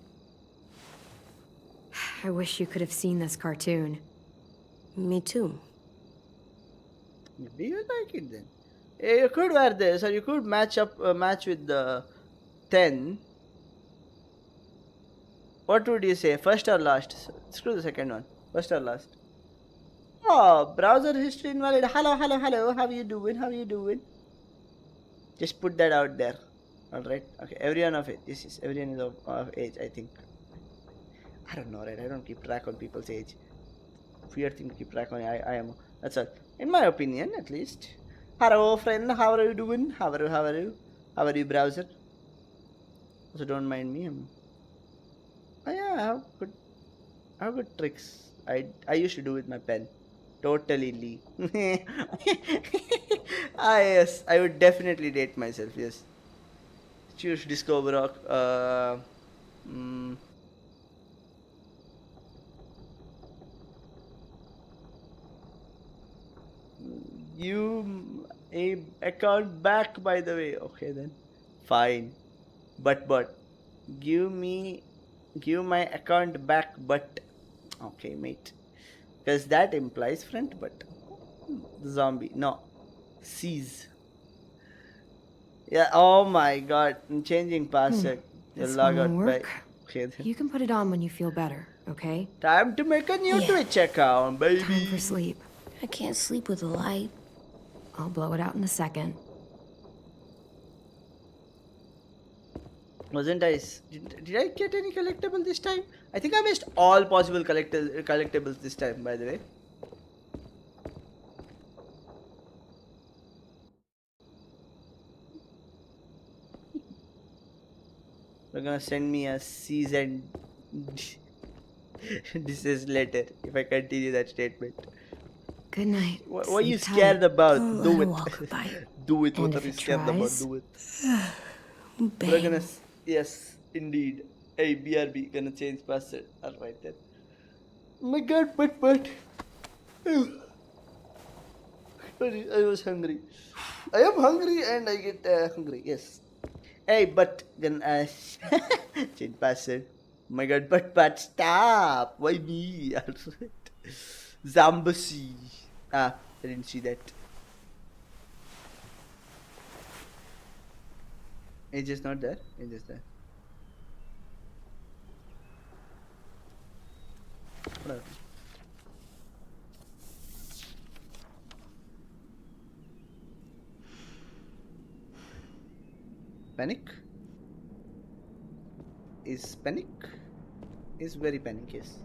I wish you could have seen this cartoon. Me too. Do you like it then? You could wear this, or you could match with the 10. What would you say? First or last? Screw the second one. First or last? Oh, browser history invalid. Hello. How you doing? Just put that out there. Alright. Okay. Everyone of age. Yes. Everyone is of age, I think. I don't know, right? I don't keep track on people's age. Weird thing to keep track on. I am. That's all. In my opinion, at least. Hello, friend. How are you doing? How are you, browser? Also, don't mind me. Oh yeah, I have good tricks. I used to do with my pen. Totally Lee. Yes, I would definitely date myself. Yes. Choose Discover Rock. You account back, by the way. Okay then, fine. But give my account back. But okay, mate. Because that implies front butt. Zombie. No. Seize. Yeah, oh my god. I'm changing password. This log won't out work. by. Okay, then. You can put it on when you feel better, okay? Time to make a new Twitch account, baby. Time for sleep. I can't sleep with a light. I'll blow it out in a second. Wasn't I? Did I get any collectible this time? I think I missed all possible collectibles this time, by the way. They're gonna send me a seasoned disease letter if I continue that statement. Good night. What are you Sleep scared tight. about? Oh, Do I it. walk by. Do it. And What if are you it scared about? tries, Do it. Bang. We're gonna. Yes, indeed. Hey, BRB, gonna change password. Alright then. My god, but. Sorry, I was hungry. I am hungry and I get hungry. Yes. Hey, but gonna change password. My god, but stop. Why me? Alright. Zombo. I didn't see that. It's just not there. It's just there. Whatever. Panic? Is panic? Is very panic, yes.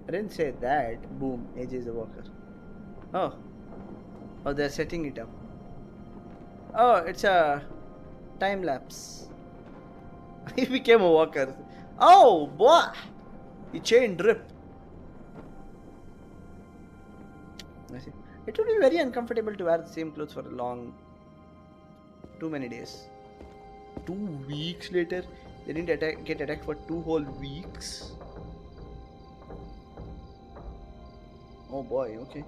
I didn't say that. Boom, AJ is a walker. Oh. Oh, they're setting it up. Oh, it's a time lapse. He became a walker. Oh, boy! He chain drip. I see. It would be very uncomfortable to wear the same clothes for a long, too many days. 2 weeks later, they didn't get attacked for 2 whole weeks. Oh boy, okay.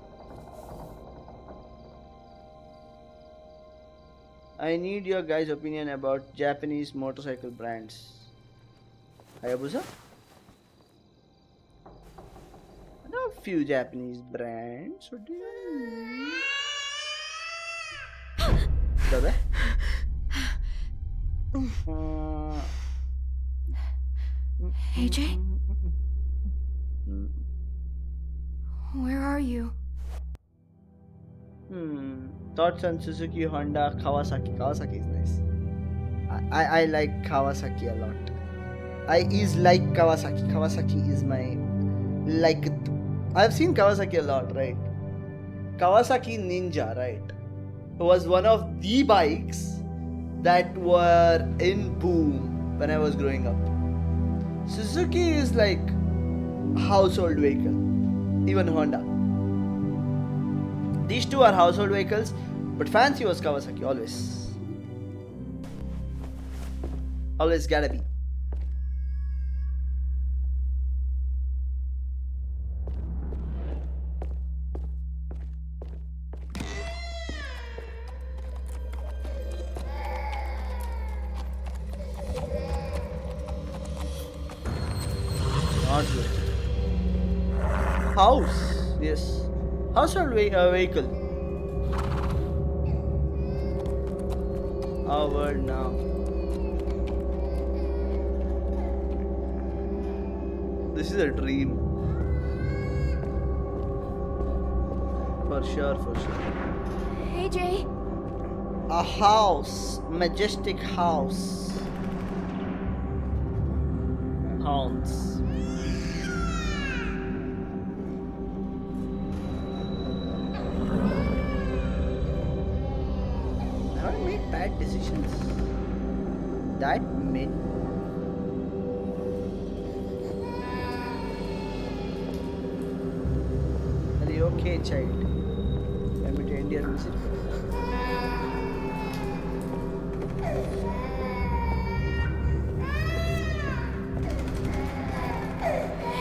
I need your guys' opinion about Japanese motorcycle brands. Hayabusa? I know a few Japanese brands. What do you mean? Bebe? AJ? Where are you? Thoughts on Suzuki, Honda, Kawasaki. Kawasaki is nice. I like Kawasaki a lot. I is like Kawasaki. Kawasaki is my like. I've seen Kawasaki a lot, right? Kawasaki Ninja, right? Was one of the bikes that were in boom when I was growing up. Suzuki is like household vehicle. Even Honda. These two are household vehicles, but fancy was Kawasaki always. Always gotta be. Not good. House, yes. Household vehicle. Our world now. This is a dream. For sure, for sure. AJ? A house. Majestic house. Haunts. Have I made bad decisions? That made. Are you okay, child? Let me to end your visit.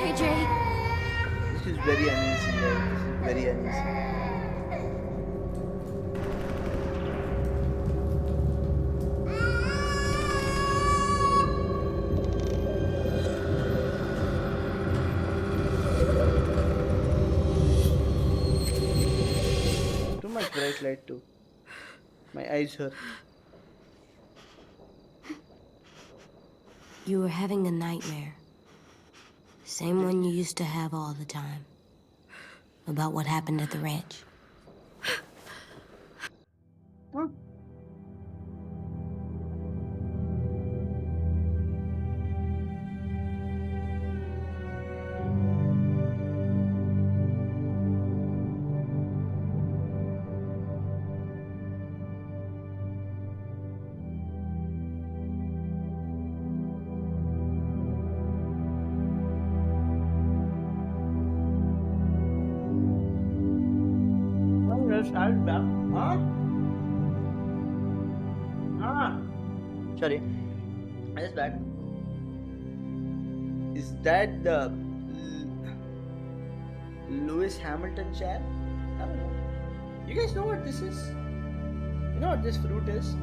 AJ? This is very uneasy, guys. Very uneasy. Too much bright light too. My eyes hurt. You were having a nightmare. Same one you used to have all the time. About what happened at the ranch. Huh? Huh? Sorry. I just back. Is that the Lewis Hamilton chair? I don't know. You guys know what this is? You know what this fruit is?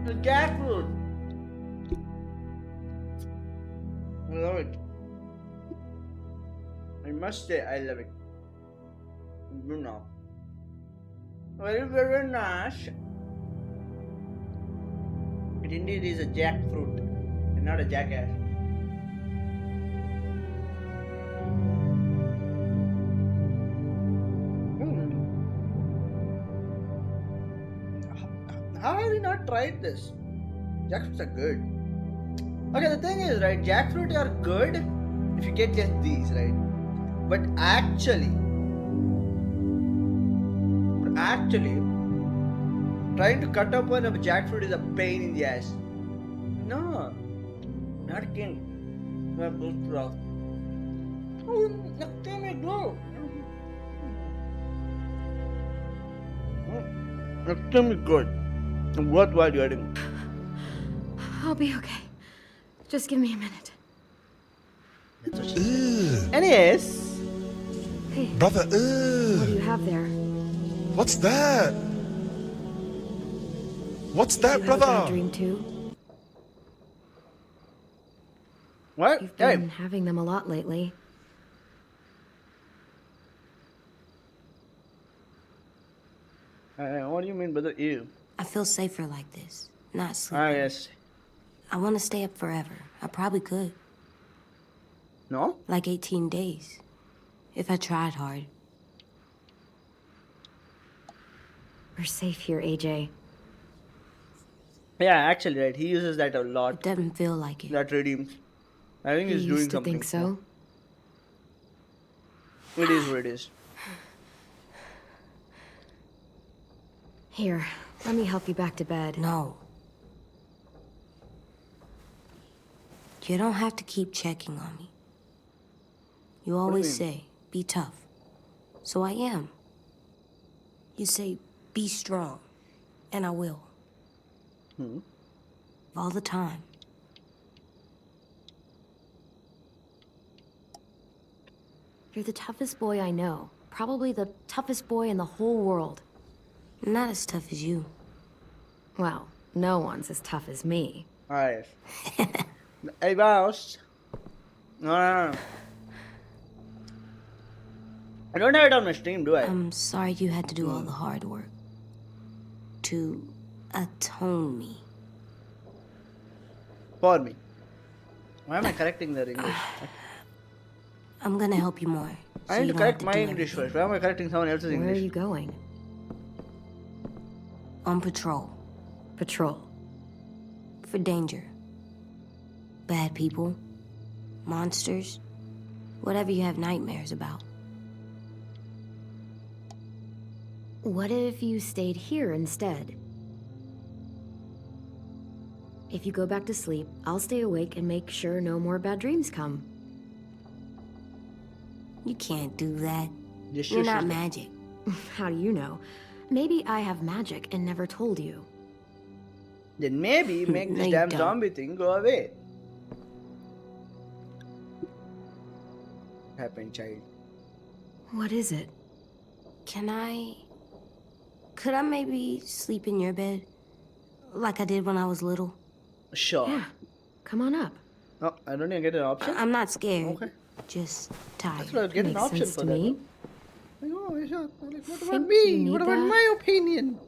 The jackfruit. I love it. I must say, I love it. You know. Very, very nice. It indeed is a jackfruit and not a jackass. How have we not tried this? Jackfruits are good. Okay, the thing is, right, jackfruit are good if you get just these, right? But actually, trying to cut open a jackfruit is a pain in the ass. No, not again. No, oh, let me go. Let me good. Worthwhile getting. I'll be okay. Just give me a minute. That's what she said. Anyways. Hey. Brother, What do you have there? What's that? What's Did that, you have a brother? bad dream too? What? You've been having them a lot lately. What do you mean, brother? You? I feel safer like this, not sleeping. Ah, yes. I want to stay up forever. I probably could. No? Like 18 days. If I tried hard. We're safe here, AJ. Yeah, actually, right. He uses that a lot. It doesn't feel like it. That redeems. I think he's You doing used to something. think so? It is what it is. Here, let me help you back to bed. No. You don't have to keep checking on me. You always say, be tough. So I am. You say, be strong. And I will. All the time. You're the toughest boy I know. Probably the toughest boy in the whole world. Not as tough as you. Well, no one's as tough as me. Alright. Hey, boss. No. I don't have it on my stream, do I? I'm sorry you had to do all the hard work. To atone me. For me. Why am I correcting the English? I'm gonna help you more. I need to correct my English first. Why am I correcting someone else's English? Where are you going? On patrol. Patrol. For danger. Bad people. Monsters. Whatever you have nightmares about. What if you stayed here instead? If you go back to sleep, I'll stay awake and make sure no more bad dreams come. You can't do that. Yes, You're not magic. How do you know? Maybe I have magic and never told you. Then maybe make No, this you damn don't. zombie thing go away. What happened, child? What is it? Could I maybe sleep in your bed? Like I did when I was little? Sure. Yeah. Come on up. No, I don't even get an option. I'm not scared. Okay. Just tired. That's why I get an Makes option sense for to that. me. Like, oh, yeah, sure. Like, what Think about you me? need What about that? my opinion?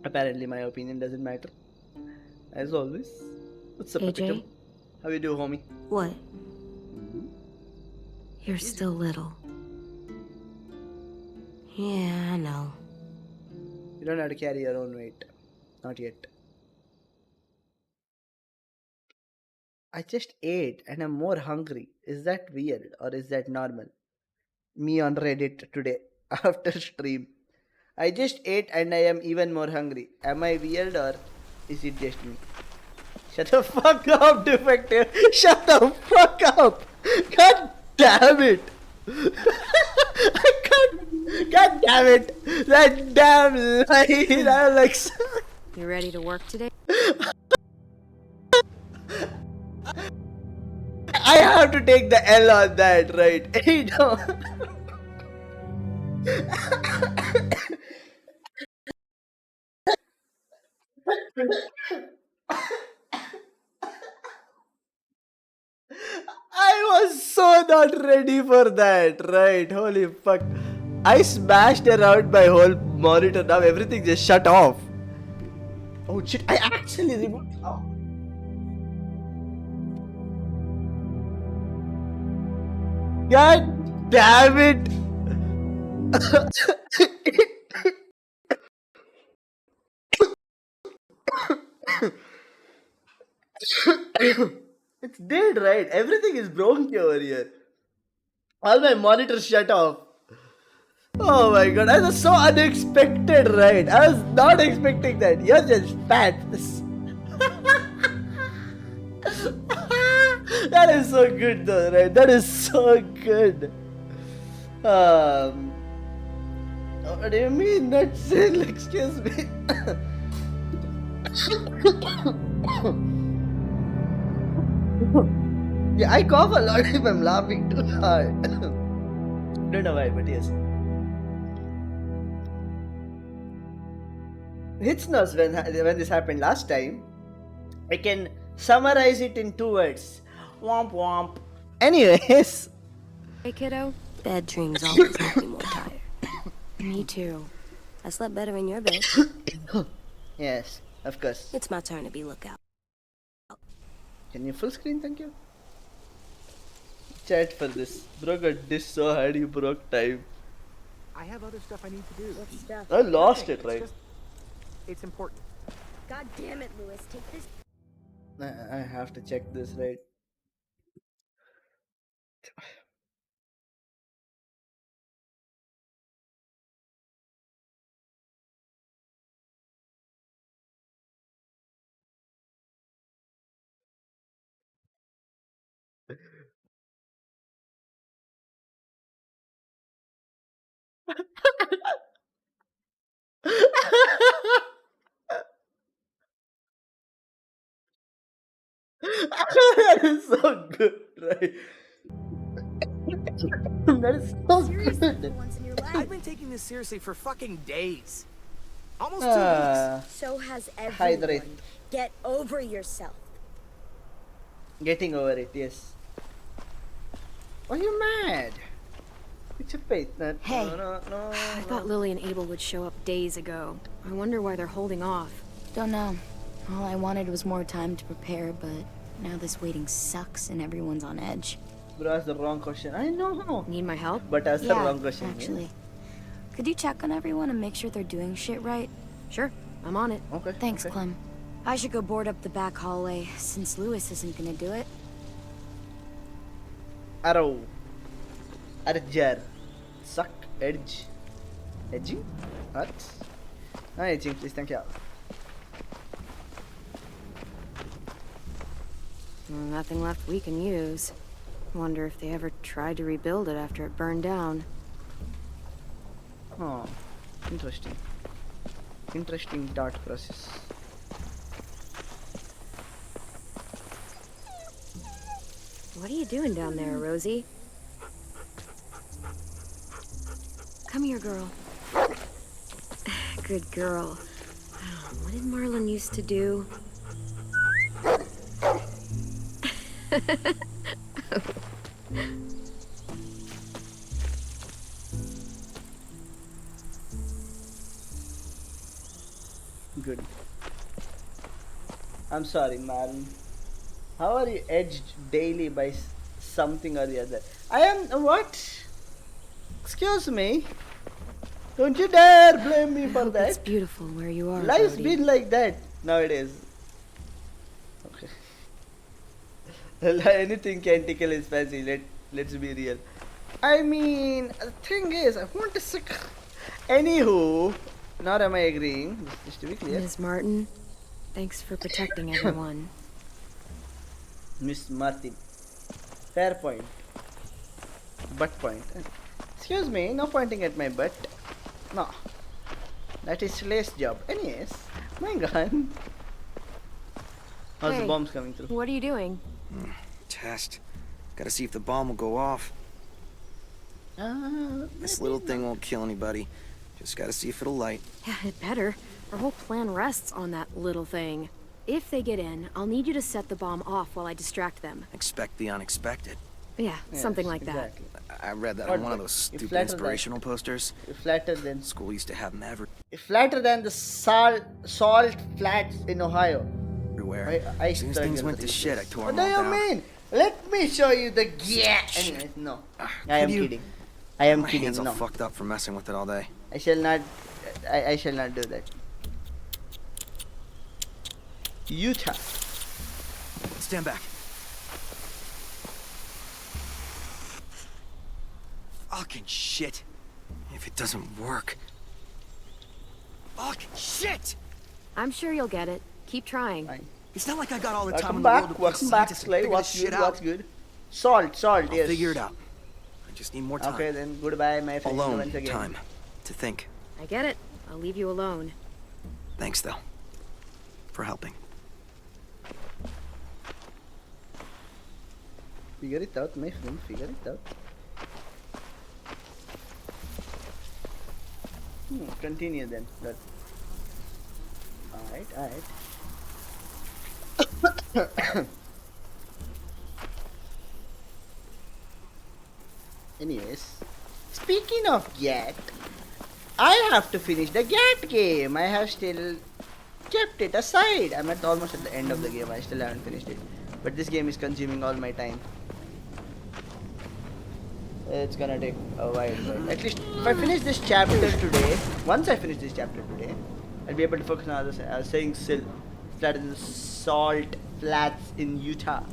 Apparently, my opinion doesn't matter. As always. What's up, AJ? Pick'em? How you do, homie? What? You're still little. Yeah, I know. You don't have to carry your own weight. Not yet. I just ate and I'm more hungry. Is that weird or is that normal? Me on Reddit today after stream. I just ate and I am even more hungry. Am I weird or is it just me? Shut the fuck up, defective. Shut the fuck up. God damn it. I can't. God damn it. That damn line. I'm like. You ready to work today? I have to take the L on that, right? You know. I was so not ready for that, right? Holy fuck. I smashed around my whole monitor. Now everything just shut off. Oh shit, I actually removed. Oh. God damn it. It's dead, right? Everything is broken over here. All my monitors shut off. Oh my god, that was so unexpected, right? I was not expecting that. You're just fat. That is so good though, right? That is so good. What do you mean? That's it. Excuse me. Yeah, I cough a lot if I'm laughing too hard. Don't know why, but yes. Hits knows when this happened last time. I can summarize it in 2 words. Womp womp. Anyways. Hey, kiddo. Bad dreams always make me more tired. Me too. I slept better in your bed. Yes, of course. It's my turn to be lookout. Can you full screen? Thank you. Chat for this. Bro got this so hard you broke time. I have other stuff I need to do. What stuff? I lost Nothing, it, right? It's important. God damn it, Lewis. Take this. I have to check this, right? That is so good, right? That is so good. I've been taking this seriously for fucking days. Almost 2 weeks. So has Hydrate. everyone. Get over yourself. Getting over it, yes. Are you mad? It's a faith that. Hey. No. I thought Lily and Abel would show up days ago. I wonder why they're holding off. Don't know. All I wanted was more time to prepare, but now this waiting sucks and everyone's on edge. Bro asked the wrong question. I know. Need my help? But asked the wrong question. Actually. Could you check on everyone and make sure they're doing shit right? Sure, I'm on it. Okay. Thanks, Clem. I should go board up the back hallway, since Lewis isn't gonna do it. Arrow. Arjar. Suck. Edge. Edging? What? No edging, please. Thank you. Nothing left we can use. Wonder if they ever tried to rebuild it after it burned down. Oh, interesting. Interesting thought process. What are you doing down there, Rosie? Come here, girl. Good girl. What did Marlon used to do? Good. I'm sorry, Marlon. How are you edged daily by something or the other? I am what? Excuse me. Don't you dare blame me for that. It's beautiful where you are. Life's Brody. been like that nowadays. Okay. Anything can tickle his fancy. Let's be real. I mean, the thing is, I want to suck. Anywho, not am I agreeing. Just to be clear. Ms. Martin, thanks for protecting everyone. Miss Martin. Fair point. Butt point. Excuse me, no pointing at my butt. No. That is Slay's job. Anyways, my gun. How's the Hey, bombs coming through? What are you doing? Test. Gotta see if the bomb will go off. This little thing won't kill anybody. Just gotta see if it'll light. Yeah, it better. Our whole plan rests on that little thing. If they get in, I'll need you to set the bomb off while I distract them. Expect the unexpected. Yeah, something like exactly. I read that What on one of the- those you stupid flatter inspirational posters. You're flatter than School used to have them flatter than the salt flats in Ohio. everywhere. I As soon as things went to these shit, I days. tore What them do all you down. mean? Let me show you the gear. Anyways, no. I am kidding. I am My kidding. hands all No. fucked up from messing with it all day. I shall not. I shall not do that. Utah. Stand back. Fucking shit. If it doesn't work. Fucking shit! I'm sure you'll get it. Keep trying. It's not like I got all the time Welcome in the world back. to play Welcome back, scientist and Slay. figure What's this good? shit out. What's good? Salt. I'll Yes. figure it out. I just need more time. Okay, then goodbye, my friend. Alone Once again. time to think. I get it. I'll leave you alone. Thanks, though, for helping. Figure it out, my friend. Figure it out. Continue then. That. Alright, alright. Anyways, speaking of GAT, I have to finish the GAT game. I have still kept it aside. I'm almost at the end of the game. I still haven't finished it. But this game is consuming all my time. It's gonna take a while, but at least if I finish this chapter today, once I finish this chapter today, I'll be able to focus on others. I was saying that is the salt flats in Utah.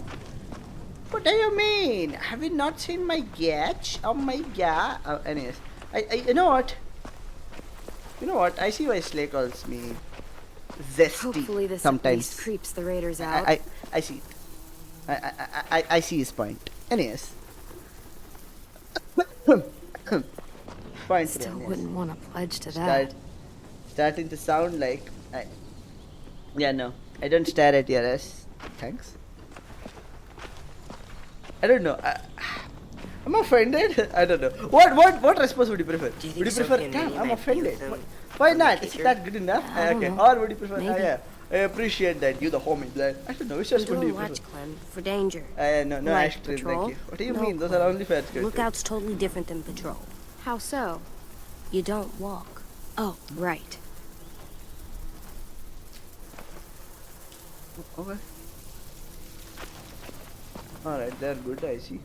What do you mean? Have you not seen my GAT? Oh my god. Anyways, you know what? You know what? I see why Slay calls me zesty. Hopefully this sometimes at least creeps the raiders out. I see it. I see his point. Anyways. Point. Still wouldn't want to pledge to that. Starting to sound like yeah, no. I don't stare at your ass. Thanks. I don't know. I'm offended. I don't know. What response would you prefer? Would you prefer? Damn, I'm offended. Why not? Is that good enough? Okay. Or would you prefer? Yeah. I appreciate that. You the homie. I don't know. Which response do you prefer? Watch, Clem, for danger. No like ice cream, patrol? thank you. What do you No, mean? Those Clem. are only fair skirts. Lookout's totally different than patrol. How so? You don't walk. Oh, right. Okay. Alright, they're good, I see.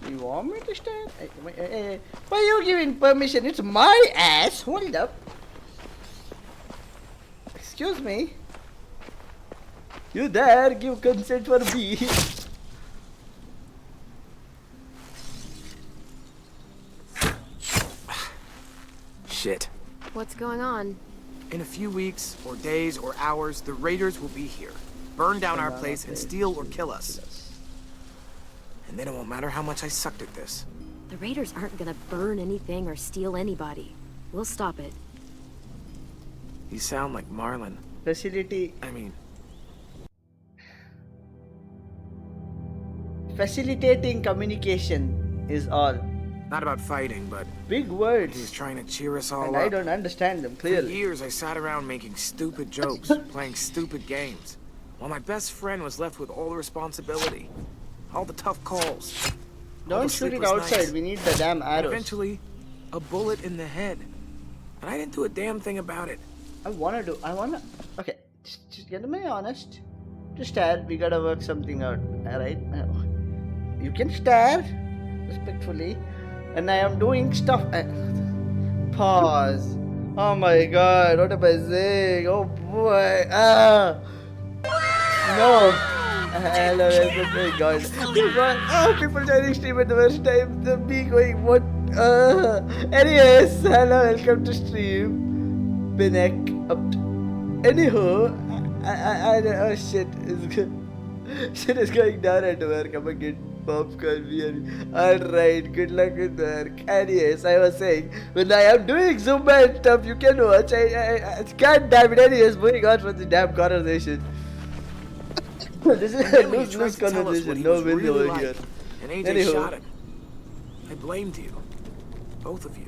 You want me to stand? Why are you giving permission? It's my ass! Hold up. Excuse me. You there? Give consent for me. Shit. What's going on? In a few weeks, or days, or hours, the raiders will be here. Burn down our place and steal or kill us. And then it won't matter how much I sucked at this. The raiders aren't gonna burn anything or steal anybody. We'll stop it. You sound like Marlin. Facility. I mean... Facilitating communication is all. Not about fighting, but... Big words. He's trying to cheer us all and up. I don't understand them, clearly. For years, I sat around making stupid jokes, playing stupid games, while my best friend was left with all the responsibility. All the tough calls. Don't shoot it outside, nights. We need the damn arrows. And eventually, a bullet in the head. And I didn't do a damn thing about it. Okay, just get me honest. Just stare, we gotta work something out, alright? You can stare, respectfully. And I am doing stuff. Pause. Oh my god, what am I saying? Oh boy. No. Hello, oh god. People joining stream at the worst time. The me going, what? Anyways, hello, welcome to stream. Binek. Anywho, oh shit. Shit is going down at work. I'm gonna get popcorn beer. Alright, good luck with work. Anyways, I was saying, when I am doing Zumba and stuff, you can watch. God damn it. Anyways, moving on from the damn conversation. This is a lose-lose conversation. No win over here. And AJ shot him. I blamed you. Both of you.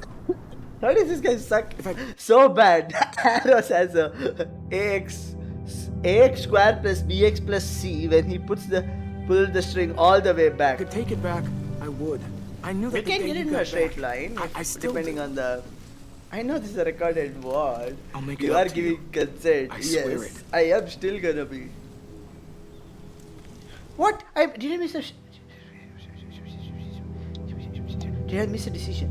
How does this guy suck so bad? Arrows has a ax square plus bx plus c when he pull the string all the way back. If I could take it back, I would. I knew that we can get in a straight line. I still depending on the. I know this is a recorded word. I'll make it you up are to giving you. consent. I yes, swear it. I am still gonna be. What? Did I miss a? Did I miss a decision?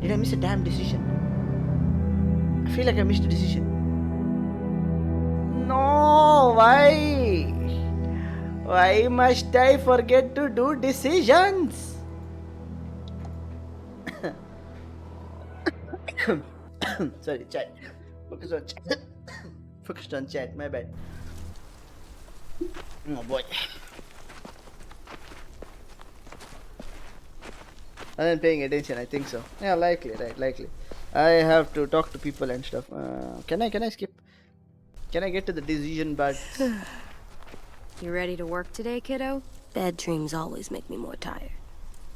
Did I miss a damn decision? I feel like I missed a decision. No, why? Why must I forget to do decisions? Sorry, chat. Focus on chat. Focused on chat, my bad. Oh boy. I am paying attention, I think so. Yeah, likely, right, likely. I have to talk to people and stuff. Can I skip? Can I get to the decision part? You ready to work today, kiddo? Bad dreams always make me more tired.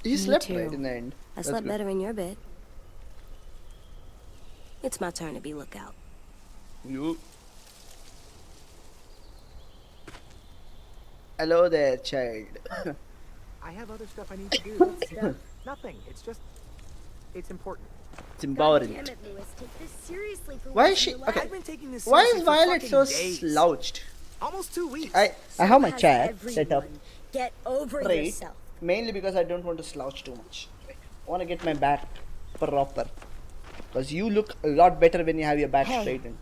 He slept right in the end. I That's slept good. better in your bed. It's my turn to be lookout. You. Hello there, child. I have other stuff I need to do. Nothing. It's just... It's important. It's important. Damn it, Lewis. Take this seriously for Why once is she? in your life. Okay. I've been taking this Why seriously is for Violet fucking so days. slouched? Almost 2 weeks. I have my has chair set up everyone. Get over straight, yourself. mainly because I don't want to slouch too much. I want to get my back proper. Because you look a lot better when you have your back straightened.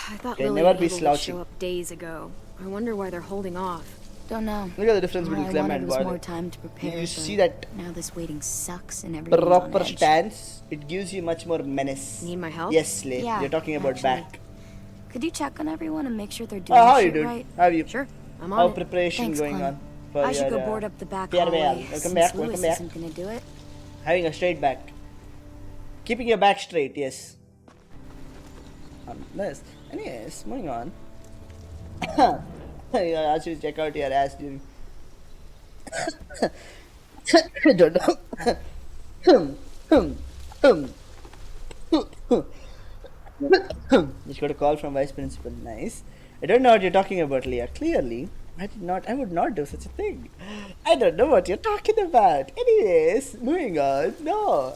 I thought Okay, Lily never and be Abel would slouching. show up days ago. I wonder why they're holding off. Don't know. Look at the difference All between I Clem wanted and was more Violet. time to prepare. You but see that now this waiting sucks and everyone's on proper edge. stance? It gives you much more menace. Need my help? Yes, Slay. Yeah, You're talking about actually. back. Could you check on everyone and make sure they're doing Oh, how are you shit doing? right? How are you? Sure, I'm How on it. preparation Thanks, going Clem. on? For I should your, go board up the back farewell. hallway Welcome since back. Lewis Welcome back. isn't gonna do it. Having a straight back. Keeping your back straight, yes. Nice. Anyways, moving on. I asked you to check out your ass during. I don't know. Just got a call from Vice Principal. Nice. I don't know what you're talking about, Leah. Clearly, I would not do such a thing. I don't know what you're talking about. Anyways, moving on. No.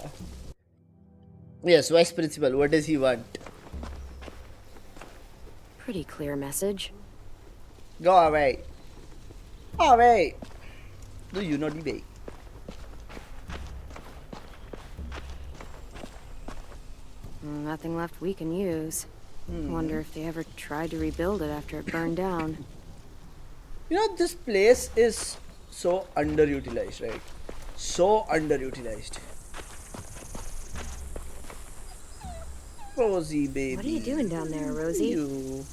Yes, Vice Principal, what does he want? Pretty clear message. Go away. Away. Do you not obey? Nothing left we can use. Wonder if they ever tried to rebuild it after it burned down. You know, this place is so underutilized, right? So underutilized. Rosie, baby. What are you doing down there, Rosie? You.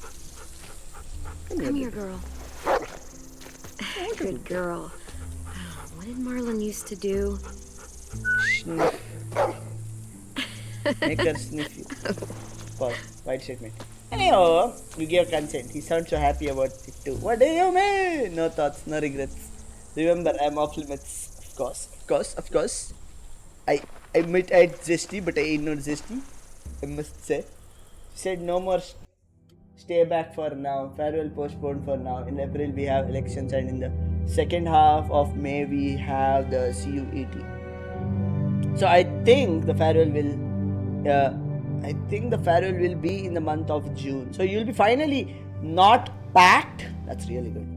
Come here, girl. Good girl. What did Marlon used to do? Sniff. Make her sniff you. Pause. Right statement. Anyhow, you gave consent. He sounds so happy about it too. What do you mean? No thoughts, no regrets. Remember, I'm off limits. Of course, of course, of course. I admit I zesty, but I ain't not zesty. I must say. Said no more stay back for now. Farewell postponed for now. In April we have elections, and in the second half of May we have the CUET. So I think the farewell will be in the month of June. So you'll be finally not packed. That's really good.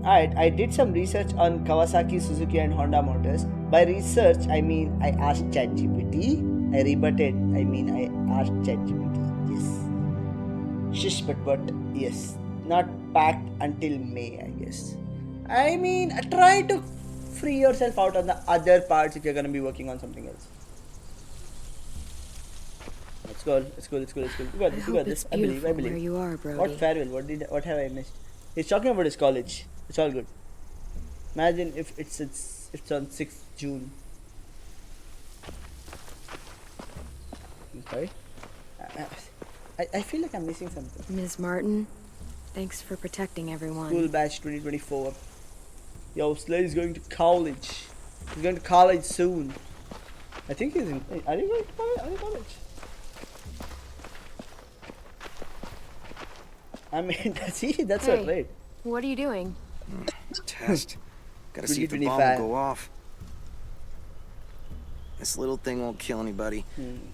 Alright, I did some research on Kawasaki, Suzuki and Honda motors. By research, I mean I asked ChatGPT. I rebutted, I mean I asked ChatGPT. Yes. Shish, but yes. Not packed until May, I guess. I mean, try to free yourself out on the other parts if you're gonna be working on something else. Let's go. You got this. I believe. Where you are, Brody. What farewell? What have I missed? He's talking about his college. It's all good. Imagine if it's on 6th June. Okay. I feel like I'm missing something. Ms. Martin, thanks for protecting everyone. School batch 2024. Yo, Slay is going to college. He's going to college soon. I think he's in. Are you going to college? Are you college? I mean, see, that's Hey, not right. What are you doing? Test. Gotta see if the bomb will 2025. go off. This little thing won't kill anybody.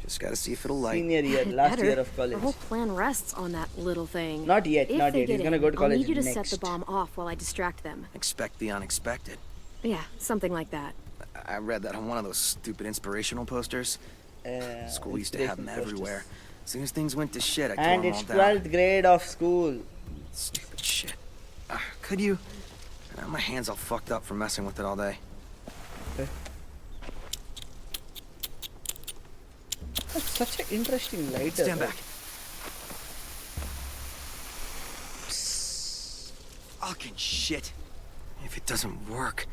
Just gotta see if it'll light. Senior year, It last better. year of college. The whole plan rests on that little thing. Not yet, If not they yet. He's get gonna in, go to college I'll need you to next. set the bomb off while I distract them. Expect the unexpected. Yeah, something like that. I read that on one of those stupid inspirational posters. School used to have them inspirational posters. everywhere. As soon as things went to shit, I tore And them it's all down. 12th grade of school. Stupid shit. Could you? My hand's all fucked up from messing with it all day. Okay. That's such an interesting lighter. Stand right? back. Psst. Fucking shit. If it doesn't work.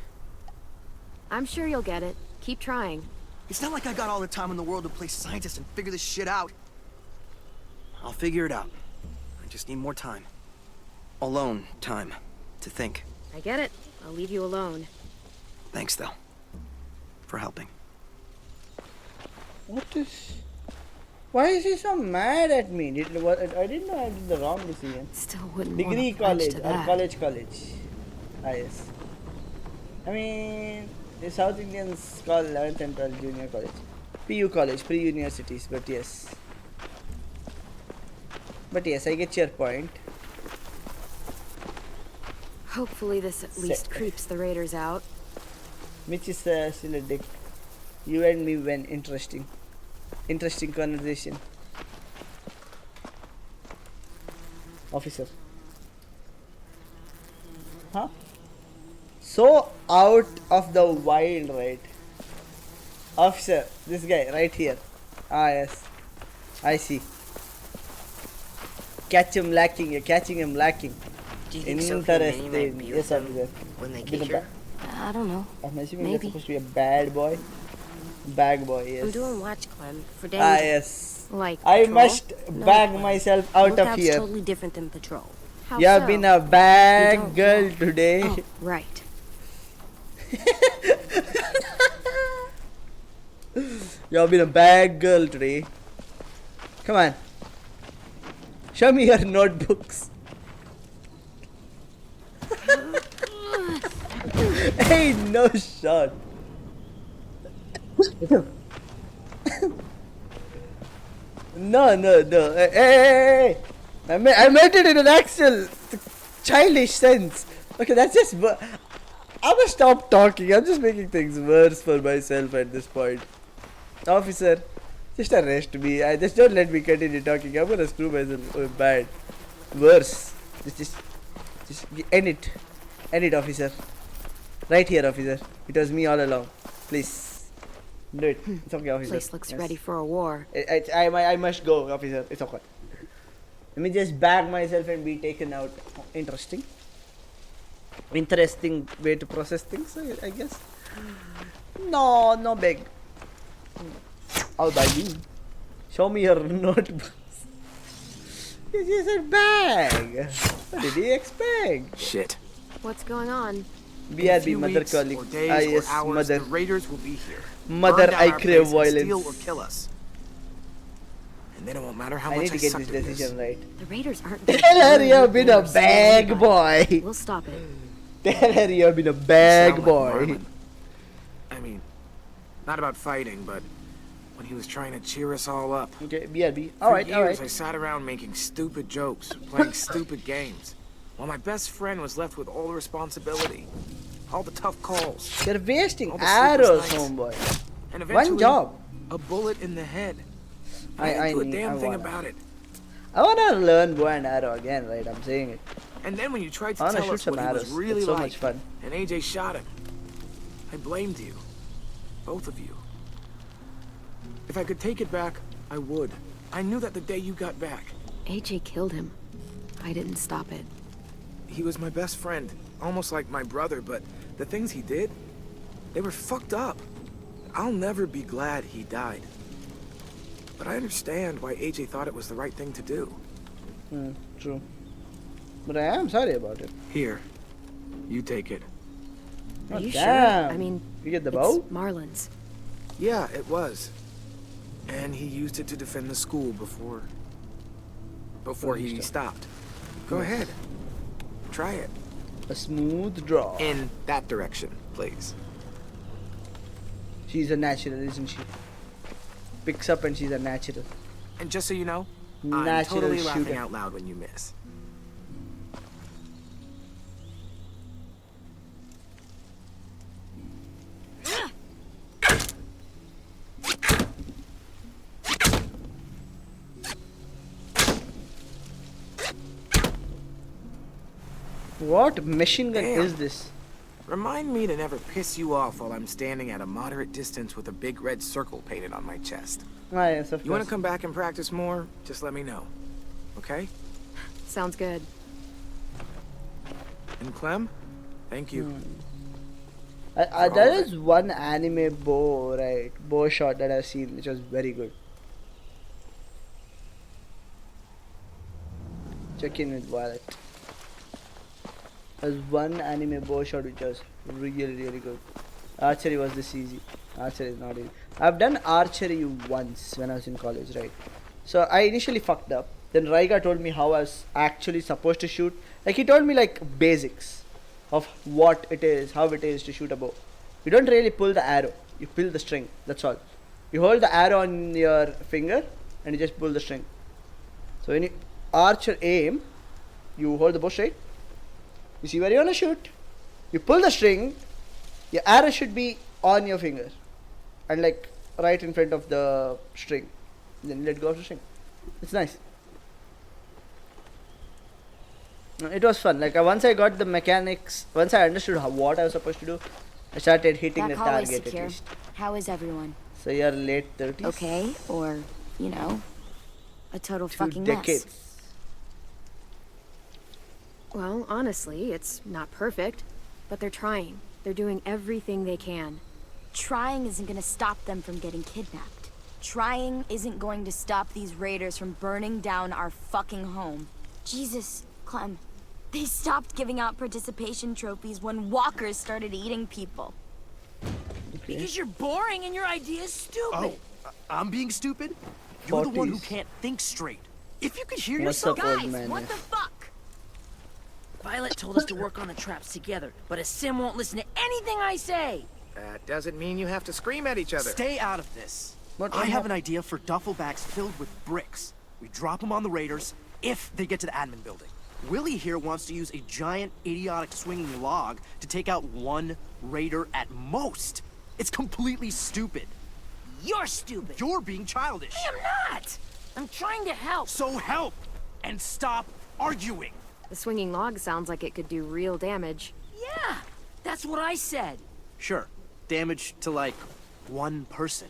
I'm sure you'll get it. Keep trying. It's not like I got all the time in the world to play scientist and figure this shit out. I'll figure it out. I just need more time. Alone time to think. I get it. I'll leave you alone. Thanks, though. For helping. What is... Why is he so mad at me? I didn't know I did the wrong decision. Still wouldn't Degree want to pledge college to or that. college. Ah, yes. I mean, the South Indians call 11th and 12th junior college. PU college, pre-universities, but yes. But yes, I get your point. Hopefully this at least creeps the raiders out. Mitch is still a dick. You and me when interesting conversation. Officer. Huh? So out of the wild, right? Officer, this guy right here. Ah, yes. I see. Catch him lacking. You're catching him lacking. Do you think Sophie and Minnie might be Yes, with them officer. when they get here? I don't know. I'm assuming Maybe. you're supposed to be a bad boy. Bag boy, yes. I'm doing watch, Clem, for Ah, danger. yes. Like I patrol? must bag myself out of Lookout's here. totally different than patrol. How You have so? been a bad girl today. Oh, right. You have been a bad girl today. Come on. Show me your notebooks. Hey, no shot. No. Hey. I meant it in an actual childish sense. Okay, that's just... I'm gonna stop talking. I'm just making things worse for myself at this point. Officer, just arrest me. Just don't let me continue talking. I'm gonna screw myself bad. Worse. Just end it. End it, officer. Right here, officer. It was me all along. Please. Do it. It's okay, officer. Place looks Yes. ready for a war. I must go, officer. It's okay. Let me just bag myself and be taken out. Interesting way to process things, I guess. No beg. I'll buy you. Show me your notebooks. This is a bag. What did he expect? Shit. What's going on? BRB, mother calling. Or days Ah, or yes, hours, mother. the raiders will be here. Mother, Burn down I our crave place and violence. Steal or kill us. And then it won't matter how I much need to I get suck this at decision right. The raiders aren't. Tell her you've been a bag boy. We'll stop it. Tell her you've been a You bag sound like boy. Marlon. I mean, not about fighting, but when he was trying to cheer us all up. Okay, BRB. For Alright, years, I sat around making stupid jokes, playing stupid games, while my best friend was left with all the responsibility, all the tough calls. You're wasting all the sleepless arrows, nights, homeboy. and eventually, One job. a bullet in the head. I didn't do a need- damn I thing wanna. about it. I wanna learn bow and arrow again, right? I'm saying it. And then when you tried I to wanna tell shoot us some what he was arrows. really It's so like, much fun. and AJ shot him, I blamed you. Both of you. If I could take it back, I would. I knew that the day you got back. AJ killed him. I didn't stop it. He was my best friend, almost like my brother, but the things he did, they were fucked up. I'll never be glad he died. But I understand why AJ thought it was the right thing to do. True. But I am sorry about it. Here, you take it. Are Oh, you sure? damn. I mean, You get the it's bow? Marlon's. Yeah, it was. And he used it to defend the school before he stopped. Go ahead. Try it. A smooth draw. In that direction, please. She's a natural, isn't she? Picks up and she's a natural. And just so you know, I'm Natural totally laughing shooter. out loud when you miss. What machine gun Damn. is this? Remind me to never piss you off while I'm standing at a moderate distance with a big red circle painted on my chest. Ah, yes, of You want course. to come back and practice more? Just let me know. Okay? Sounds good. And Clem, thank you. There is one anime bow, right? Bow shot that I've seen, which was very good. Check in with Violet. There's one anime bow shot which was really good. Archery was this easy. Archery is not easy. I've done archery once when I was in college, right? So I initially fucked up. Then Raiga told me how I was actually supposed to shoot. Like he told me like basics of what it is, how it is to shoot a bow. You don't really pull the arrow. You pull the string. That's all. You hold the arrow on your finger and you just pull the string. So when you archer aim, you hold the bow straight. You see where you wanna shoot. You pull the string. Your arrow should be on your finger and like right in front of the string. Then let go of the string. It's nice. It was fun. Like once I got the mechanics, once I understood what I was supposed to do, I started hitting That the hallway's target secure. at least. How is everyone? So you're late 30s? Okay, or, you know, a total 2 fucking decades. mess. Well, honestly, it's not perfect, but they're trying. They're doing everything they can. Trying isn't gonna stop them from getting kidnapped. Trying isn't going to stop these raiders from burning down our fucking home. Jesus, Clem. They stopped giving out participation trophies when walkers started eating people. Because you're boring and your idea is stupid. Oh, I'm being stupid? You're the one who 40s. can't think straight. If you could hear What's yourself... up, old Guys, man? what the fuck? Violet told us to work on the traps together, but a sim won't listen to anything I say. That doesn't mean you have to scream at each other. Stay out of this. What I have hap- an idea for duffel bags filled with bricks. We drop them on the raiders if they get to the admin building. Willie here wants to use a giant, idiotic swinging log to take out one raider at most. It's completely stupid. You're stupid. You're being childish. I am not. I'm trying to help. So help and stop arguing. The swinging log sounds like it could do real damage. Yeah, that's what I said. Sure, damage to like one person.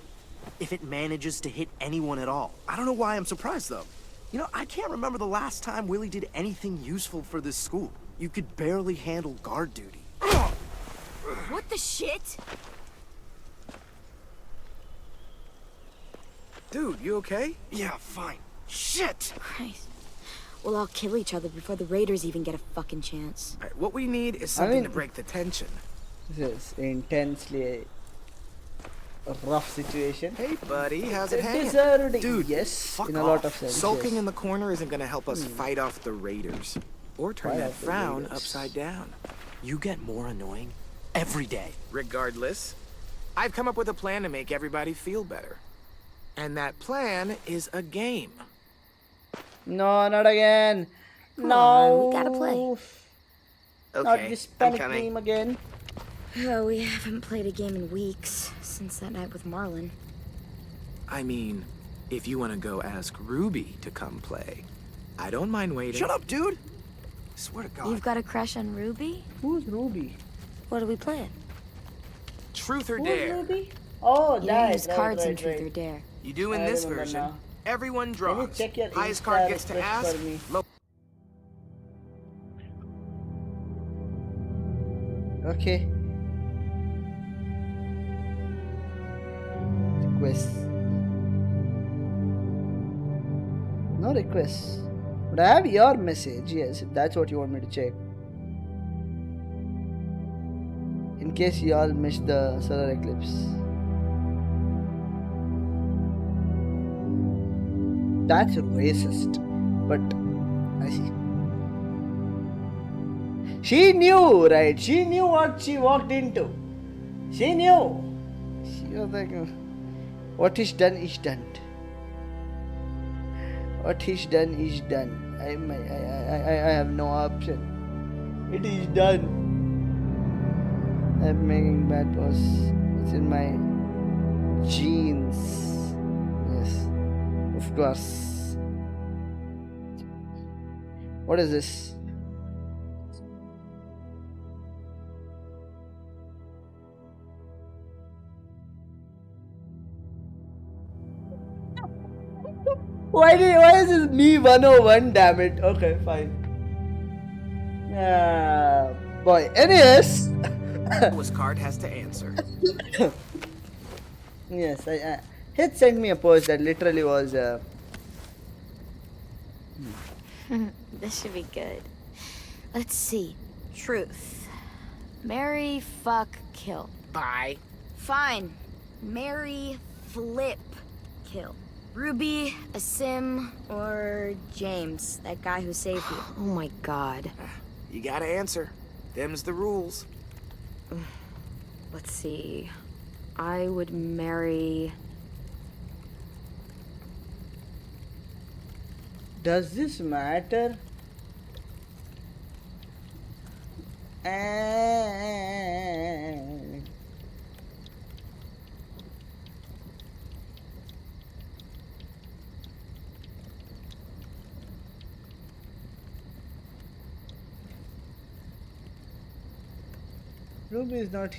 If it manages to hit anyone at all. I don't know why I'm surprised though. You know, I can't remember the last time Willie did anything useful for this school. You could barely handle guard duty. What the shit? Dude, you okay? Yeah, fine. Shit! Christ. We'll all kill each other before the raiders even get a fucking chance. All right, what we need is something to mean- break the tension. This is intensely a rough situation. Hey, buddy, how's it hanging? Deserved, Dude, yes, fuck in a off. lot of sense. Sulking yes. in the corner isn't gonna help us fight off the raiders. Or turn Fight that off the frown raiders. upside down. You get more annoying every day. Regardless, I've come up with a plan to make everybody feel better. And that plan is a game. No, not again. Come no. on, we gotta play. Not Okay, this I'm panic coming. game again. Oh, we haven't played a game in weeks, since that night with Marlin. I mean, if you want to go ask Ruby to come play, I don't mind waiting. Shut up, dude! Swear to God. You've got a crush on Ruby? Who's Ruby? What are we playing? Truth or Who's dare? Ruby? Oh, You that. use cards in Truth or Dare. You do in I this remember version. now. Everyone Can you draws. check your Highest Insta card gets to refresh ask. for me? Low. Okay. Request. No requests. But I have your message, yes, if that's what you want me to check. In case you all missed the solar eclipse. That's racist. But I see. She knew, right? She knew what she walked into. She knew. She was like, what is done is done. What is done is done. I have no option. It is done. I'm making bad posts. It's in my genes. Yes, of course. What is this? Why is this me 101? Damn it. Okay, fine. Boy. Anyways. Lowest card has to answer. Yes, he sent me a post that literally was. This should be good. Let's see. Truth. Marry, fuck, kill. Bye. Fine. Marry, flip, kill. Ruby, Asim, or James, that guy who saved you. Oh my god. You gotta answer. Them's the rules. Let's see. I would marry... Does this matter? And Ruby is not.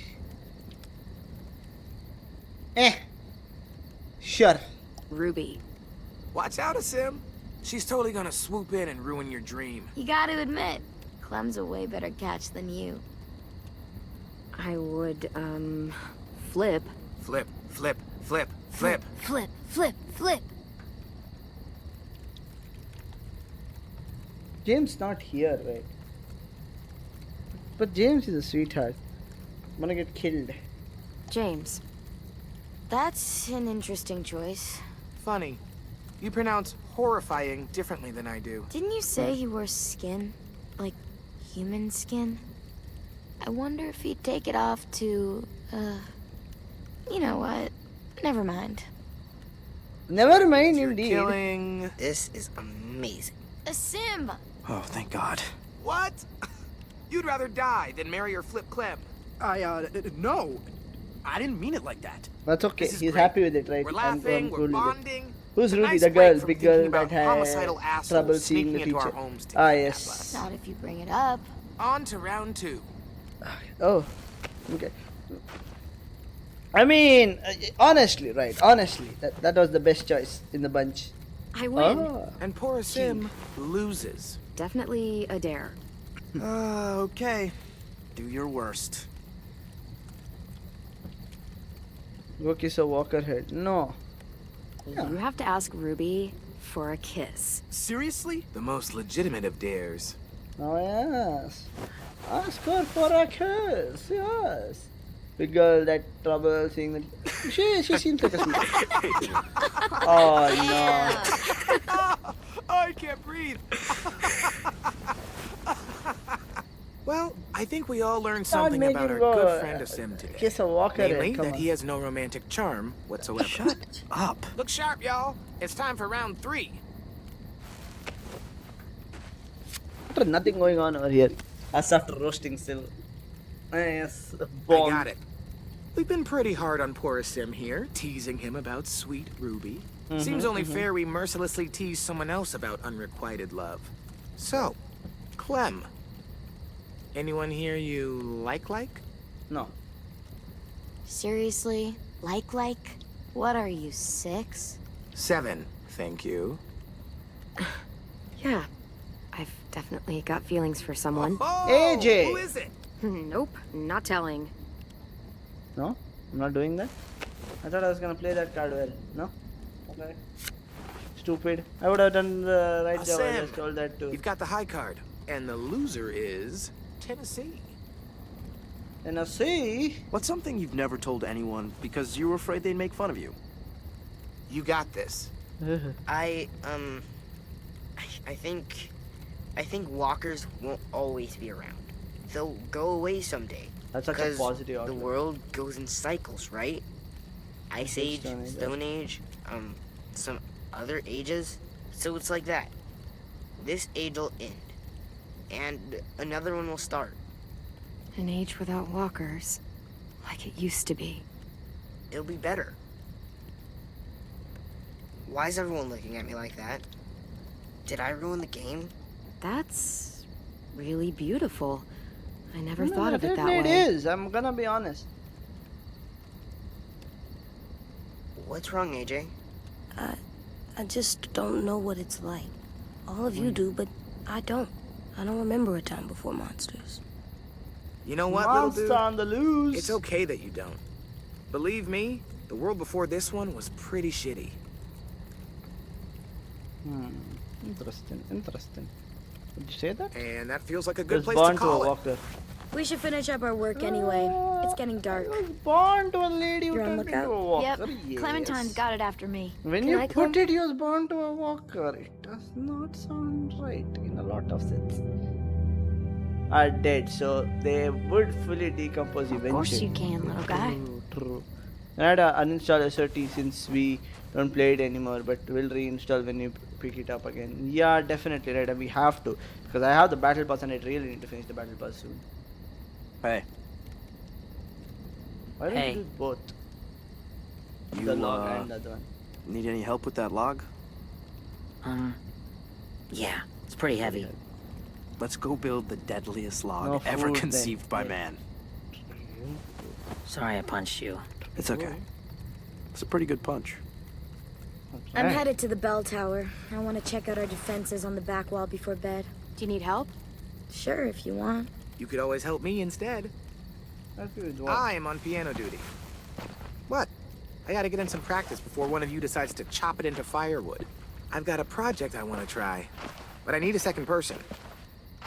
Sure. Ruby. Watch out, Asim. She's totally gonna swoop in and ruin your dream. You gotta admit, Clem's a way better catch than you. I would, flip. Flip, flip, flip, flip. Flip, flip, flip. James not here, right? But James is a sweetheart. I'm gonna get killed. James. That's an interesting choice. Funny. You pronounce horrifying differently than I do. Didn't you say he wore skin? Like, human skin? I wonder if he'd take it off to, you know what? Never mind. Never mind, You're indeed. killing... This is amazing. Asim! Oh, thank God. What? You'd rather die than marry or flip Clem. No. I didn't mean it like that. That's okay. This is He's great. happy with it, right? We're I'm laughing, cool we're with it. bonding. Who's A Ruby? nice The break girl, from big thinking girl about that homicidal had assholes trouble seeing sneaking the into our future. homes to Ah, kidnap yes. us. Not if you bring it up. On to round 2. Oh, okay. I mean, honestly, right? Honestly, that was the best choice in the bunch. I win. Oh. And poor Asim loses. Definitely a dare. Okay. Do your worst. Go kiss a walker head. No. You have to ask Ruby for a kiss. Seriously? The most legitimate of dares. Oh, yes. Ask her for a kiss. Yes. Big girl, that trouble seeing that. She seems like a sweet. Oh, no. I can't breathe. Well, I think we all learned something make about him our go, good friend Asim today. Kiss a walker Namely, head. Come that on. he has no romantic charm whatsoever. Shut up. Look sharp, y'all. It's time for round 3. There's nothing going on over here. As after roasting still. Yes. I got it. We've been pretty hard on poor Asim here, teasing him about sweet Ruby. Seems only fair we mercilessly tease someone else about unrequited love. So, Clem. Anyone here you like? No. Seriously? Like? What are you, 6? 7, thank you. Yeah. I've definitely got feelings for someone. Oh, AJ! who is it? Nope, not telling. No? I'm not doing that? I thought I was gonna play that card well. No? Okay. Stupid. I would have done the right job. I Sam, just told that too. You've got the high card, and the loser is Tennessee. Tennessee? What's something you've never told anyone because you were afraid they'd make fun of you? You got this. I think walkers won't always be around. They'll go away someday. That's such a 'Cause positive the outlook. world goes in cycles, right? Ice Age, Stone Age. Stone Age, some other ages. So it's like that. This age will end, and another one will start. An age without walkers. Like it used to be. It'll be better. Why is everyone looking at me like that? Did I ruin the game? That's really beautiful. I never No, thought of it that definitely way. It is. I'm gonna be honest. What's wrong, AJ? I just don't know what it's like. All of you do, but I don't. I don't remember a time before monsters. You know what, Monster little dude? on the loose. It's okay that you don't. Believe me, the world before this one was pretty shitty. Interesting. Did you say that? And that feels like a He good was place to born to a call it. walker. We should finish up our work anyway. It's getting dark. He was born to a lady who You're on turned into lookout? a walker. Yep. Yes. Clementine's got it after me. When Can you I put come? it, he was born to a walker. It does not sound right in a lot of sense. Are dead, so they would fully decompose eventually. Of course you can, little guy. True. I had to uninstall SRT since we don't play it anymore, but we'll reinstall when you pick it up again. Yeah, definitely, right? And we have to, because I have the battle pass and I really need to finish the battle pass soon. Hey. Why don't you do both? You, The log and the other one. Need any help with that log? Yeah, it's pretty heavy. Let's go build the deadliest log No ever food, conceived by then. man. Sorry I punched you. It's okay. It's a pretty good punch. I'm headed to the bell tower. I want to check out our defenses on the back wall before bed. Do you need help? Sure, if you want. You could always help me instead. I am on piano duty. What? I gotta get in some practice before one of you decides to chop it into firewood. I've got a project I want to try, but I need a second person.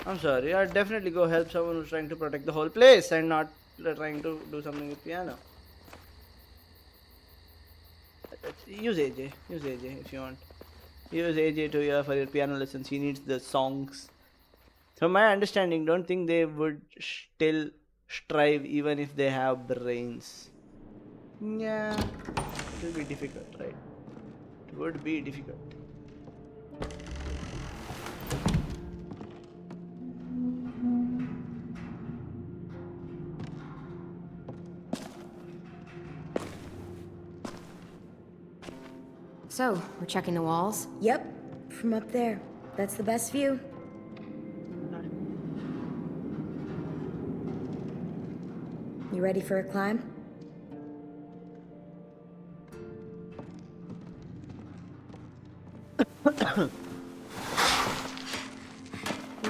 I'm sorry, I'd definitely go help someone who's trying to protect the whole place and not trying to do something with piano. Use AJ if you want. Use AJ for your piano lessons. He needs the songs. From my understanding, don't think they would still strive even if they have brains. Yeah, it will be difficult, right? It would be difficult. So, we're checking the walls? Yep, from up there. That's the best view. You ready for a climb?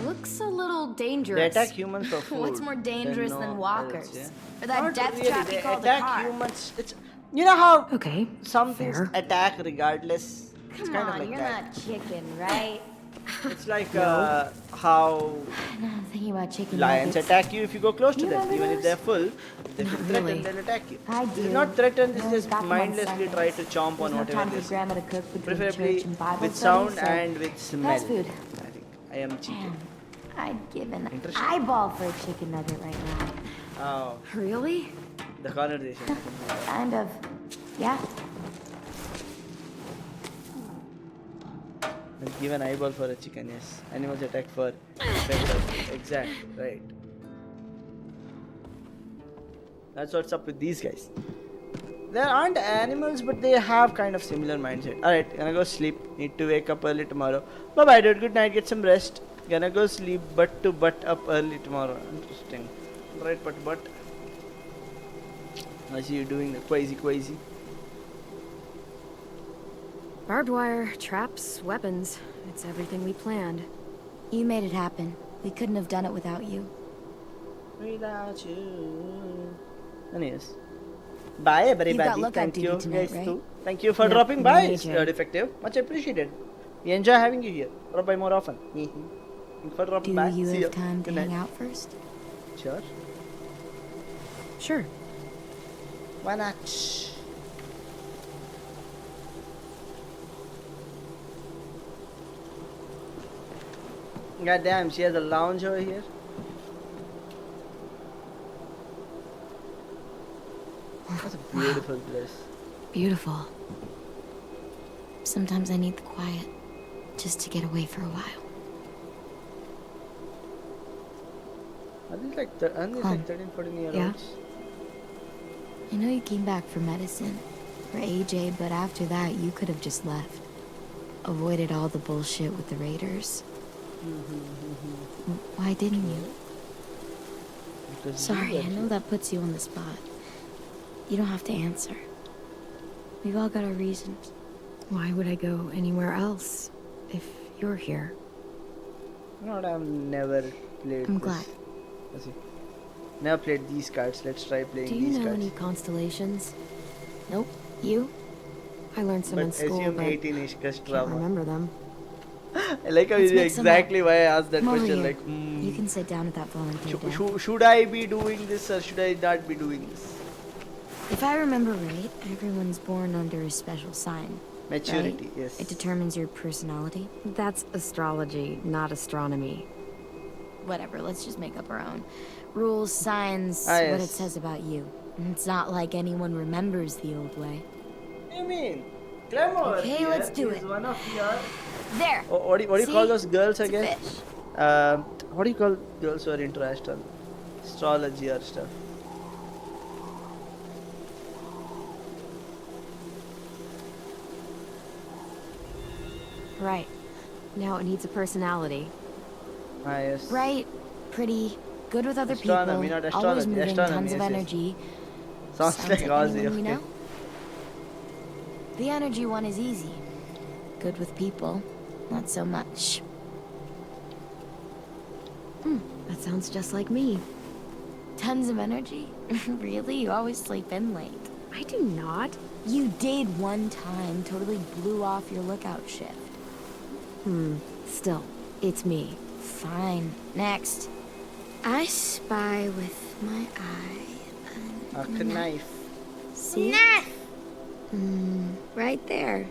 Looks a little dangerous. They attack humans for food. What's more dangerous no than walkers? else, yeah? Or that Not death really, trap they you call the attack car? humans. It's, you know how some fair. things attack regardless. It's Come kind on, of like you're that. not chicken, right? It's like No. how No, I'm thinking about chicken lions nuggets. attack you if you go close to You them, remember even if those? they're full. They feel threatened, really. they'll attack you. I This do. is not threatened, this is Those just got them on mindlessly try to Sundays. chomp There's on no whatever time it for is. grandma to cook between Preferably church and Bible with study, sound so and with smell. fast food. I think I am chicken. I'd give an Interesting. eyeball for a chicken nugget right now. Oh, Really? the conversation. Kind of. Yeah. I'll give an eyeball for a chicken, yes. Animals attack for better. Exactly, right. That's what's up with these guys. There aren't animals, but they have kind of similar mindset. Alright, gonna go sleep. Need to wake up early tomorrow. Bye bye, dude. Good night. Get some rest. Gonna go sleep, butt to butt up early tomorrow. Interesting. Right, but. I see you doing the quasi. Barbed wire, traps, weapons. It's everything we planned. You made it happen. We couldn't have done it without you. Without you. Anyways. Bye everybody. lookout Thank duty you tonight, guys right? too. Thank you for Yep, dropping by, amazing. Defective. Much appreciated. We enjoy having you here. Drop by more often. Thanks for dropping Do by. you See have ya. time to Good hang night. out first? Sure. Sure. Why not? God damn, she has a lounge over here. That's a beautiful place. Beautiful. Sometimes I need the quiet, just to get away for a while. Are these like, aren't these Huh. like 13, 14 year Yeah. olds? I know you came back for medicine, for AJ, but after that, you could have just left. Avoided all the bullshit with the Raiders. Why didn't you? Because Sorry, you I know that puts you on the spot. You don't have to answer. We've all got our reasons. Why would I go anywhere else if you're here? You know what, I've never played I'm this. glad. Let's see. Never played these cards. Let's try playing Do you these know cards. any constellations? Nope. You? I learned some But in school, assume but 18-ish can't drama. remember them. I like how Let's you mix 'em exactly up. why I asked that Come over question. here. Like, You can sit down at that volunteer desk. should I be doing this or should I not be doing this? If I remember right, everyone's born under a special sign. Maturity, right? yes. It determines your personality. That's astrology, not astronomy. Whatever, let's just make up our own. Rules, signs, Ah, what it yes. says about you. It's not like anyone remembers the old way. What do you mean? Clem over Okay, here let's do is it. one of your... There! What do you See? call those girls It's a again? fish. What do you call girls who are into astrology or stuff? Right. Now it needs a personality. Ah, yes. Bright, pretty, good with other Astronomy, people, not always astrology. moving, Astronomy, tons of yes, yes. energy. Sounds like Aussie, anyone we okay. know? The energy one is easy. Good with people, not so much. That sounds just like me. Tons of energy? Really? You always sleep in late. I do not. You did one time, totally blew off your lookout shift. Still, it's me. Fine. Next. I spy with my eye. A knife. See? Knife! Right there.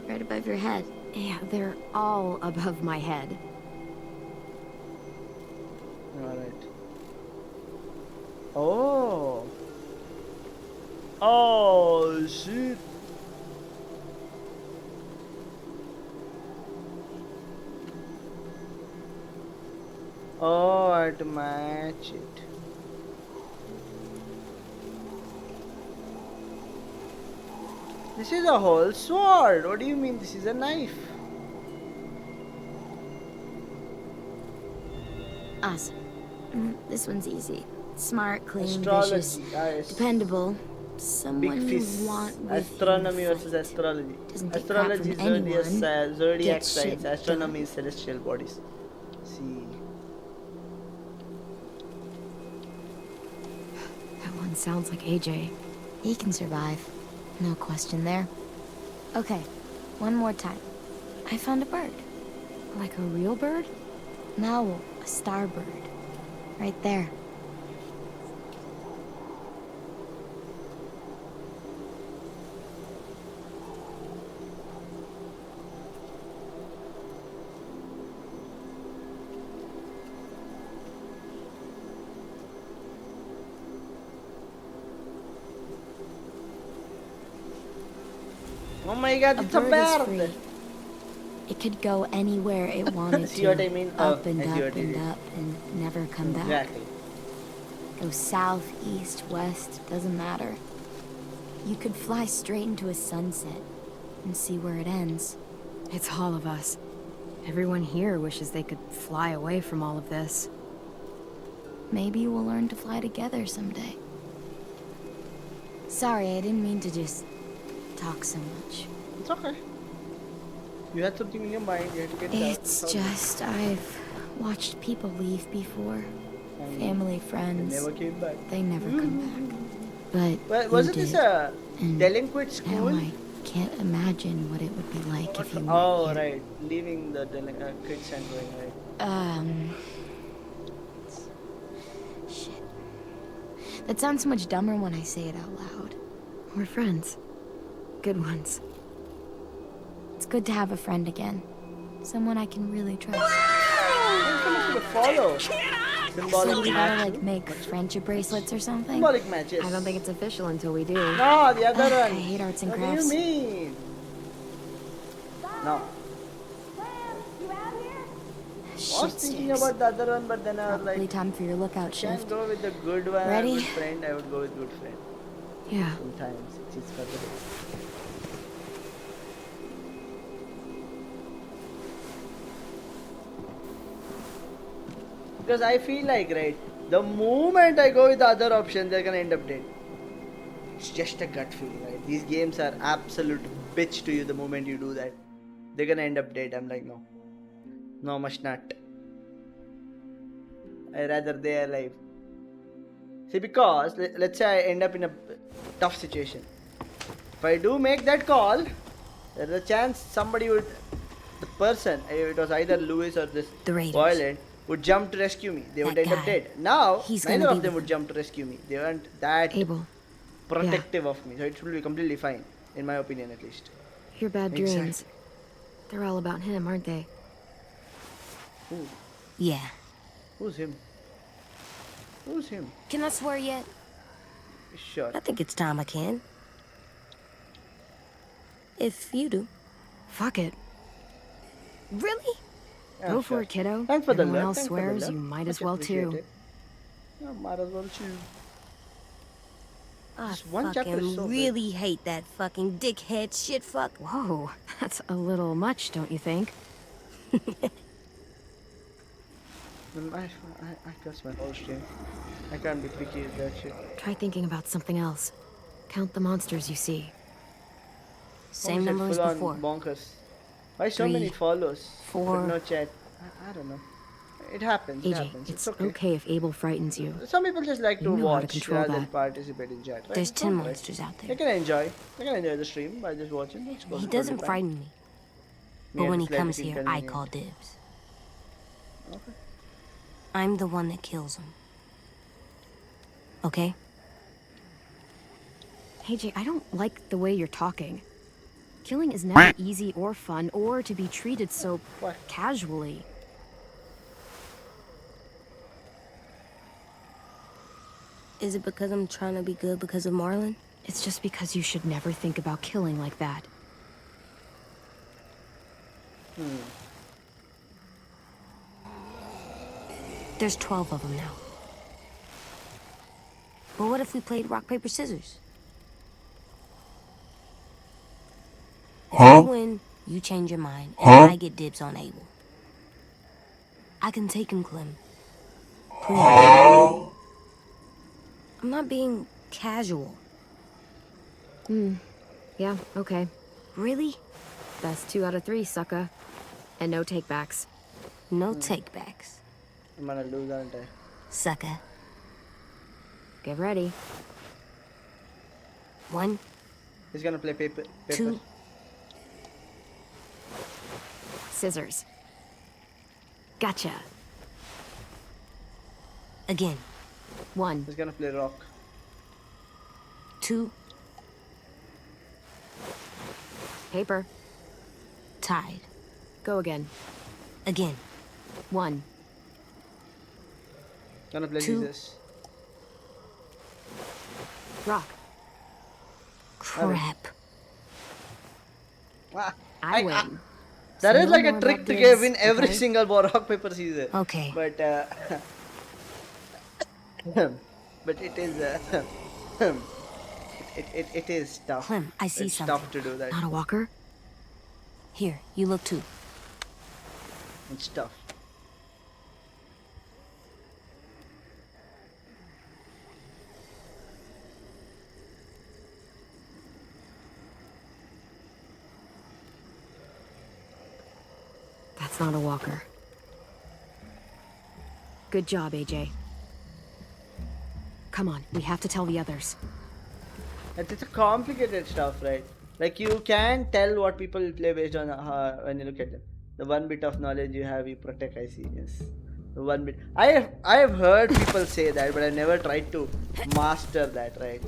Right above your head. Yeah, they're all above my head. Alright. Oh. Oh, shit. Oh, I had to match it. This is a whole sword. What do you mean this is a knife? Awesome. This one's easy. Smart, clean, Astrology, vicious, yes. dependable. Someone Big you fish. want with Astronomy you to versus fight. astrology. Doesn't get crap Astrology from is anyone. zodiac Gets signs. shit Astronomy done. is celestial bodies. See. That one sounds like AJ. He can survive. No question there. Okay, one more time. I found a bird. Like a real bird? An owl, a starbird. Right there. Oh my god, it's a bird is bird! free. It could go anywhere it wanted See to. what I mean? Up Oh, and I see up what you and did. up and never come back. Exactly. Go south, east, west, doesn't matter. You could fly straight into a sunset and see where it ends. It's all of us. Everyone here wishes they could fly away from all of this. Maybe we'll learn to fly together someday. Sorry, I didn't mean to just talk so much. It's okay. You had something in your mind, you had to get it out. It's just, I've watched people leave before. And Family, friends. They never came back. They never come back. But Well, you wasn't did. this a And delinquent now school? I can't imagine what it would be like if you were Oh, here. right. Leaving the kids and going, right. Shit. That sounds so much dumber when I say it out loud. We're friends. Good ones. It's good to have a friend again. Someone I can really trust. To follow. Symbolic So we gotta, match. like, make friendship bracelets or something? Symbolic matches. I don't think it's official until we do. No, the other I one. hate arts and What crafts. do you mean? No. I was Shit thinking sticks. about the other one, but then I was Probably like, time for your lookout can't shift. go with the good one. Ready? Good friend, I would go with good friend. Yeah. Sometimes it's for the best. Because I feel like, right, the moment I go with the other option, they're gonna end up dead. It's just a gut feeling, right? These games are absolute bitch to you the moment you do that. They're gonna end up dead. I'm like, no. No, must not. I rather they are alive. See, because let's say I end up in a tough situation. If I do make that call, there's a chance somebody would, the person, it was either Lewis or this The Raiders. violent, would jump to rescue me. They would That end up guy. dead. Now, He's neither gonna of be them with would jump to rescue me. They weren't that Abel. protective of me. So it will be completely fine, in my opinion at least. Your bad Exactly. dreams. They're all about him, aren't they? Who? Yeah. Who's him? Who's him? Can I swear yet? Sure. I think it's time I can. If you do. Fuck it. Really? Go for it, kiddo. Thanks for the Everyone love. else Thanks for the swears, love. you might Much as well too. appreciated. Yeah, might as well too. I Just one chapter is fucking so really hate that fucking dickhead shit fuck. Whoa, that's a little much, don't you think? I trust my whole stream. I can't be picky with that shit. Try thinking about something else. Count the monsters you see. Same number as full on before. Bonkers. Why so 3, many follows? 4. But no chat. I don't know. It happens. It AJ, happens. it's okay. okay if Abel frightens you. Some people just like to You know how to watch control rather than that. participate in chat. Right? There's 10 Don't worry. monsters out there. They can enjoy. They can enjoy the stream by just watching. That's He doesn't frighten me. But when he comes here, I call dibs. Okay. I'm the one that kills him. Okay? AJ, I don't like the way you're talking. Killing is never easy or fun or to be treated so casually. Is it because I'm trying to be good because of Marlon? It's just because you should never think about killing like that. There's 12 of them now. But what if we played rock, paper, scissors? If I win, you change your mind, and I get dibs on Abel. I can take him, Clem. Please. I'm not being casual. Yeah, okay. Really? That's 2 out of 3, sucker. And no takebacks. No takebacks. I'm gonna lose, aren't I? Sucker. Get ready. 1, He's gonna play paper. 2, Scissors. Gotcha. again. 1. He's gonna play rock. 2, Paper. tied. Go again. Again. 1. Gonna play 2. Jesus. Rock. Crap. I win. That So is no like a more trick about to dibs, win every okay? single rock paper scissors. Okay. But but it is it is tough. Clem, I see it's something. tough to do that. Not a walker? Here, you look too. It's tough. That's not a walker. Good job, AJ. Come on, we have to tell the others. It's a complicated stuff, right? Like you can tell what people play based on when you look at them. The one bit of knowledge you have, you protect. I see. Yes, the one bit. I have heard people say that, but I never tried to master that. Right?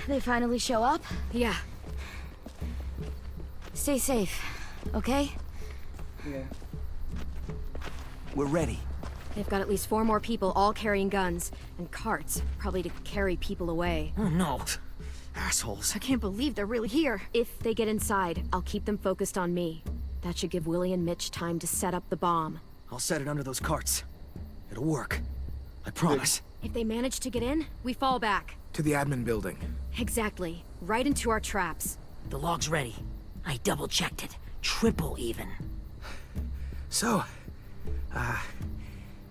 They finally show up? Yeah. Stay safe, okay? Yeah. We're ready. They've got at least 4 more people, all carrying guns. And carts, probably to carry people away. Oh no. Assholes. I can't believe they're really here. If they get inside, I'll keep them focused on me. That should give Willie and Mitch time to set up the bomb. I'll set it under those carts. It'll work. I promise. If they manage to get in, we fall back. To the admin building. Exactly. Right into our traps. The log's ready. I double-checked it. Triple even. So,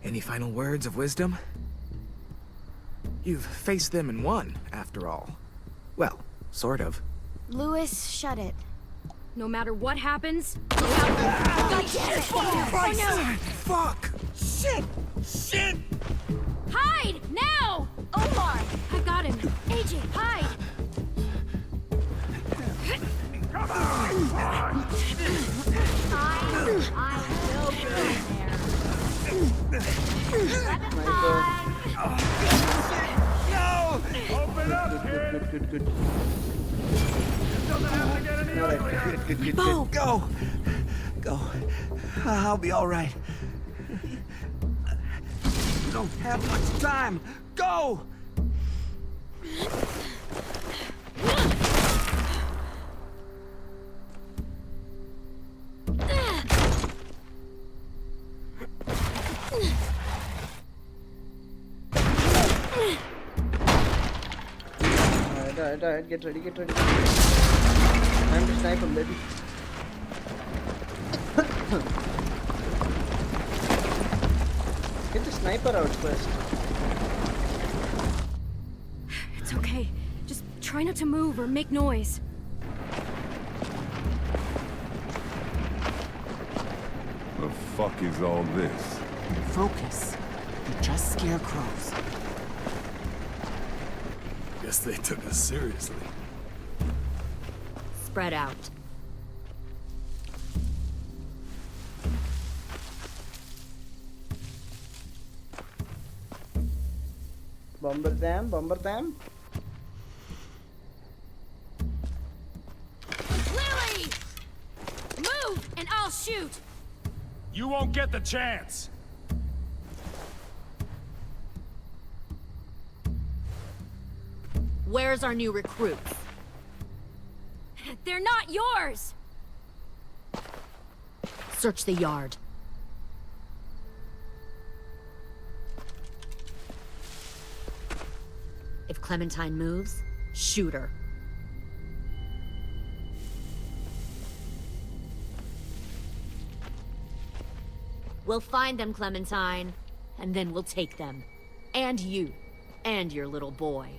any final words of wisdom? You've faced them and won, after all. Well, sort of. Lewis, shut it. No matter what happens, you God damn it! Oh no! Fuck! Shit! Shit! Hide! Now! Omar! I got him. AJ, hide! No! Open up, kid! Good. Doesn't have to get any uglier. Good. Go. I'll be all right. We don't have much time. Go! Alright, get ready. Time to snipe him, baby. Get the sniper out first. It's okay. Just try not to move or make noise. The fuck is all this? Focus. You're just scarecrows. Guess they took us seriously. Spread out. Bomber them. Lily! Move, and I'll shoot! You won't get the chance. Where's our new recruits? They're not yours! Search the yard. If Clementine moves, shoot her. We'll find them, Clementine, and then we'll take them. And you. And your little boy.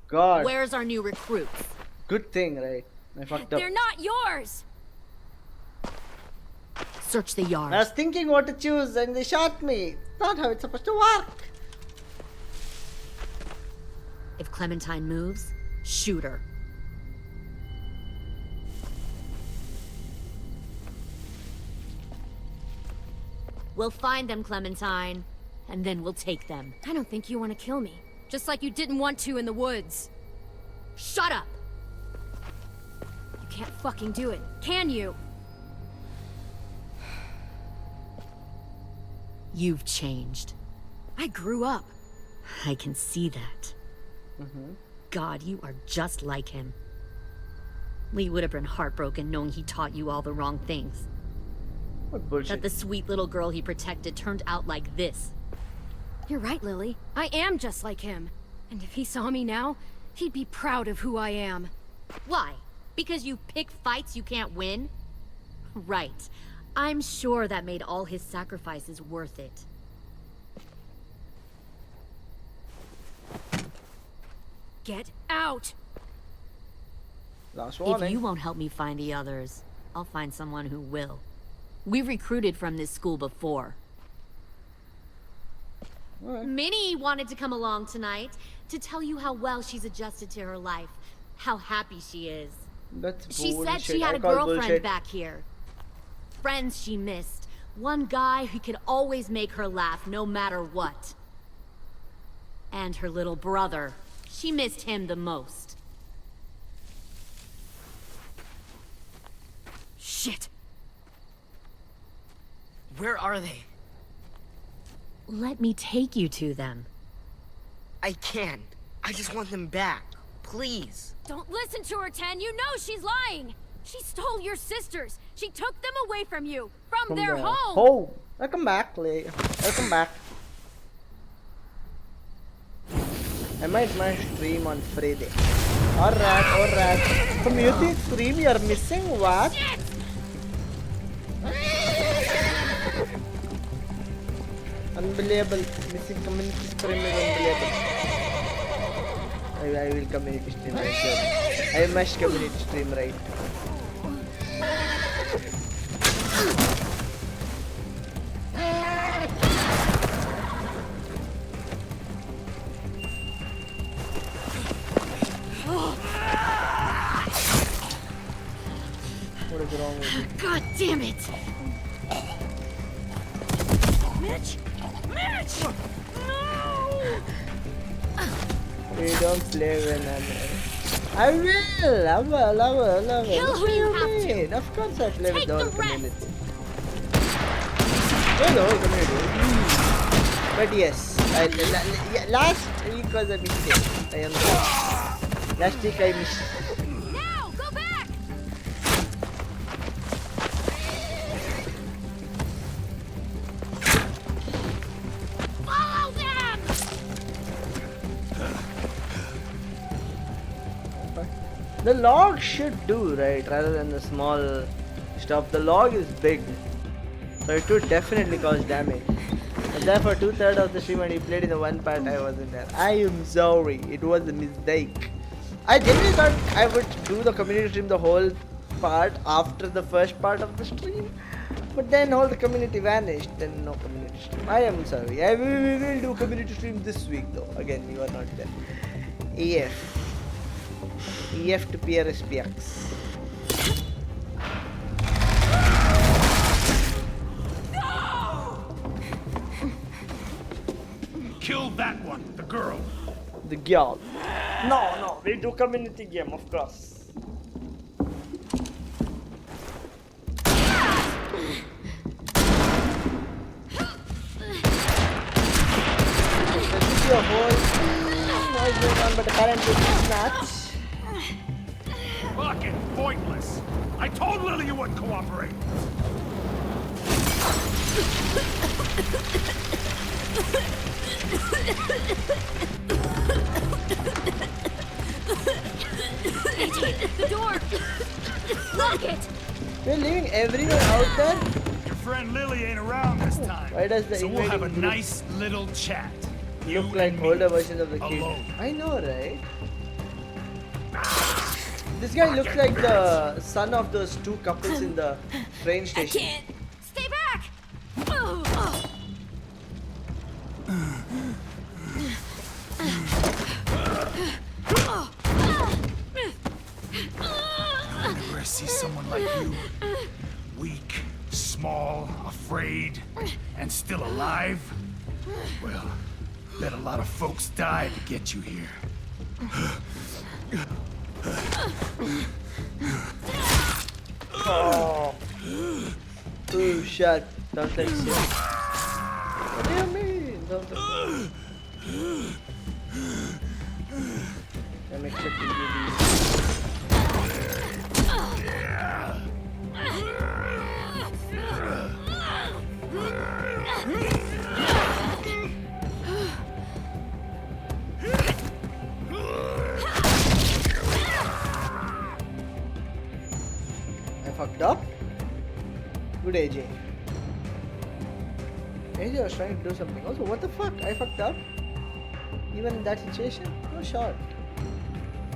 God. Where's our new recruits? Good thing, right? I fucked up. They're not yours! Search the yard. I was thinking what to choose and they shot me. Not how it's supposed to work. If Clementine moves, shoot her. We'll find them, Clementine, and then we'll take them. I don't think you want to kill me. Just like you didn't want to in the woods. Shut up! You can't fucking do it, can you? You've changed. I grew up. I can see that. God, you are just like him. Lee would have been heartbroken knowing he taught you all the wrong things. What bullshit. That the sweet little girl he protected turned out like this. You're right, Lily. I am just like him. And if he saw me now, he'd be proud of who I am. Why? Because you pick fights you can't win? Right. I'm sure that made all his sacrifices worth it. Get out! Last warning. If you won't help me find the others, I'll find someone who will. We've recruited from this school before. Minnie wanted to come along tonight to tell you how well she's adjusted to her life, how happy she is. That's She said bullshit. she had I a call girlfriend bullshit. back here. Friends she missed. One guy who could always make her laugh no matter what. And her little brother. She missed him the most. Shit! Where are they? Let me take you to them. I can't. I just want them back. Please. Don't listen to her, Ten. You know she's lying. She stole your sisters. She took them away from you. From their home. Home. Welcome back, Lee. Welcome back. I might stream on Friday. Alright. Community stream you're missing what? Unbelievable. Missing community stream is unbelievable. I will community stream right here. I must community stream right. God damn it! Mitch! Mitch! No! We don't play when I will! I will. Kill who you have to. Of course I play with the whole community. The whole community. But yes, last week was a mistake. I am sorry. Last week I missed. Now, go back! Follow them! The log should do, right, rather than the small stuff. The log is big, so it would definitely cause damage. And therefore 2/3 of the stream when he played in the one part I wasn't there. I am sorry, it was a mistake. I genuinely thought I would do the community stream the whole part after the first part of the stream. But then all the community vanished, then no community stream. I am sorry. We will do community stream this week though. Again, you are not there. EF to PRSPX. Kill that one, the girl. The girl. No, we do community game, of course. Your whole noise going on, but apparently it's not. Fuck it, pointless. I told Lily you wouldn't cooperate. AJ, the door! Lock it! You're leaving everyone out there? Your friend Lily ain't around this time. Why does the so we'll have a group nice little chat. look like older versions of the kid? Alone. I know, right? This guy looks like the son of those two couples in the train station. I can't! Stay back! Whenever I see someone like you, weak, small, afraid, and still alive, well, bet a lot of folks died to get you here. Oh. Ooh, shut. Don't like shit. What do you mean? Don't like I'm accepting you. I fucked up? Good AJ. AJ was trying to do something. Also, what the fuck? I fucked up? Even in that situation? No shot.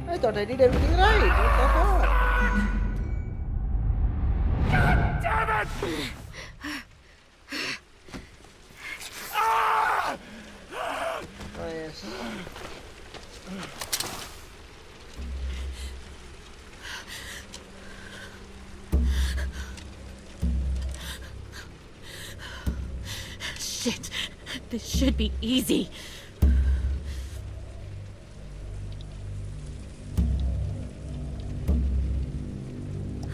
I thought I did everything right. What the fuck? God damn it! Oh yes. Shit. This should be easy.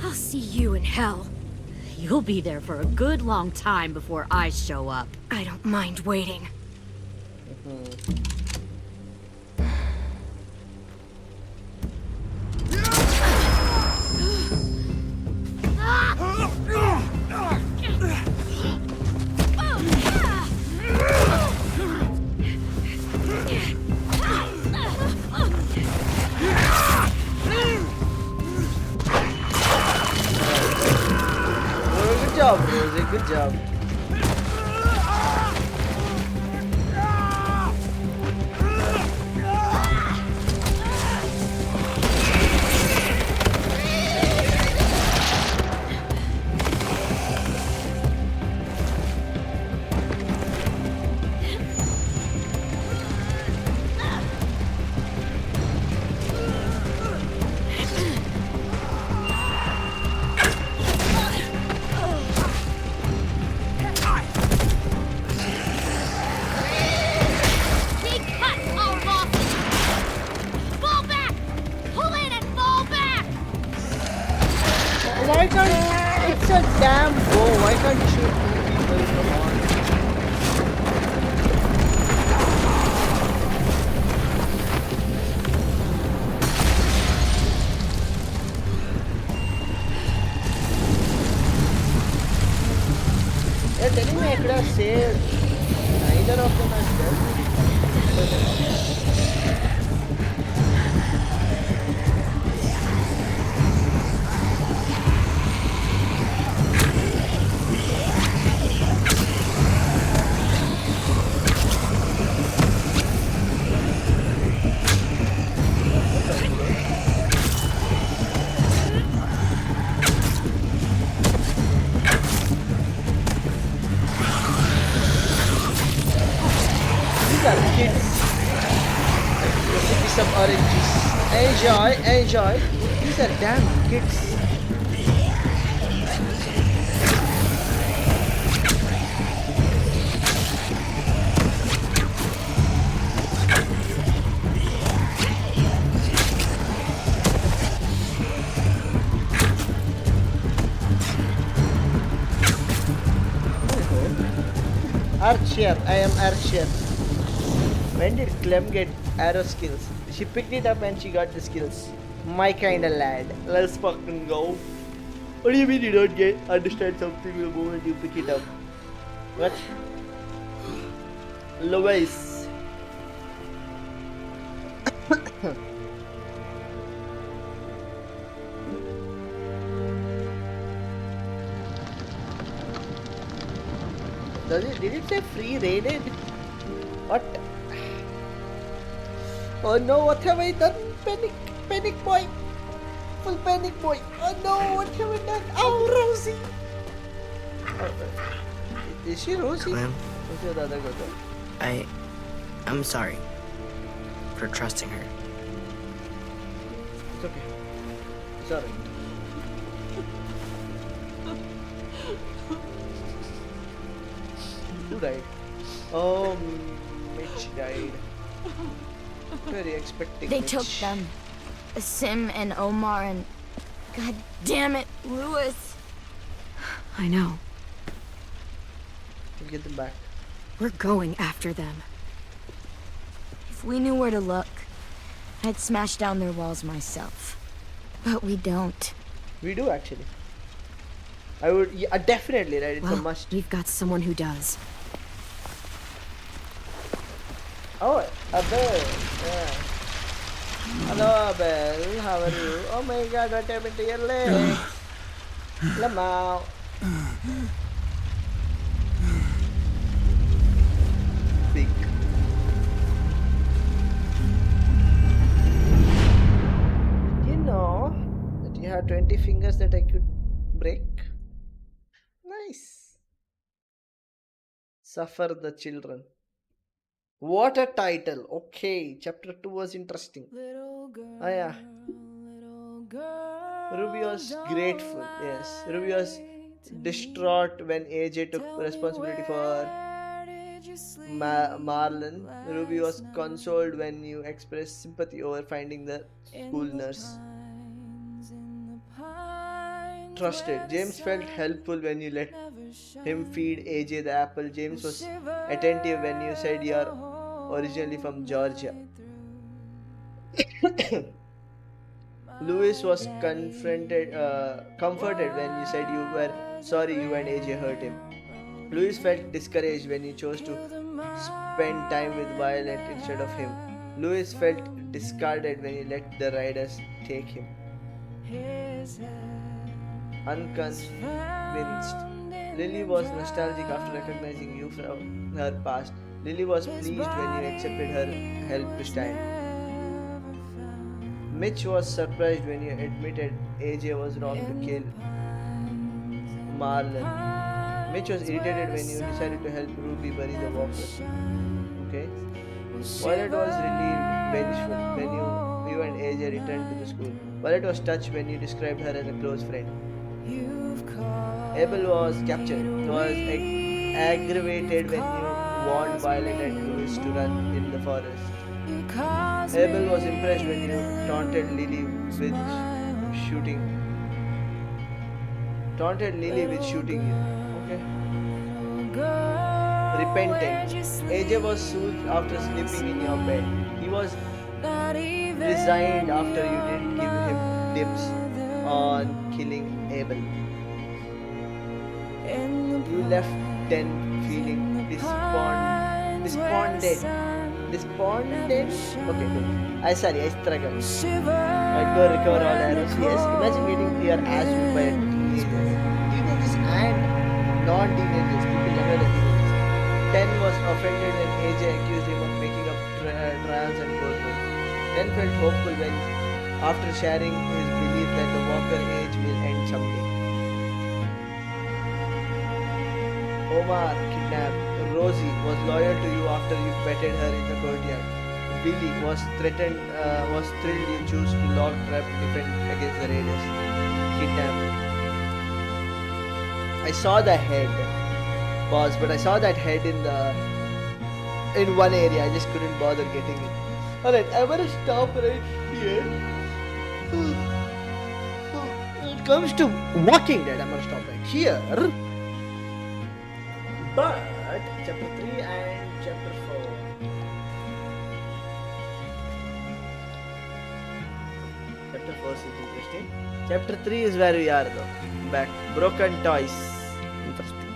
I'll see you in hell. You'll be there for a good long time before I show up. I don't mind waiting. Good job, Rosie. Good job. damn bow. Why can't you shoot two people? Come on. You're telling me I could have saved. Neither of them has dealt. Some oranges. Enjoy, enjoy. These are damn kids. Archer, I am Archer. When did Clem get arrow skills? She picked it up and she got the skills. My kind of lad. Let's fucking go. What do you mean you don't understand something the moment you pick it up? What? Louis. Did it say free raided? What? Oh no, what have I done? Panic boy. Full panic boy. Oh no, what have I done? Oh, Rosie. Is she Rosie? Clem, What's your other girl? I'm sorry for trusting her. It's okay. It's alright. Who died? Oh, Mitch died. Very expecting They Mitch. took them. Sim and Omar and... God damn it, Lewis. I know. We'll get them back. We're going after them. If we knew where to look, I'd smash down their walls myself. But we don't. We do actually. I would, yeah, definitely, right? It's Well, a must. we've got someone who does. Oh, Abel. Yeah. Hello, Abel. How are you? Oh my god, what happened to your legs? Lamau. Big. You know that you have 20 fingers that I could break? Nice. Suffer the children. What a title. Okay, chapter 2 was interesting. Oh yeah. Ruby was grateful. Yes, Ruby was distraught when AJ took responsibility for Marlon. Ruby was consoled when you expressed sympathy over finding the school nurse. Trusted. James felt helpful when you let him feed AJ the apple. James was attentive when you said you are originally from Georgia. Lewis was comforted when you said you were sorry you and AJ hurt him. Lewis felt discouraged when you chose to spend time with Violet instead of him. Lewis felt discarded when you let the riders take him. Unconvinced. Lily was nostalgic after recognizing you from her past. Lily was pleased when you accepted her help to stand. Mitch was surprised when you admitted AJ was wrong to kill Marlon. Mitch was irritated when you decided to help Ruby bury the walker. Okay. Violet was relieved, vengeful when you and AJ returned to the school. Violet was touched when you described her as a close friend. Abel was captured. Was aggravated when you warned Violet and Lewis to run in the forest. Abel was impressed when you taunted Lily with shooting Taunted Lily with shooting you. Okay. Repentant. AJ was soothed after sleeping in your bed. He was resigned after you didn't give him dibs on killing Abel. You left Den feeling despondent. Despondent? Okay, good. I struggle. I'd go recover all arrows. Yes, imagine getting your ass whooped by teenagers. Teenagers and non-teenagers, people younger than teenagers. Ten was offended when AJ accused him of making up trials and gold. Ten felt hopeful when, after sharing his belief that the Walker age will end someday. Omar kidnapped. Rosie was loyal to you after you petted her in the courtyard. Billy was thrilled you chose to lock trap defend against the raiders. Kidnapped. I saw the head. Pause, but I saw that head in one area. I just couldn't bother getting it. Alright, I'm gonna stop right here. When it comes to Walking Dead, I'm gonna stop right here. But chapter 3 and chapter 4. Chapter 4 is interesting. Chapter 3 is where we are though. Back. Broken toys. Interesting.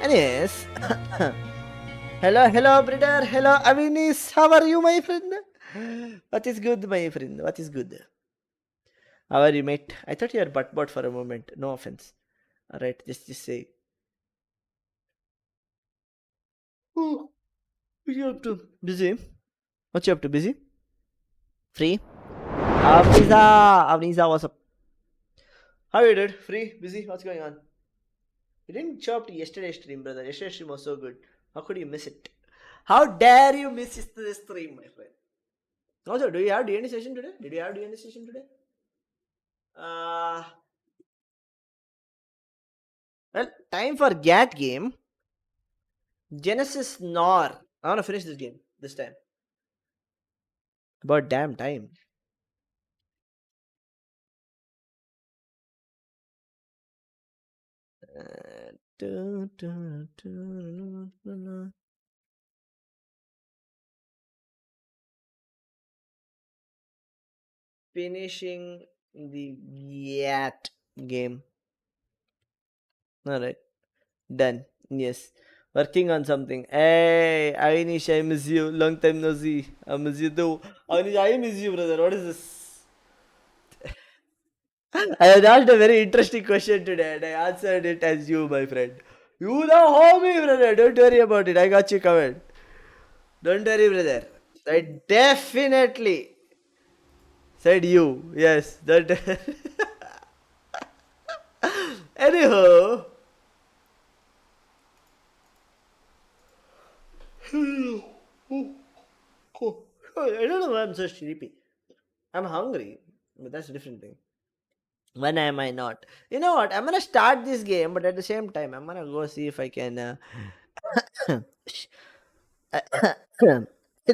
Anyways. Hello brother. Hello Avinis. How are you, my friend? What is good, my friend? What is good? How are you, mate? I thought you were butt for a moment. No offense. Alright, just say. Oh, what you up to? Busy? What you up to? Busy? Free? Avniza, what's up? How you did? Free? Busy? What's going on? You didn't show up to yesterday's stream, brother. Yesterday's stream was so good. How could you miss it? How dare you miss yesterday's stream, my friend? Also, do you have D&D session today? Did you have D&D session today? Well, time for GAT game. Genesis Nor. I want to finish this game this time. About damn time. Finishing the GAT game. Alright. Done. Yes. Working on something. Hey, Avinish, I miss you. Long time no see. I miss you too. Avinish, I miss you, brother. What is this? I had asked a very interesting question today and I answered it as you, my friend. You the homie, brother. Don't worry about it. I got you covered. Don't worry, brother. I definitely said you. Yes. Don't. Anyhow. I don't know why I'm so sleepy. I'm hungry, but that's a different thing. When am I not? You know what? I'm gonna start this game, but at the same time, I'm gonna go see if I can. I'll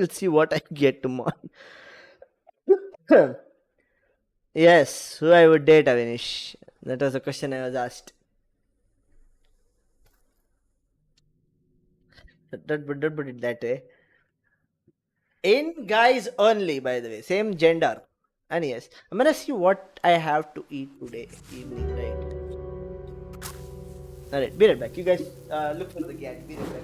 see what I get tomorrow. Yes, who I would date, Avinish? That was a question I was asked. Don't put it that way. In guys only, by the way, same gender. And yes, I'm gonna see what I have to eat today evening, right? Alright, be right back. You guys look for the cat. Be right back.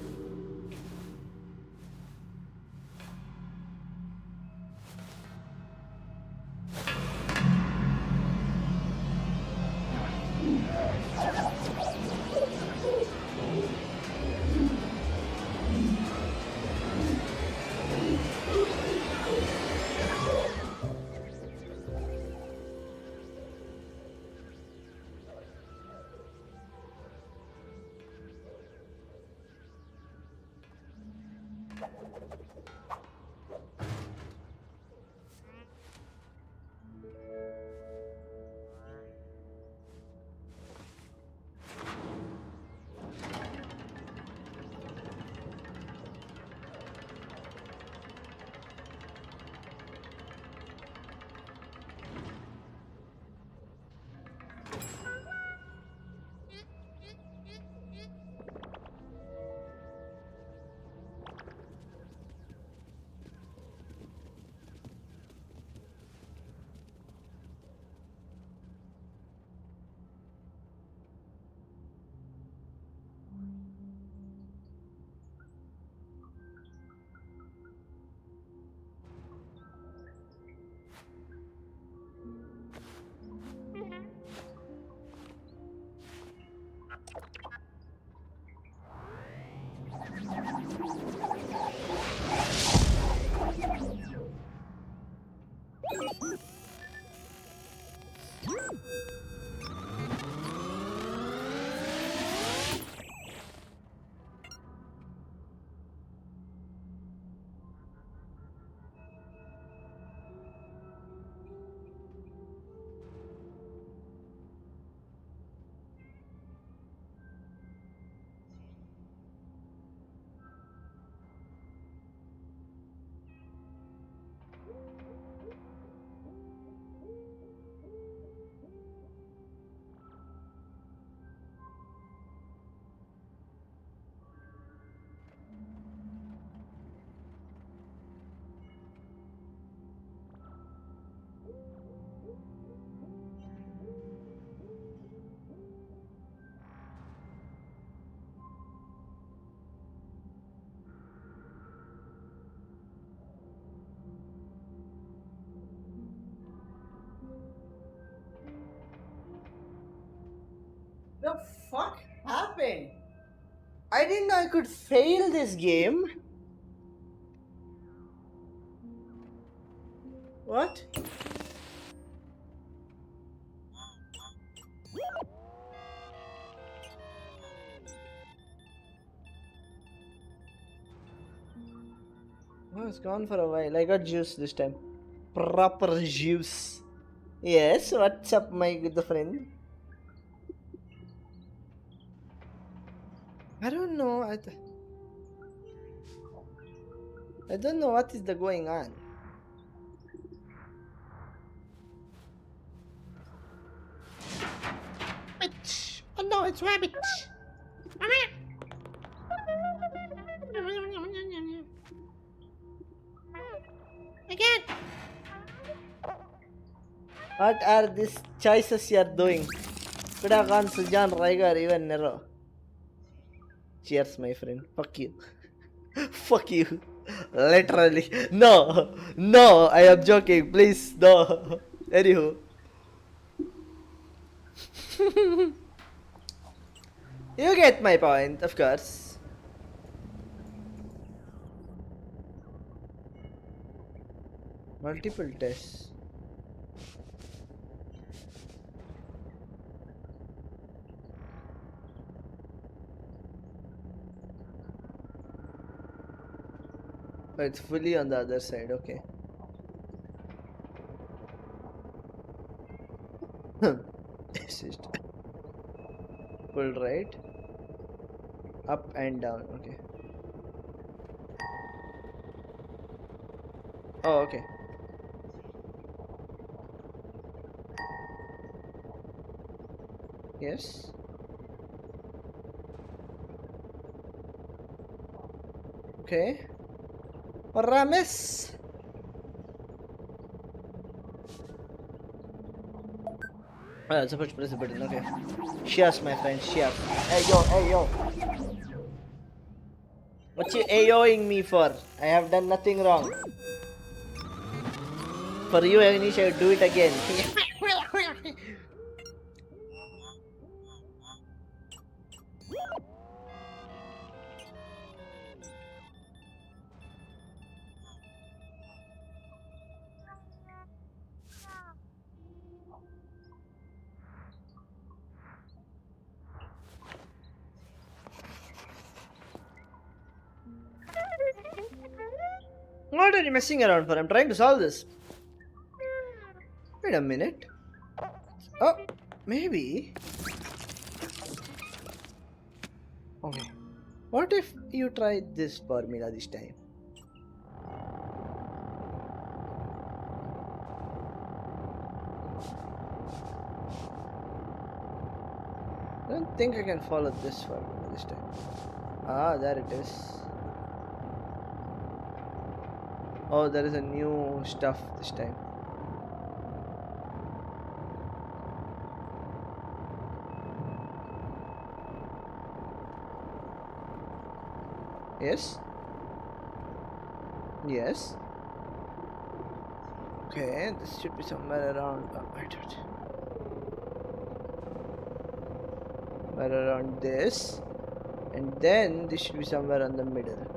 fuck happened? I didn't know I could fail this game. What? Oh, it's gone for a while. I got juice this time. Proper juice. Yes, what's up, my good friend? I don't know. I don't know what is the going on. Bitch. Oh no, it's rabbit. Again. What are these choices you are doing? Could have gone Sujan, Raigar, even Nero. Cheers, my friend. Fuck you. Fuck you. Literally. No. No, I am joking. Please, no. Anywho. You get my point, of course. Multiple tests. Oh, it's fully on the other side, okay. Assist. Pull right. Up and down, okay. Oh, okay. Yes. Okay. Rames. Oh, I'm supposed to press the button, okay. Cheers, my friend, cheers. Hey yo, hey yo. What you ayoing me for? I have done nothing wrong. For you, Agnish, I would do it again. What are you messing around for? I'm trying to solve this. Wait a minute. Oh, maybe. Okay. What if you try this formula this time? I don't think I can follow this formula this time. Ah, there it is. Oh, there is a new stuff this time. Yes? Yes? Okay, this should be somewhere around... somewhere around this. And then this should be somewhere in the middle.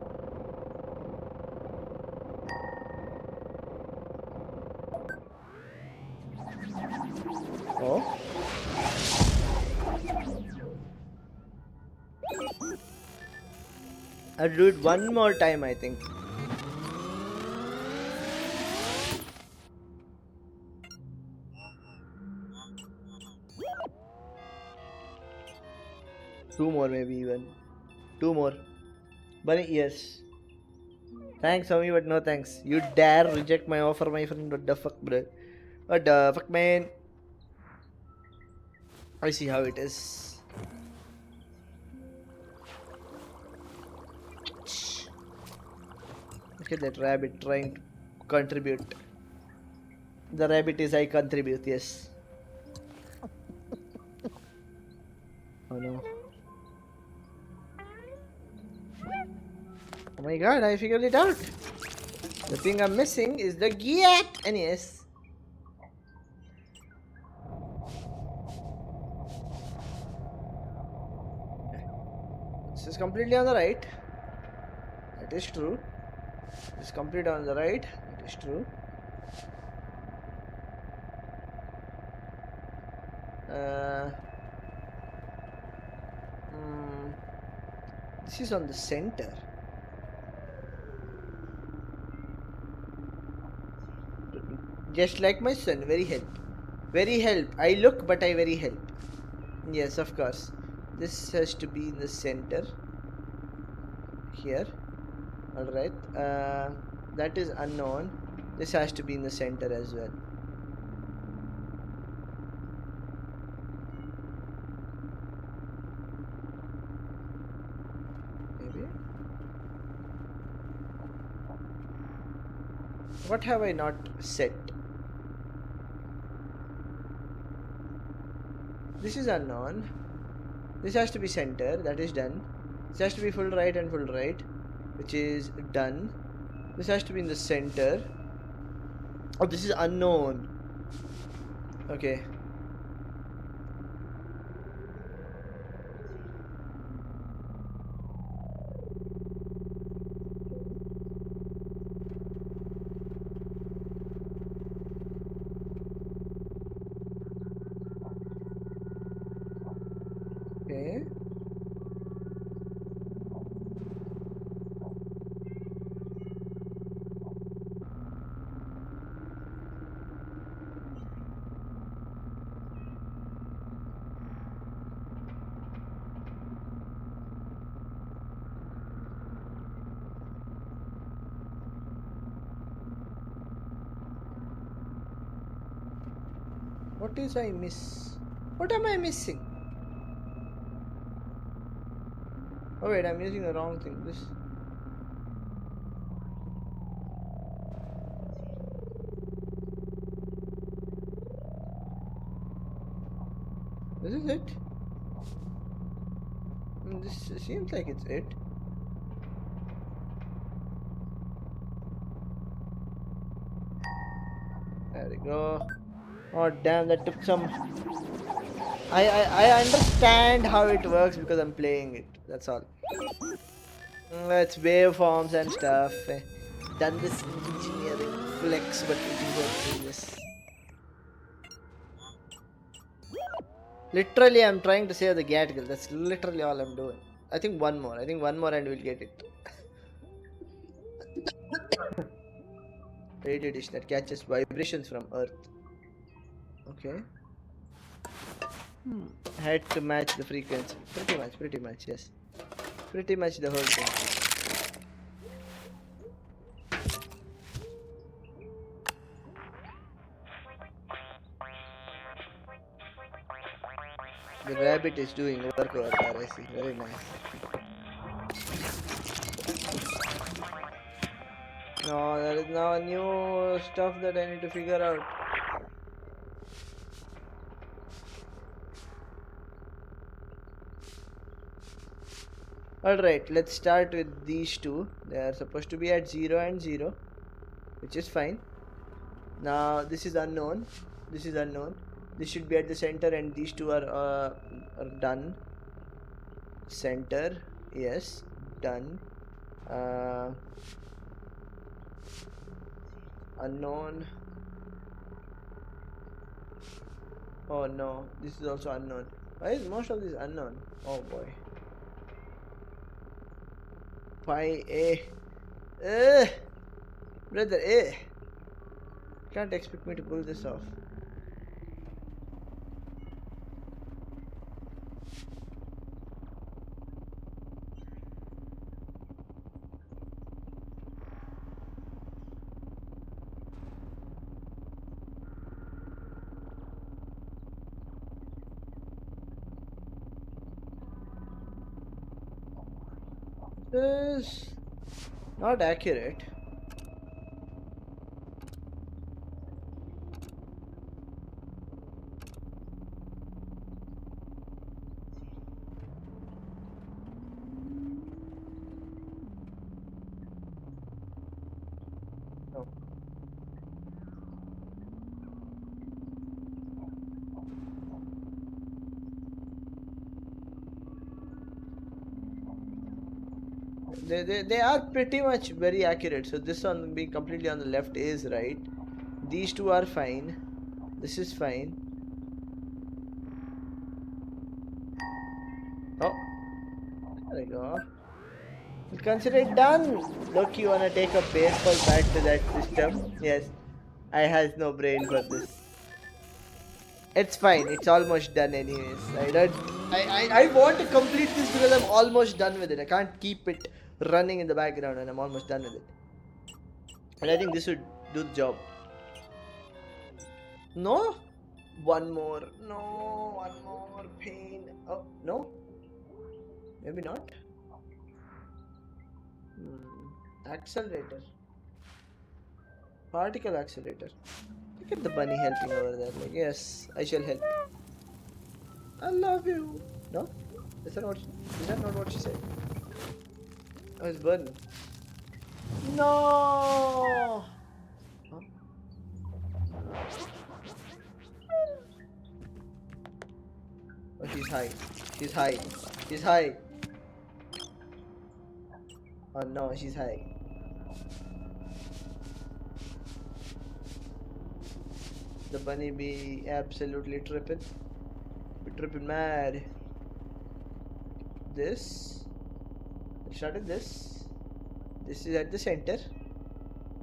Oh. I'll do it one more time, I think. Two more, maybe even. Two more. Bunny ears. Thanks, homie, but no thanks. You dare reject my offer, my friend? What the fuck, bro? What the fuck, man? I see how it is. Look at that rabbit trying to contribute. The rabbit is I contribute, yes. Oh no. Oh my god, I figured it out. The thing I'm missing is the gate. And yes. completely on the right. That is true. It's completely on the right. That is true. This is on the center. Just like my son, very help. Very help. I look, but I very help. Yes, of course. This has to be in the center. Here. Alright. That is unknown. This has to be in the center as well. Maybe. What have I not set? This is unknown. This has to be center. That is done. This has to be full right and full right, which is done. This has to be in the center. Oh, this is unknown. Okay. Okay. What is I miss? What am I missing? Oh wait, I'm using the wrong thing. This is it? This seems like it's it. There we go. Oh damn, that took some. I understand how it works because I'm playing it. That's all. It's waveforms and stuff. Done this engineering flex, but it is working. Yes. Literally, I'm trying to save the gat girl. That's literally all I'm doing. I think one more. I think one more and we'll get it. Radio dish that catches vibrations from Earth. Okay. Had to match the frequency. Pretty much, yes. Pretty much the whole thing. The rabbit is doing work over there, I see. Very nice. No, there is now new stuff that I need to figure out. Alright, let's start with these two. They are supposed to be at 0 and 0, which is fine. Now, this is unknown. This is unknown. This should be at the center, and these two are done. Center, yes, done. Unknown. Oh no, this is also unknown. Why is most of this unknown? Oh boy. Pi A. Brother A. Can't expect me to pull this off. This is not accurate. No. They are pretty much very accurate. So this one being completely on the left is right. These two are fine. This is fine. Oh, there we go. We'll consider it done. Look, you wanna take a baseball bat to that system? Yes. I has no brain for this. It's fine. It's almost done anyways. I want to complete this because I'm almost done with it. I can't keep it running in the background and I'm almost done with it. And I think this would do the job. No? One more. No, one more. Pain. Oh, no? Maybe not. Accelerator. Particle accelerator. Look at the bunny helping over there. Like, yes, I shall help. I love you. No? Is that not what she said? Oh, it's burning. No! Huh? Oh, she's high. She's high. She's high. Oh no, she's high. The bunny be absolutely tripping. Be tripping mad. This. I started this. This is at the center.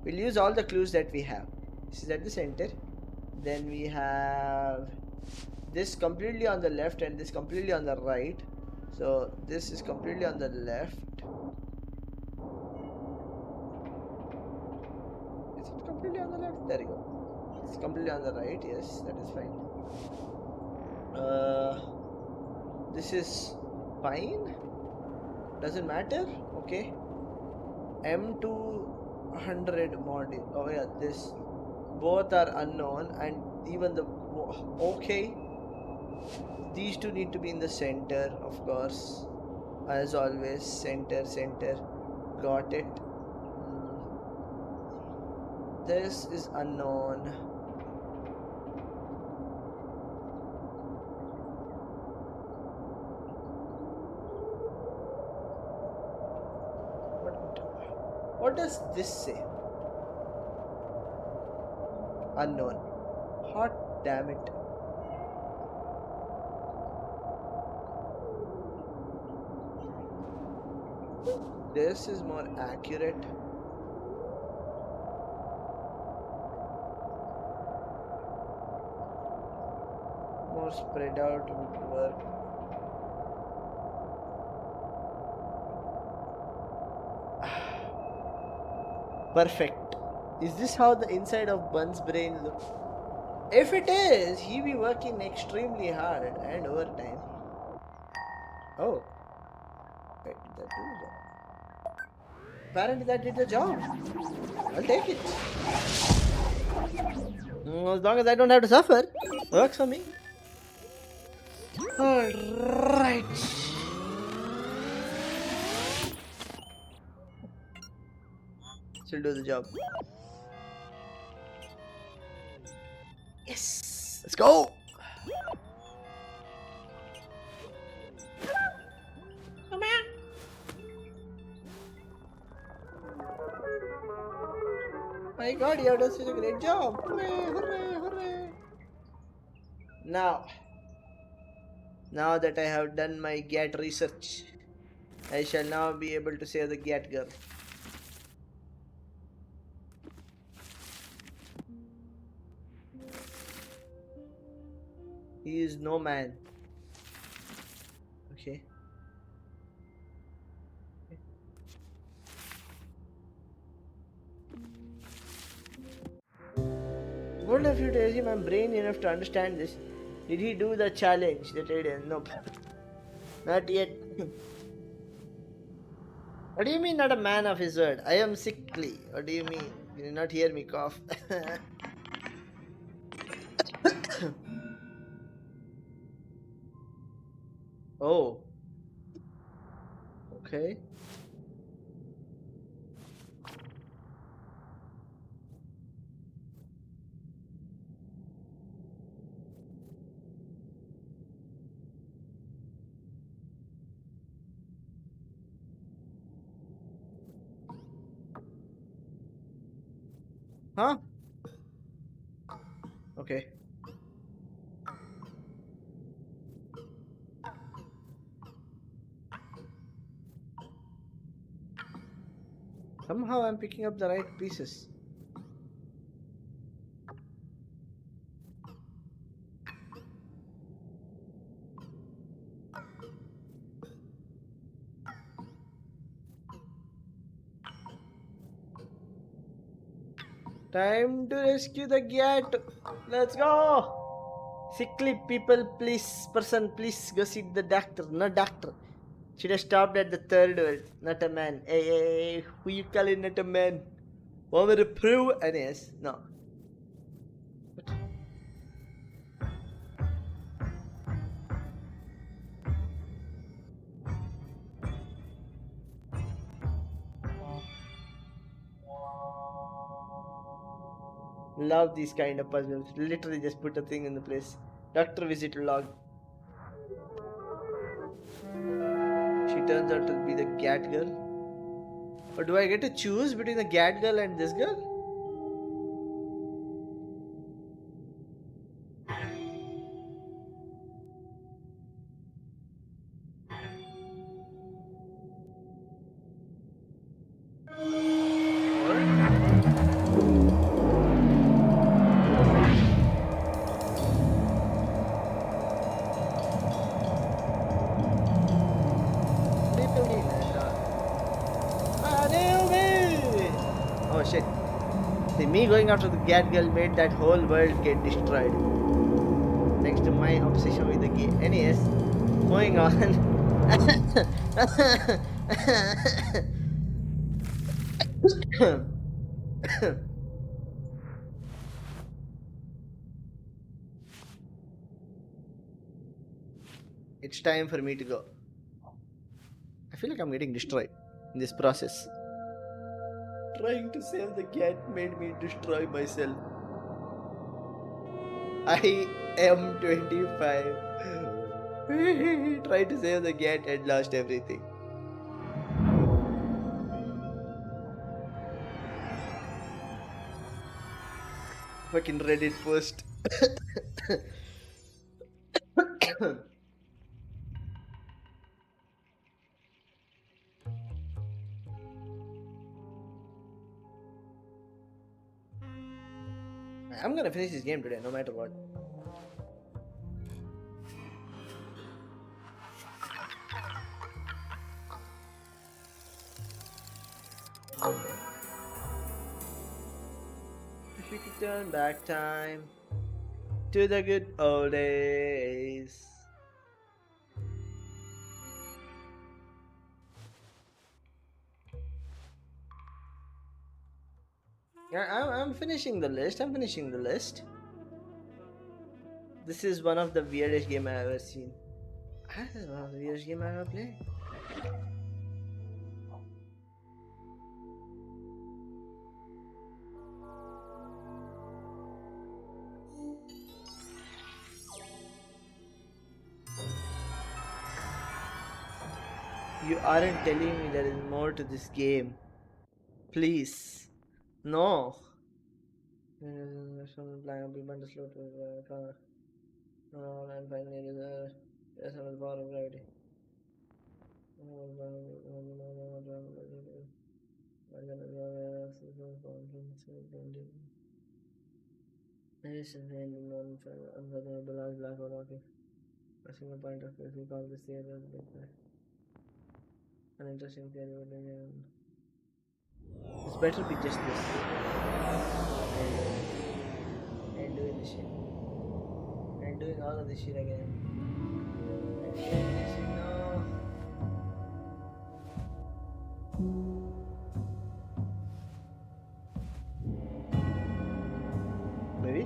We'll use all the clues that we have. This is at the center. Then we have this completely on the left and this completely on the right. So this is completely on the left. Is it completely on the left? There you go. It's completely on the right. Yes, that is fine. This is fine. Doesn't matter. Okay. M200 module. Oh yeah, this. Both are unknown and even the. Okay. These two need to be in the center, of course. As always, center. Got it. This is unknown. What does this say? Unknown. Hot damn it. This is more accurate. More spread out would work. Perfect. Is this how the inside of Bun's brain looks? If it is, he be working extremely hard and overtime. Oh. Wait, did that do the job? Apparently that did the job. I'll take it. As long as I don't have to suffer. Works for me. Alright. Still do the job. Yes! Let's go! Come here! My god, you have done such a great job! Hooray, hooray, hooray! Now that I have done my GAT research, I shall now be able to save the GAT girl. He is no man. Okay. What if you tell him I'm brain enough to understand this? Did he do the challenge that I did? Nope. Not yet. What do you mean not a man of his word? I am sickly. What do you mean? You did not hear me cough. Oh. Okay. Huh? Okay. Somehow I'm picking up the right pieces. Time to rescue the cat. Let's go. Sickly people, please, person, please go see the doctor. No doctor. Should have stopped at the third word. Not a man. Hey, who you calling not a man? Want me to prove? And yes, no. Love these kind of puzzles. Literally just put a thing in the place. Doctor visit log. She turns out to be the cat girl. Or do I get to choose between the cat girl and this girl? Oh shit. See, me going after the cat girl made that whole world get destroyed. Thanks to my obsession with the game. Anyways, moving on. It's time for me to go. I feel like I'm getting destroyed in this process. Trying to save the cat made me destroy myself. I am 25. Tried to save the cat and lost everything. Fucking Reddit post. I'm gonna finish this game today, no matter what. If we could turn back time to the good old days. Yeah, I'm finishing the list. This is one of the weirdest game I've ever seen. This is one of the weirdest game I've ever played. You aren't telling me there is more to this game. Please. No. And finally yes, I was born of gravity. Black or rocky. A single point of view, we call this theory of the big an interesting theory, this better be just this. And doing this shit. And doing all of this shit again. And doing this shit, no. Maybe?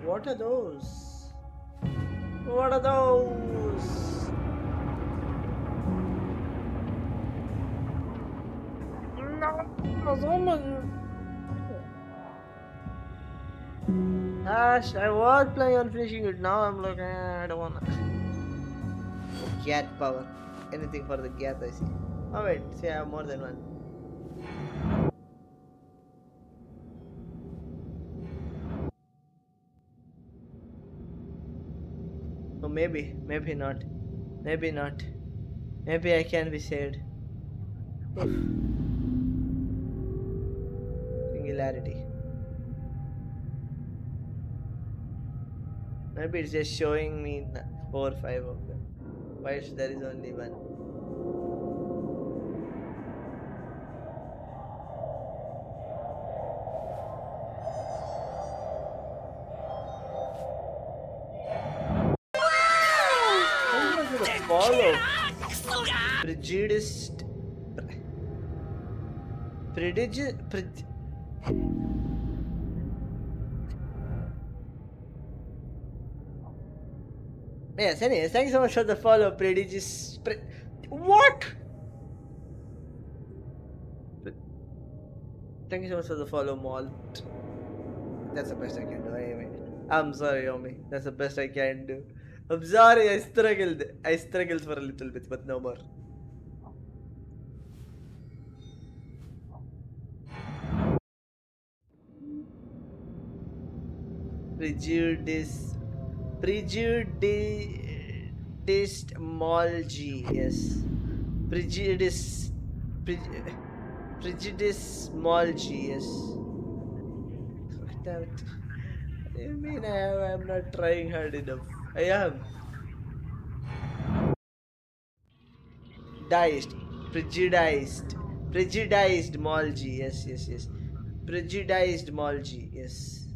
What are those? What are those? No, Zombo. Ash, I was planning on finishing it. Now I'm like, I don't wanna. Cat power. Anything for the cat, I see. Oh wait, see, I have more than one. Oh, maybe not. Maybe not. Maybe I can be saved. Oof. Singularity. Maybe it's just showing me 4 or 5 of them. Why is there is only one? Follow. Prejudiced. Yes, anyways, thank you so much for the follow, prodigious. What? Thank you so much for the follow, Malt. That's the best I can do. Anyway, I'm sorry, Yomi. That's the best I can do. I'm sorry, I struggled. I struggled for a little bit, but no more. Prejudiced molgy, yes. Prejudice molgy, yes. Damn it. You mean I'm not trying hard enough? I am. Prejudiced molgy, yes. Prejudiced molgy, yes.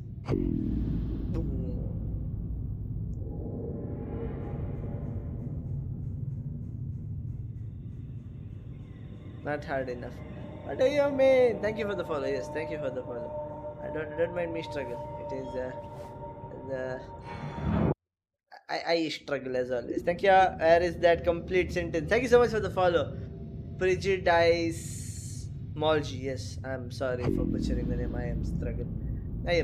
Not hard enough. What do you mean? Thank you for the follow. Yes, thank you for the follow. Don't mind me struggle. It is the I struggle as always. Thank you. Where is that complete sentence? Thank you so much for the follow. Prejudice Molgy. Yes, I'm sorry for butchering the name. I am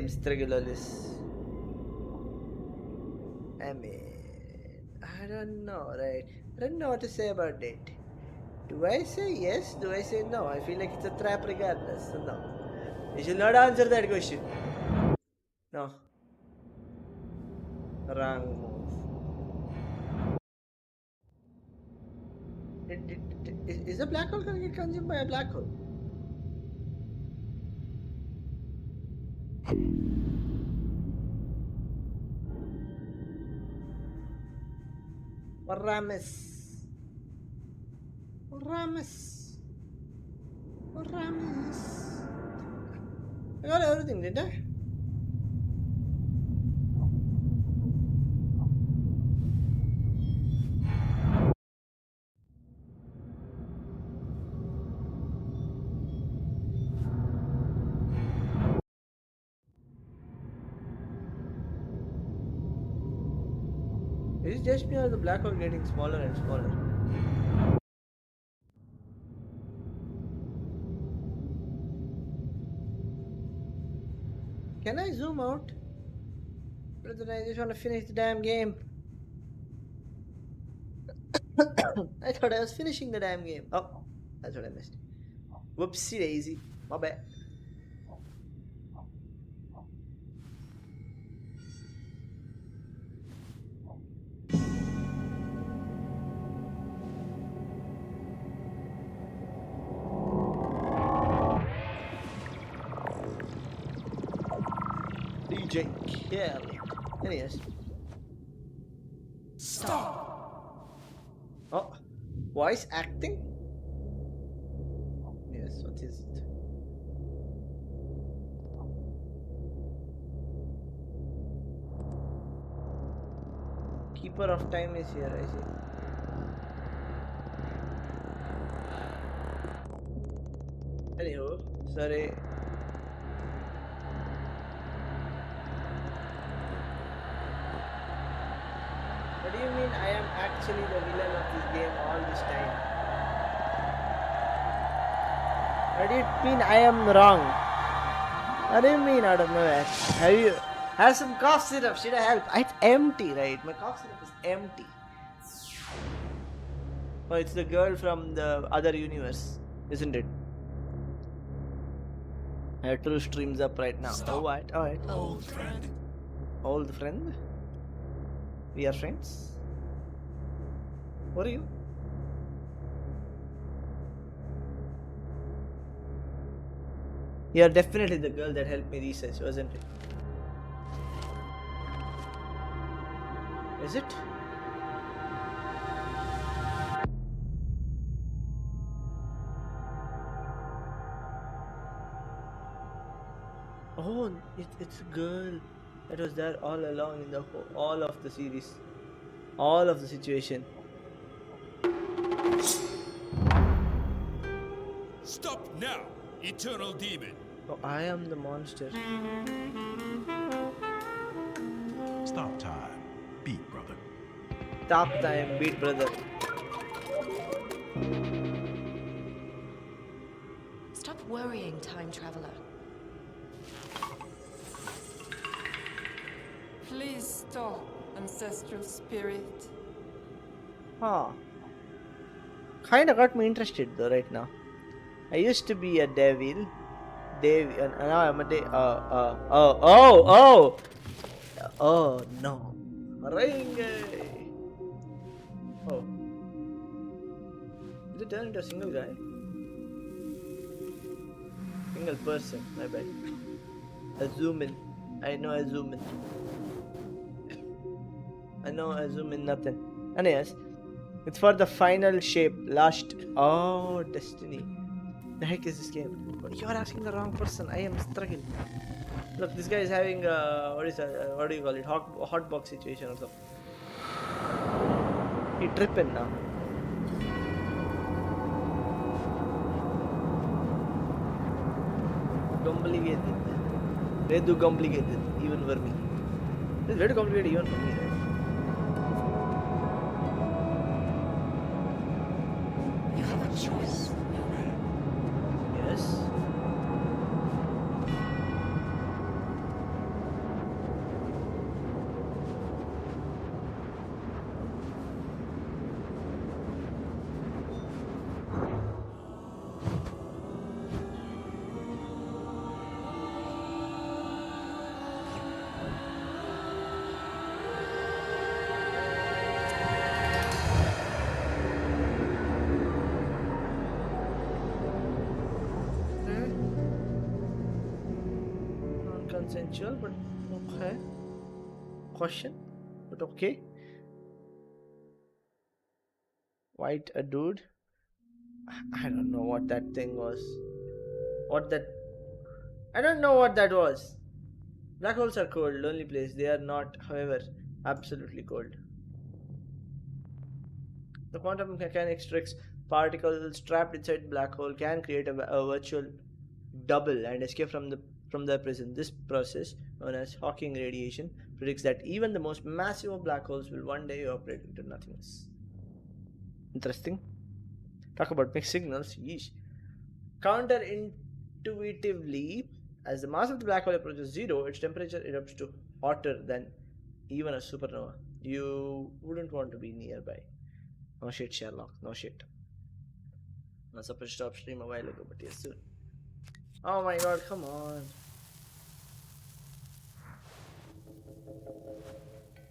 struggle always. I mean, I don't know, right? I don't know what to say about it. Do I say yes? Do I say no? I feel like it's a trap regardless. So no. You should not answer that question. No. Wrong move. Is a black hole gonna get consumed by a black hole? Rames. I got everything, didn't I? Is it just me or the black hole getting smaller and smaller? Can I zoom out? Brother, I just want to finish the damn game. I thought I was finishing the damn game. Oh, that's what I missed. Whoopsie daisy. My bad. DJ Kelly. Anyways. Stop! Oh, voice acting? Yes, what is it? Keeper of time is here, I see. Anywho, sorry. What do you mean I am actually the villain of this game all this time? What do you mean I am wrong? What do you mean out of nowhere? Have some cough syrup. Should I have it? It's empty, right? My cough syrup is empty. Oh, it's the girl from the other universe, isn't it? Her true streams up right now. Stop. Oh, what? Alright. Old friend. Old friend? We are friends? What are you? You're definitely the girl that helped me research, wasn't it? Is it? Oh, it's a girl that was there all along in the all of the series, all of the situation. Stop now, eternal demon. Oh, I am the monster. Stop time. Beat, brother. Stop time, beat brother. Stop worrying, time traveler. Please stop, ancestral spirit. Huh. Kinda got me interested though right now. I used to be a devil. And now I'm a oh no. Ring. Oh. Did it turn into a single guy? Single person, my bad. I zoom in. I know I zoom in. I know I zoom in nothing. Anyways, it's for the final shape. Last. Oh, Destiny. The heck is this game? You're asking the wrong person. I am struggling. Look, this guy is having what do you call it? Hot box situation or something. He tripping now. Complicated. Way too complicated, even for me. It's very complicated even for me, right? You have a choice, Yes. Non-consensual, but okay. Question, but okay. White a dude. I don't know what that thing was. I don't know what that was. Black holes are cold, lonely place. They are not, however, absolutely cold. The quantum mechanics tricks particles trapped inside black hole can create a virtual double and escape from their prison. This process, known as Hawking radiation, predicts that even the most massive of black holes will one day evaporate into nothingness. Interesting. Talk about mixed signals. Yeesh. Counterintuitively, as the mass of the black hole approaches zero, its temperature erupts to hotter than even a supernova. You wouldn't want to be nearby. No shit, Sherlock. No shit. I was supposed to stop stream a while ago, but yes, soon. Oh my god, come on.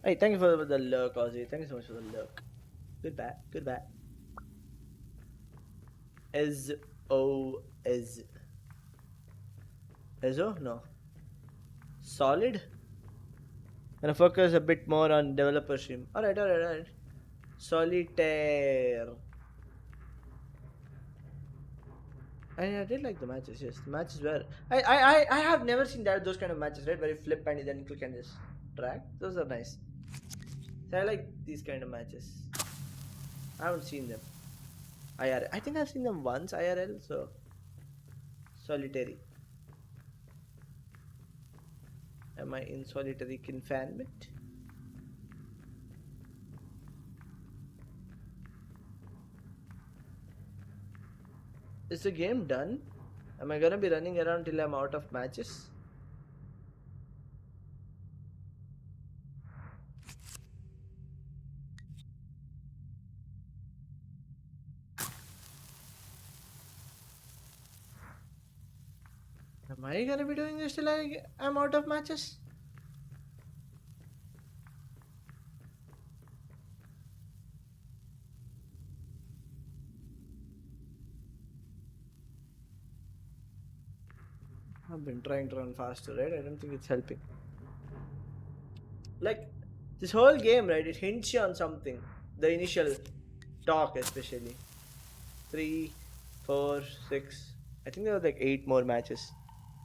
Hey, thank you for the lurk, Ozzy. Thank you so much for the lurk. Goodbye. Goodbye. Ezo? No. Solid? Gonna focus a bit more on developer stream. Alright. Solitaire. I did like the matches, yes. The matches were. I have never seen those kind of matches, right? Where you flip and then click and just drag. Those are nice. So I like these kind of matches. I haven't seen them. IRL. I think I've seen them once IRL, so solitary. Am I in solitary confinement? Is the game done? Am I gonna be running around till I'm out of matches? I gonna be doing this till I'm out of matches? I've been trying to run faster, right? I don't think it's helping. Like, this whole game, right? It hints you on something. The initial talk, especially. 3, 4, 6. I think there were like 8 more matches.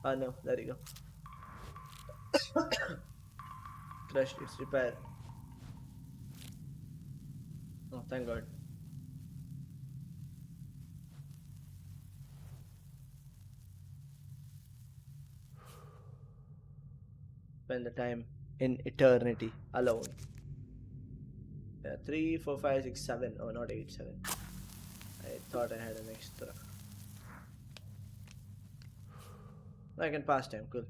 Oh no, there you go. Crushed, it's repair. Oh, thank God. Spend the time in eternity alone. Yeah, 3, 4, 5, 6, 7. Oh, not 8, 7. I thought I had an extra. I can pass time, cool.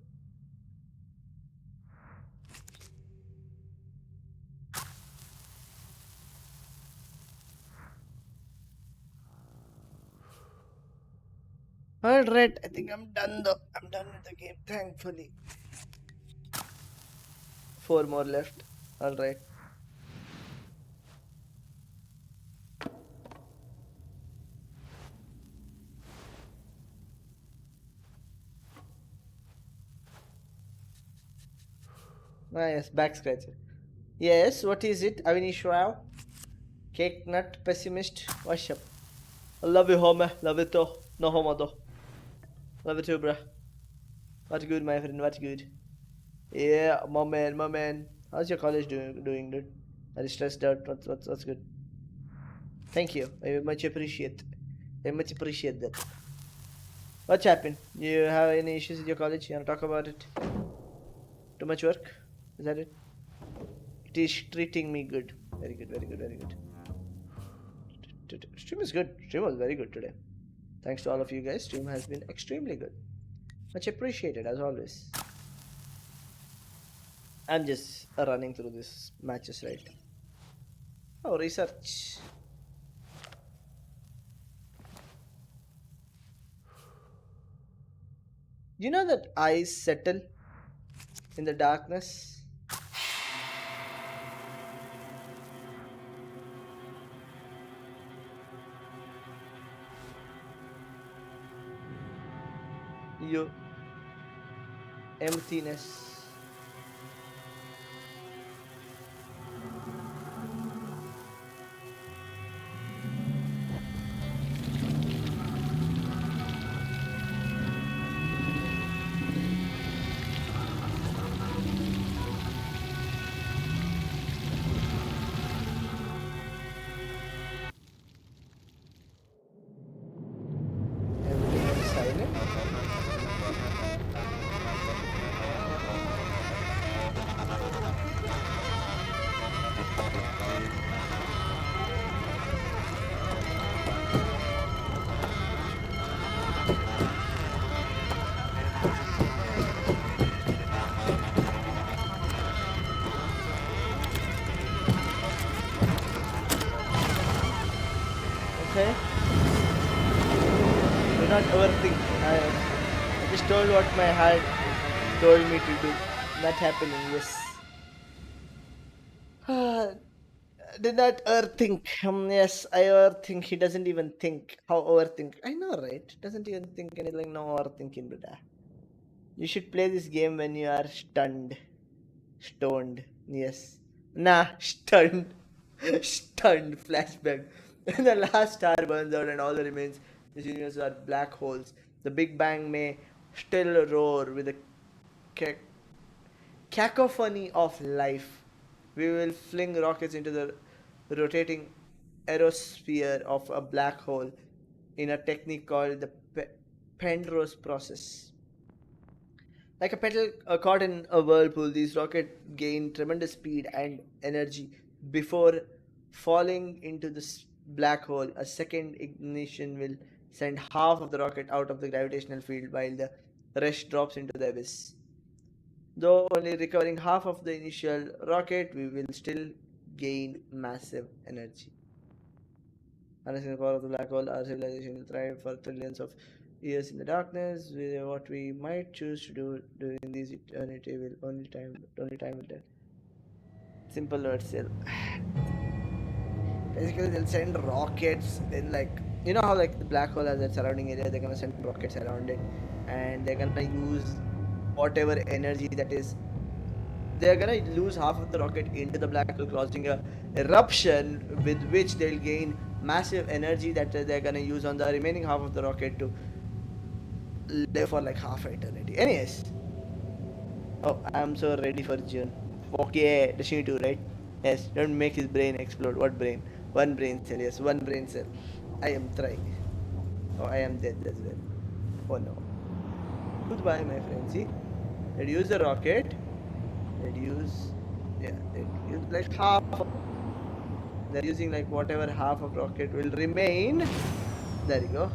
Alright, I think I'm done though. I'm done with the game, thankfully. 4 more left. Alright. Ah, yes, back scratcher. Yes, what is it, Avinish Rao? Cake nut pessimist? What's up? I love you, homie. Love you too. No homo though. Love you too, bruh. What's good, my friend? What's good? Yeah, my man, my man. How's your college doing, dude? Are you stressed out? What's good? Thank you. I very much appreciate. I much appreciate that. What's happened? You have any issues with your college? You wanna talk about it? Too much work? Is that it? It is treating me good. Very good, very good, very good. Stream is good. Stream was very good today. Thanks to all of you guys. Stream has been extremely good. Much appreciated as always. I'm just running through these matches, right? Oh, research. You know that eyes settle in the darkness? You emptiness. Everything is silent. Okay. Do not overthink. I just told what my heart told me to do. Not happening, yes. Did not overthink. Yes, I overthink. He doesn't even think. How overthink? I know, right? Doesn't even think anything. No overthinking, brother. You should play this game when you are stunned. Stoned. Yes. Nah, stunned. Stunned. Flashback. When the last star burns out and all the remains in this universe are black holes, the Big Bang may still roar with a cacophony of life. We will fling rockets into the rotating aerosphere of a black hole in a technique called the Penrose process. Like a petal caught in a whirlpool, these rockets gain tremendous speed and energy before falling into this black hole. A second ignition will send half of the rocket out of the gravitational field while the rest drops into the abyss. Though only recovering half of the initial rocket, we will still gain massive energy. Harnessing the power of the black hole, our civilization will thrive for trillions of Years in the darkness, what we might choose to do during this eternity will only time will tell. Simple words still. Basically, they'll send rockets in, like, you know how like the black hole has that surrounding area. They're gonna send rockets around it, and they're gonna use whatever energy that is. They're gonna lose half of the rocket into the black hole, causing a eruption with which they'll gain massive energy that they're gonna use on the remaining half of the rocket to live for like half eternity. Anyways, oh, I'm so ready for June. Okay, Destiny 2, right? Yes, don't make his brain explode. What brain? One brain cell, yes, one brain cell. I am trying. Oh, I am dead as well. Oh no. Goodbye, my friend. See? They'd use the rocket. They'd use. Yeah, they'd use like half. They're using like whatever half of rocket will remain. There you go.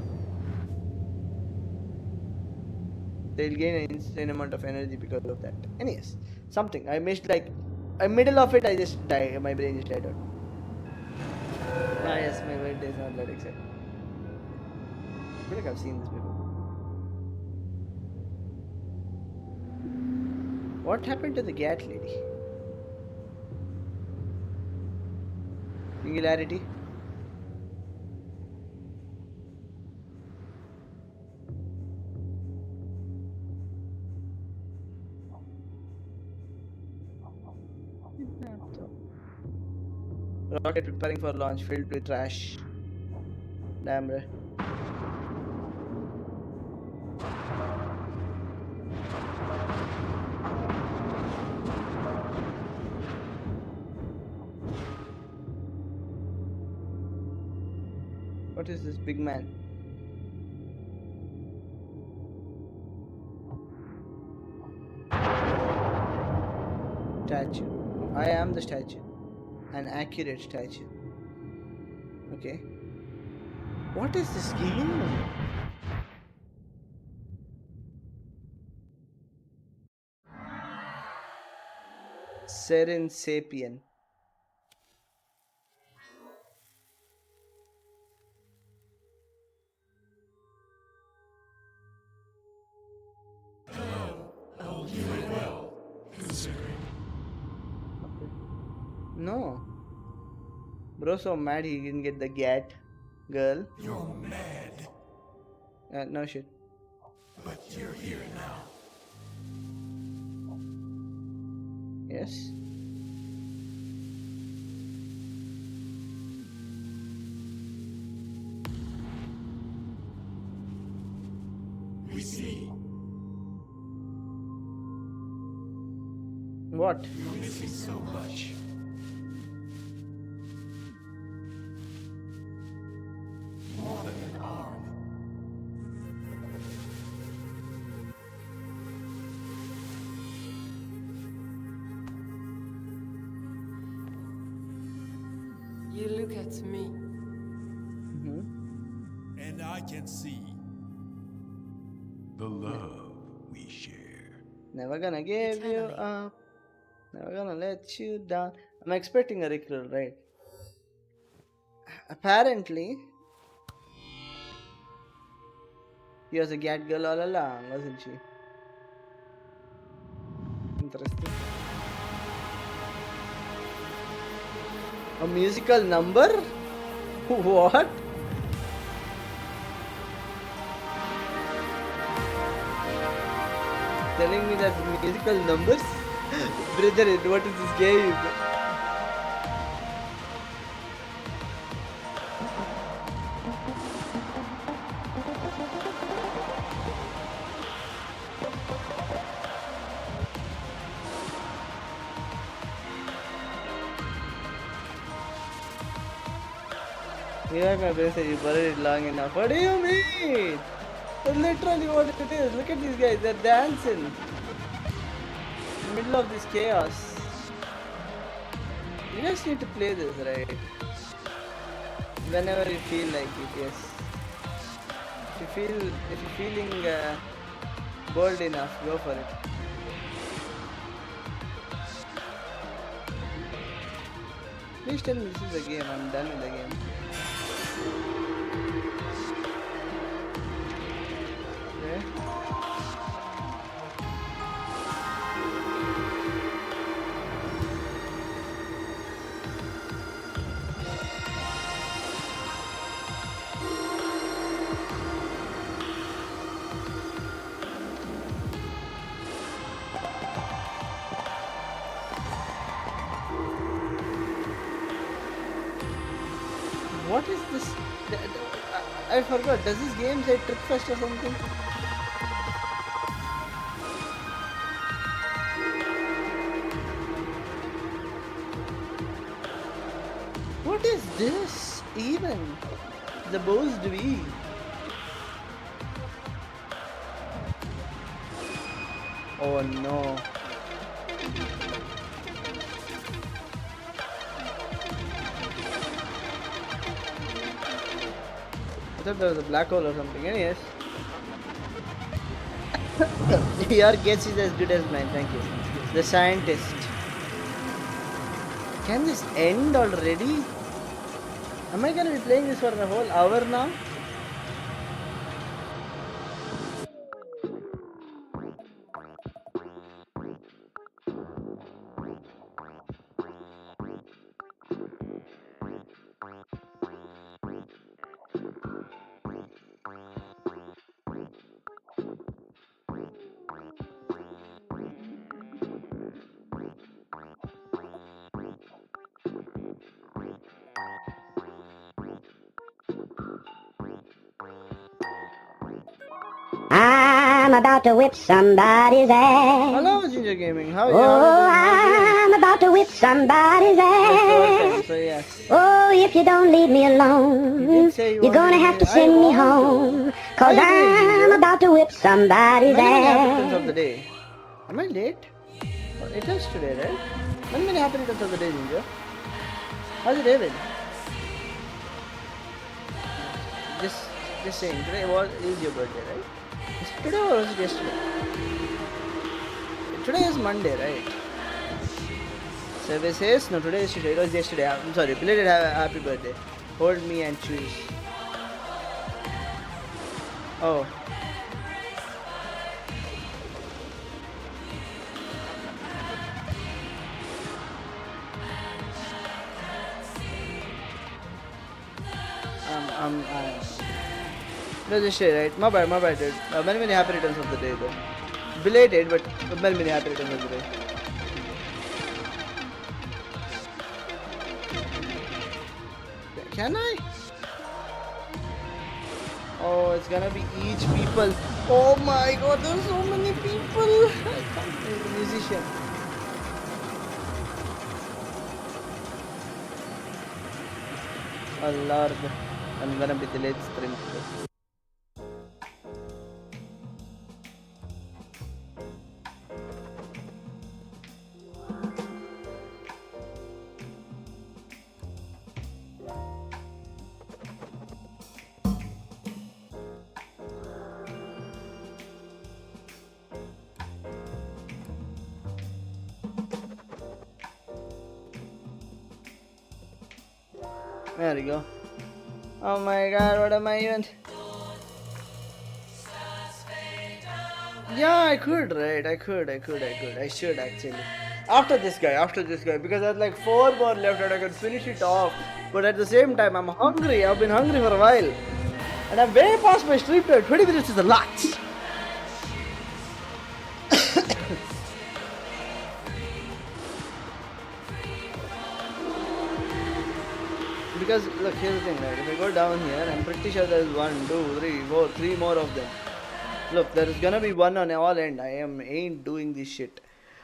They'll gain an insane amount of energy because of that. Anyways, something I missed, like a middle of it. I just died. My brain just died out. Ah yes, my birthday is not that exciting. I feel like I've seen this before. What happened to the gat lady? Singularity. Rocket preparing for launch, filled with trash. Damn right. What is this big man? Statue. I am the statue. An accurate statue. Okay. What is this game? Seren Sapien. I'll do it well, considering. No. Bro, so mad he didn't get the gat girl. You're mad. No shit. But you're here now. Yes. We see. What? You're missing so much. More than an arm. You look at me. And I can see the love we share. Never gonna give you up. Never gonna let you down. I'm expecting a recruit, right? Apparently, she was a cat girl all along, wasn't she? Interesting. A musical number? What? Telling me that musical numbers? Brother, what is this game? Yeah, my brother said you buried it long enough. What do you mean? That's literally what it is. Look at these guys, they're dancing. In the middle of this chaos. You guys need to play this, right? Whenever you feel like it, yes. If you're feeling bold enough, go for it. Please tell me this is a game. I'm done with the game. What is this? I forgot. Does this game say Trick Fest or something? What is this even? The boss dweeb. Oh no. I thought there was a black hole or something. Anyways. Your guess is as good as mine, thank you. The scientist. Can this end already? Am I gonna be playing this for a whole hour now? I'm about to whip somebody's ass. Hello, Ginger Gaming. How are you? Oh, I'm about to whip somebody's ass. So yes. Oh, if you don't leave me alone, you're gonna have to send me home. Cause I'm about to whip somebody's Happy of the ass. day. Am I late? Oh, it is today, right? Many happy returns of the day, Ginger. How's your day been? Just saying. Today is your birthday, right? Today or was it yesterday? Today is Monday, right? Service says no. Today is today. It was yesterday. I'm sorry. Belated happy birthday. Hold me and choose. Oh. No, just say right. My bad, dude. Many happy returns of the day, though. Belated, but many happy returns of the day. Can I? Oh, it's gonna be each people. Oh my god, there's so many people. I can't play the musician. Oh lord, I'm gonna be delayed stream today. There we go. Oh my god, what am I even? Yeah, I could, right? I should actually. After this guy, because there's like 4 more left and I could finish it off. But at the same time, I'm hungry. I've been hungry for a while. And I'm way past my stream time. 20 minutes is a lot. Because look, here's the thing, right? If I go down here, I'm pretty sure there's 1, 2, 3, 4, 3 more of them. Look, there is gonna be one on all end. I ain't doing this shit.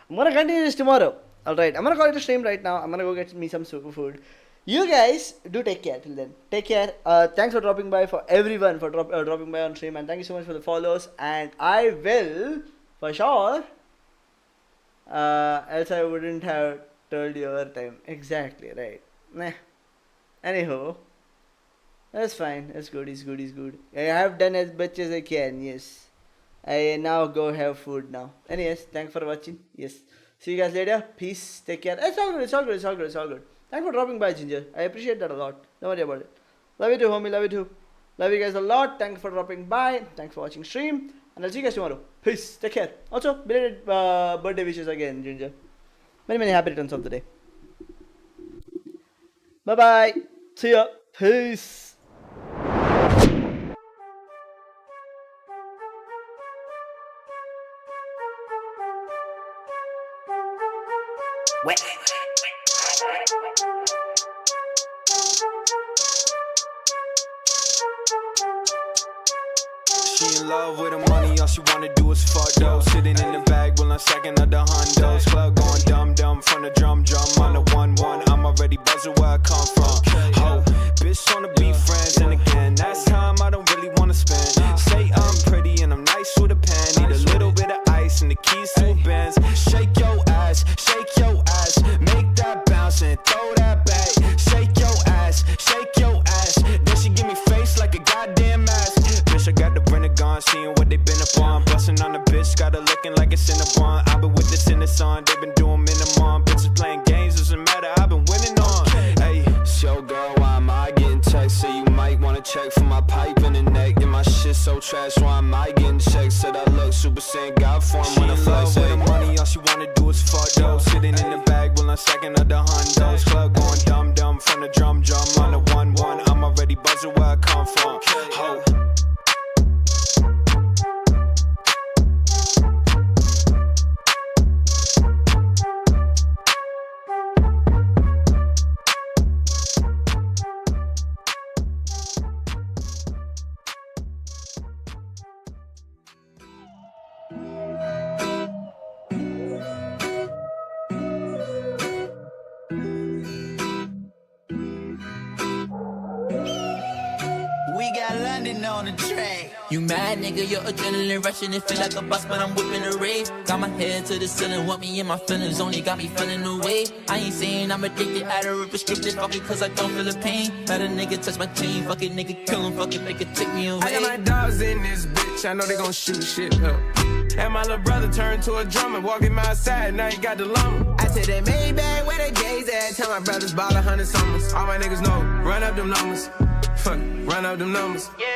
I'm gonna continue this tomorrow. Alright, I'm gonna call it a stream right now. I'm gonna go get me some super food. You guys do take care till then. Take care. Thanks for dropping by, for everyone for dropping by on stream, and thank you so much for the follows. And I will, for sure, else I wouldn't have told you over time. Exactly, right. Nah. Anyhow, that's fine. That's good. It's good. I have done as much as I can. Yes. I now go have food now. Anyways, thanks for watching. Yes. See you guys later. Peace. Take care. It's all good. Thanks for dropping by, Ginger. I appreciate that a lot. Don't worry about it. Love you too, homie. Love you too. Love you guys a lot. Thanks for dropping by. Thanks for watching stream. And I'll see you guys tomorrow. Peace. Take care. Also, belated birthday wishes again, Ginger. Many happy returns of the day. Bye-bye. See ya. Peace. Wait. love with the money, all she wanna do is fuck though. Sitting in the bag, while I'm stacking up the hundos. Club going dumb from the drum on the 1-1. I'm already buzzing where I come from. Ho, bitch wanna be friends, and again, that's time I don't really wanna spend. Say I'm pretty and I'm nice with a pen. Need a little bit of ice and the keys to a Benz. Shake your ass, make that bounce and throw that back. Shake your ass, then she give me face like a goddamn mask. Bitch, I got the Renegon, seeing what they been up on. Bustin' on the bitch, got her looking like a Cinnabon. I've been with this in the sun, they been doing minimum. Bitches playing games, doesn't matter, I've been winning on. Hey, show girl, why am I getting text? Say you might wanna check for my pipe in the neck. And my shit so trash, why am I getting checked? Said I look super saiyan, God form when I flex. With the money, all she wanna do is fuck though. Sitting in the bag, while I'm stacking up the hundos. Club going dumb from the drum on the 1-1. I'm already buzzing where I come from. Ho. On the track. You mad, nigga, your adrenaline rushing. It feel like a bus, but I'm whipping a rave. Got my head to the ceiling, want me in my feelings, only got me feeling away. I ain't saying I'm addicted, out of a prescription, fuck it, cause I don't feel the pain. Let a nigga touch my chain, fuck it, nigga, kill him, fuck it, they could take me away. I got my dogs in this bitch, I know they gon' shoot shit up. And my little brother turned to a drummer, walking my side, now he got the lumber. I said that Maybach, where they J's at? Tell my brothers bought 100 summers. All my niggas know, run up them numbers. Fuck, run up them numbers. Yeah.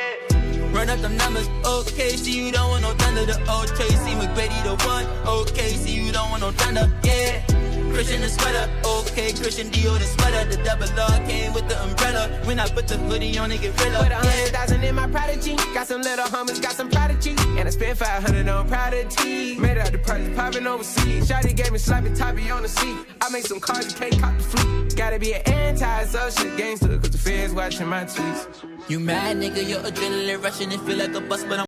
Run up them numbers, okay, see you don't want no thunder. The old Tracy McGrady the one, okay, see you don't want no thunder, yeah. Christian the sweater, okay, Christian Dior the sweater. The double R came with the umbrella. When I put the hoodie on, it get realer. Put 100,000 in my Prodigy. Got some little homies, got some Prodigy. And I spent 500 on Prodigy. Made out the price, popping overseas. Shawty gave me sloppy toppy on the seat. I make some cars, you can't cop the fleet. Gotta be an anti-social gangster, cause the feds watching my tweets. You mad, nigga, your adrenaline rushing. It feel like a bus, but I'm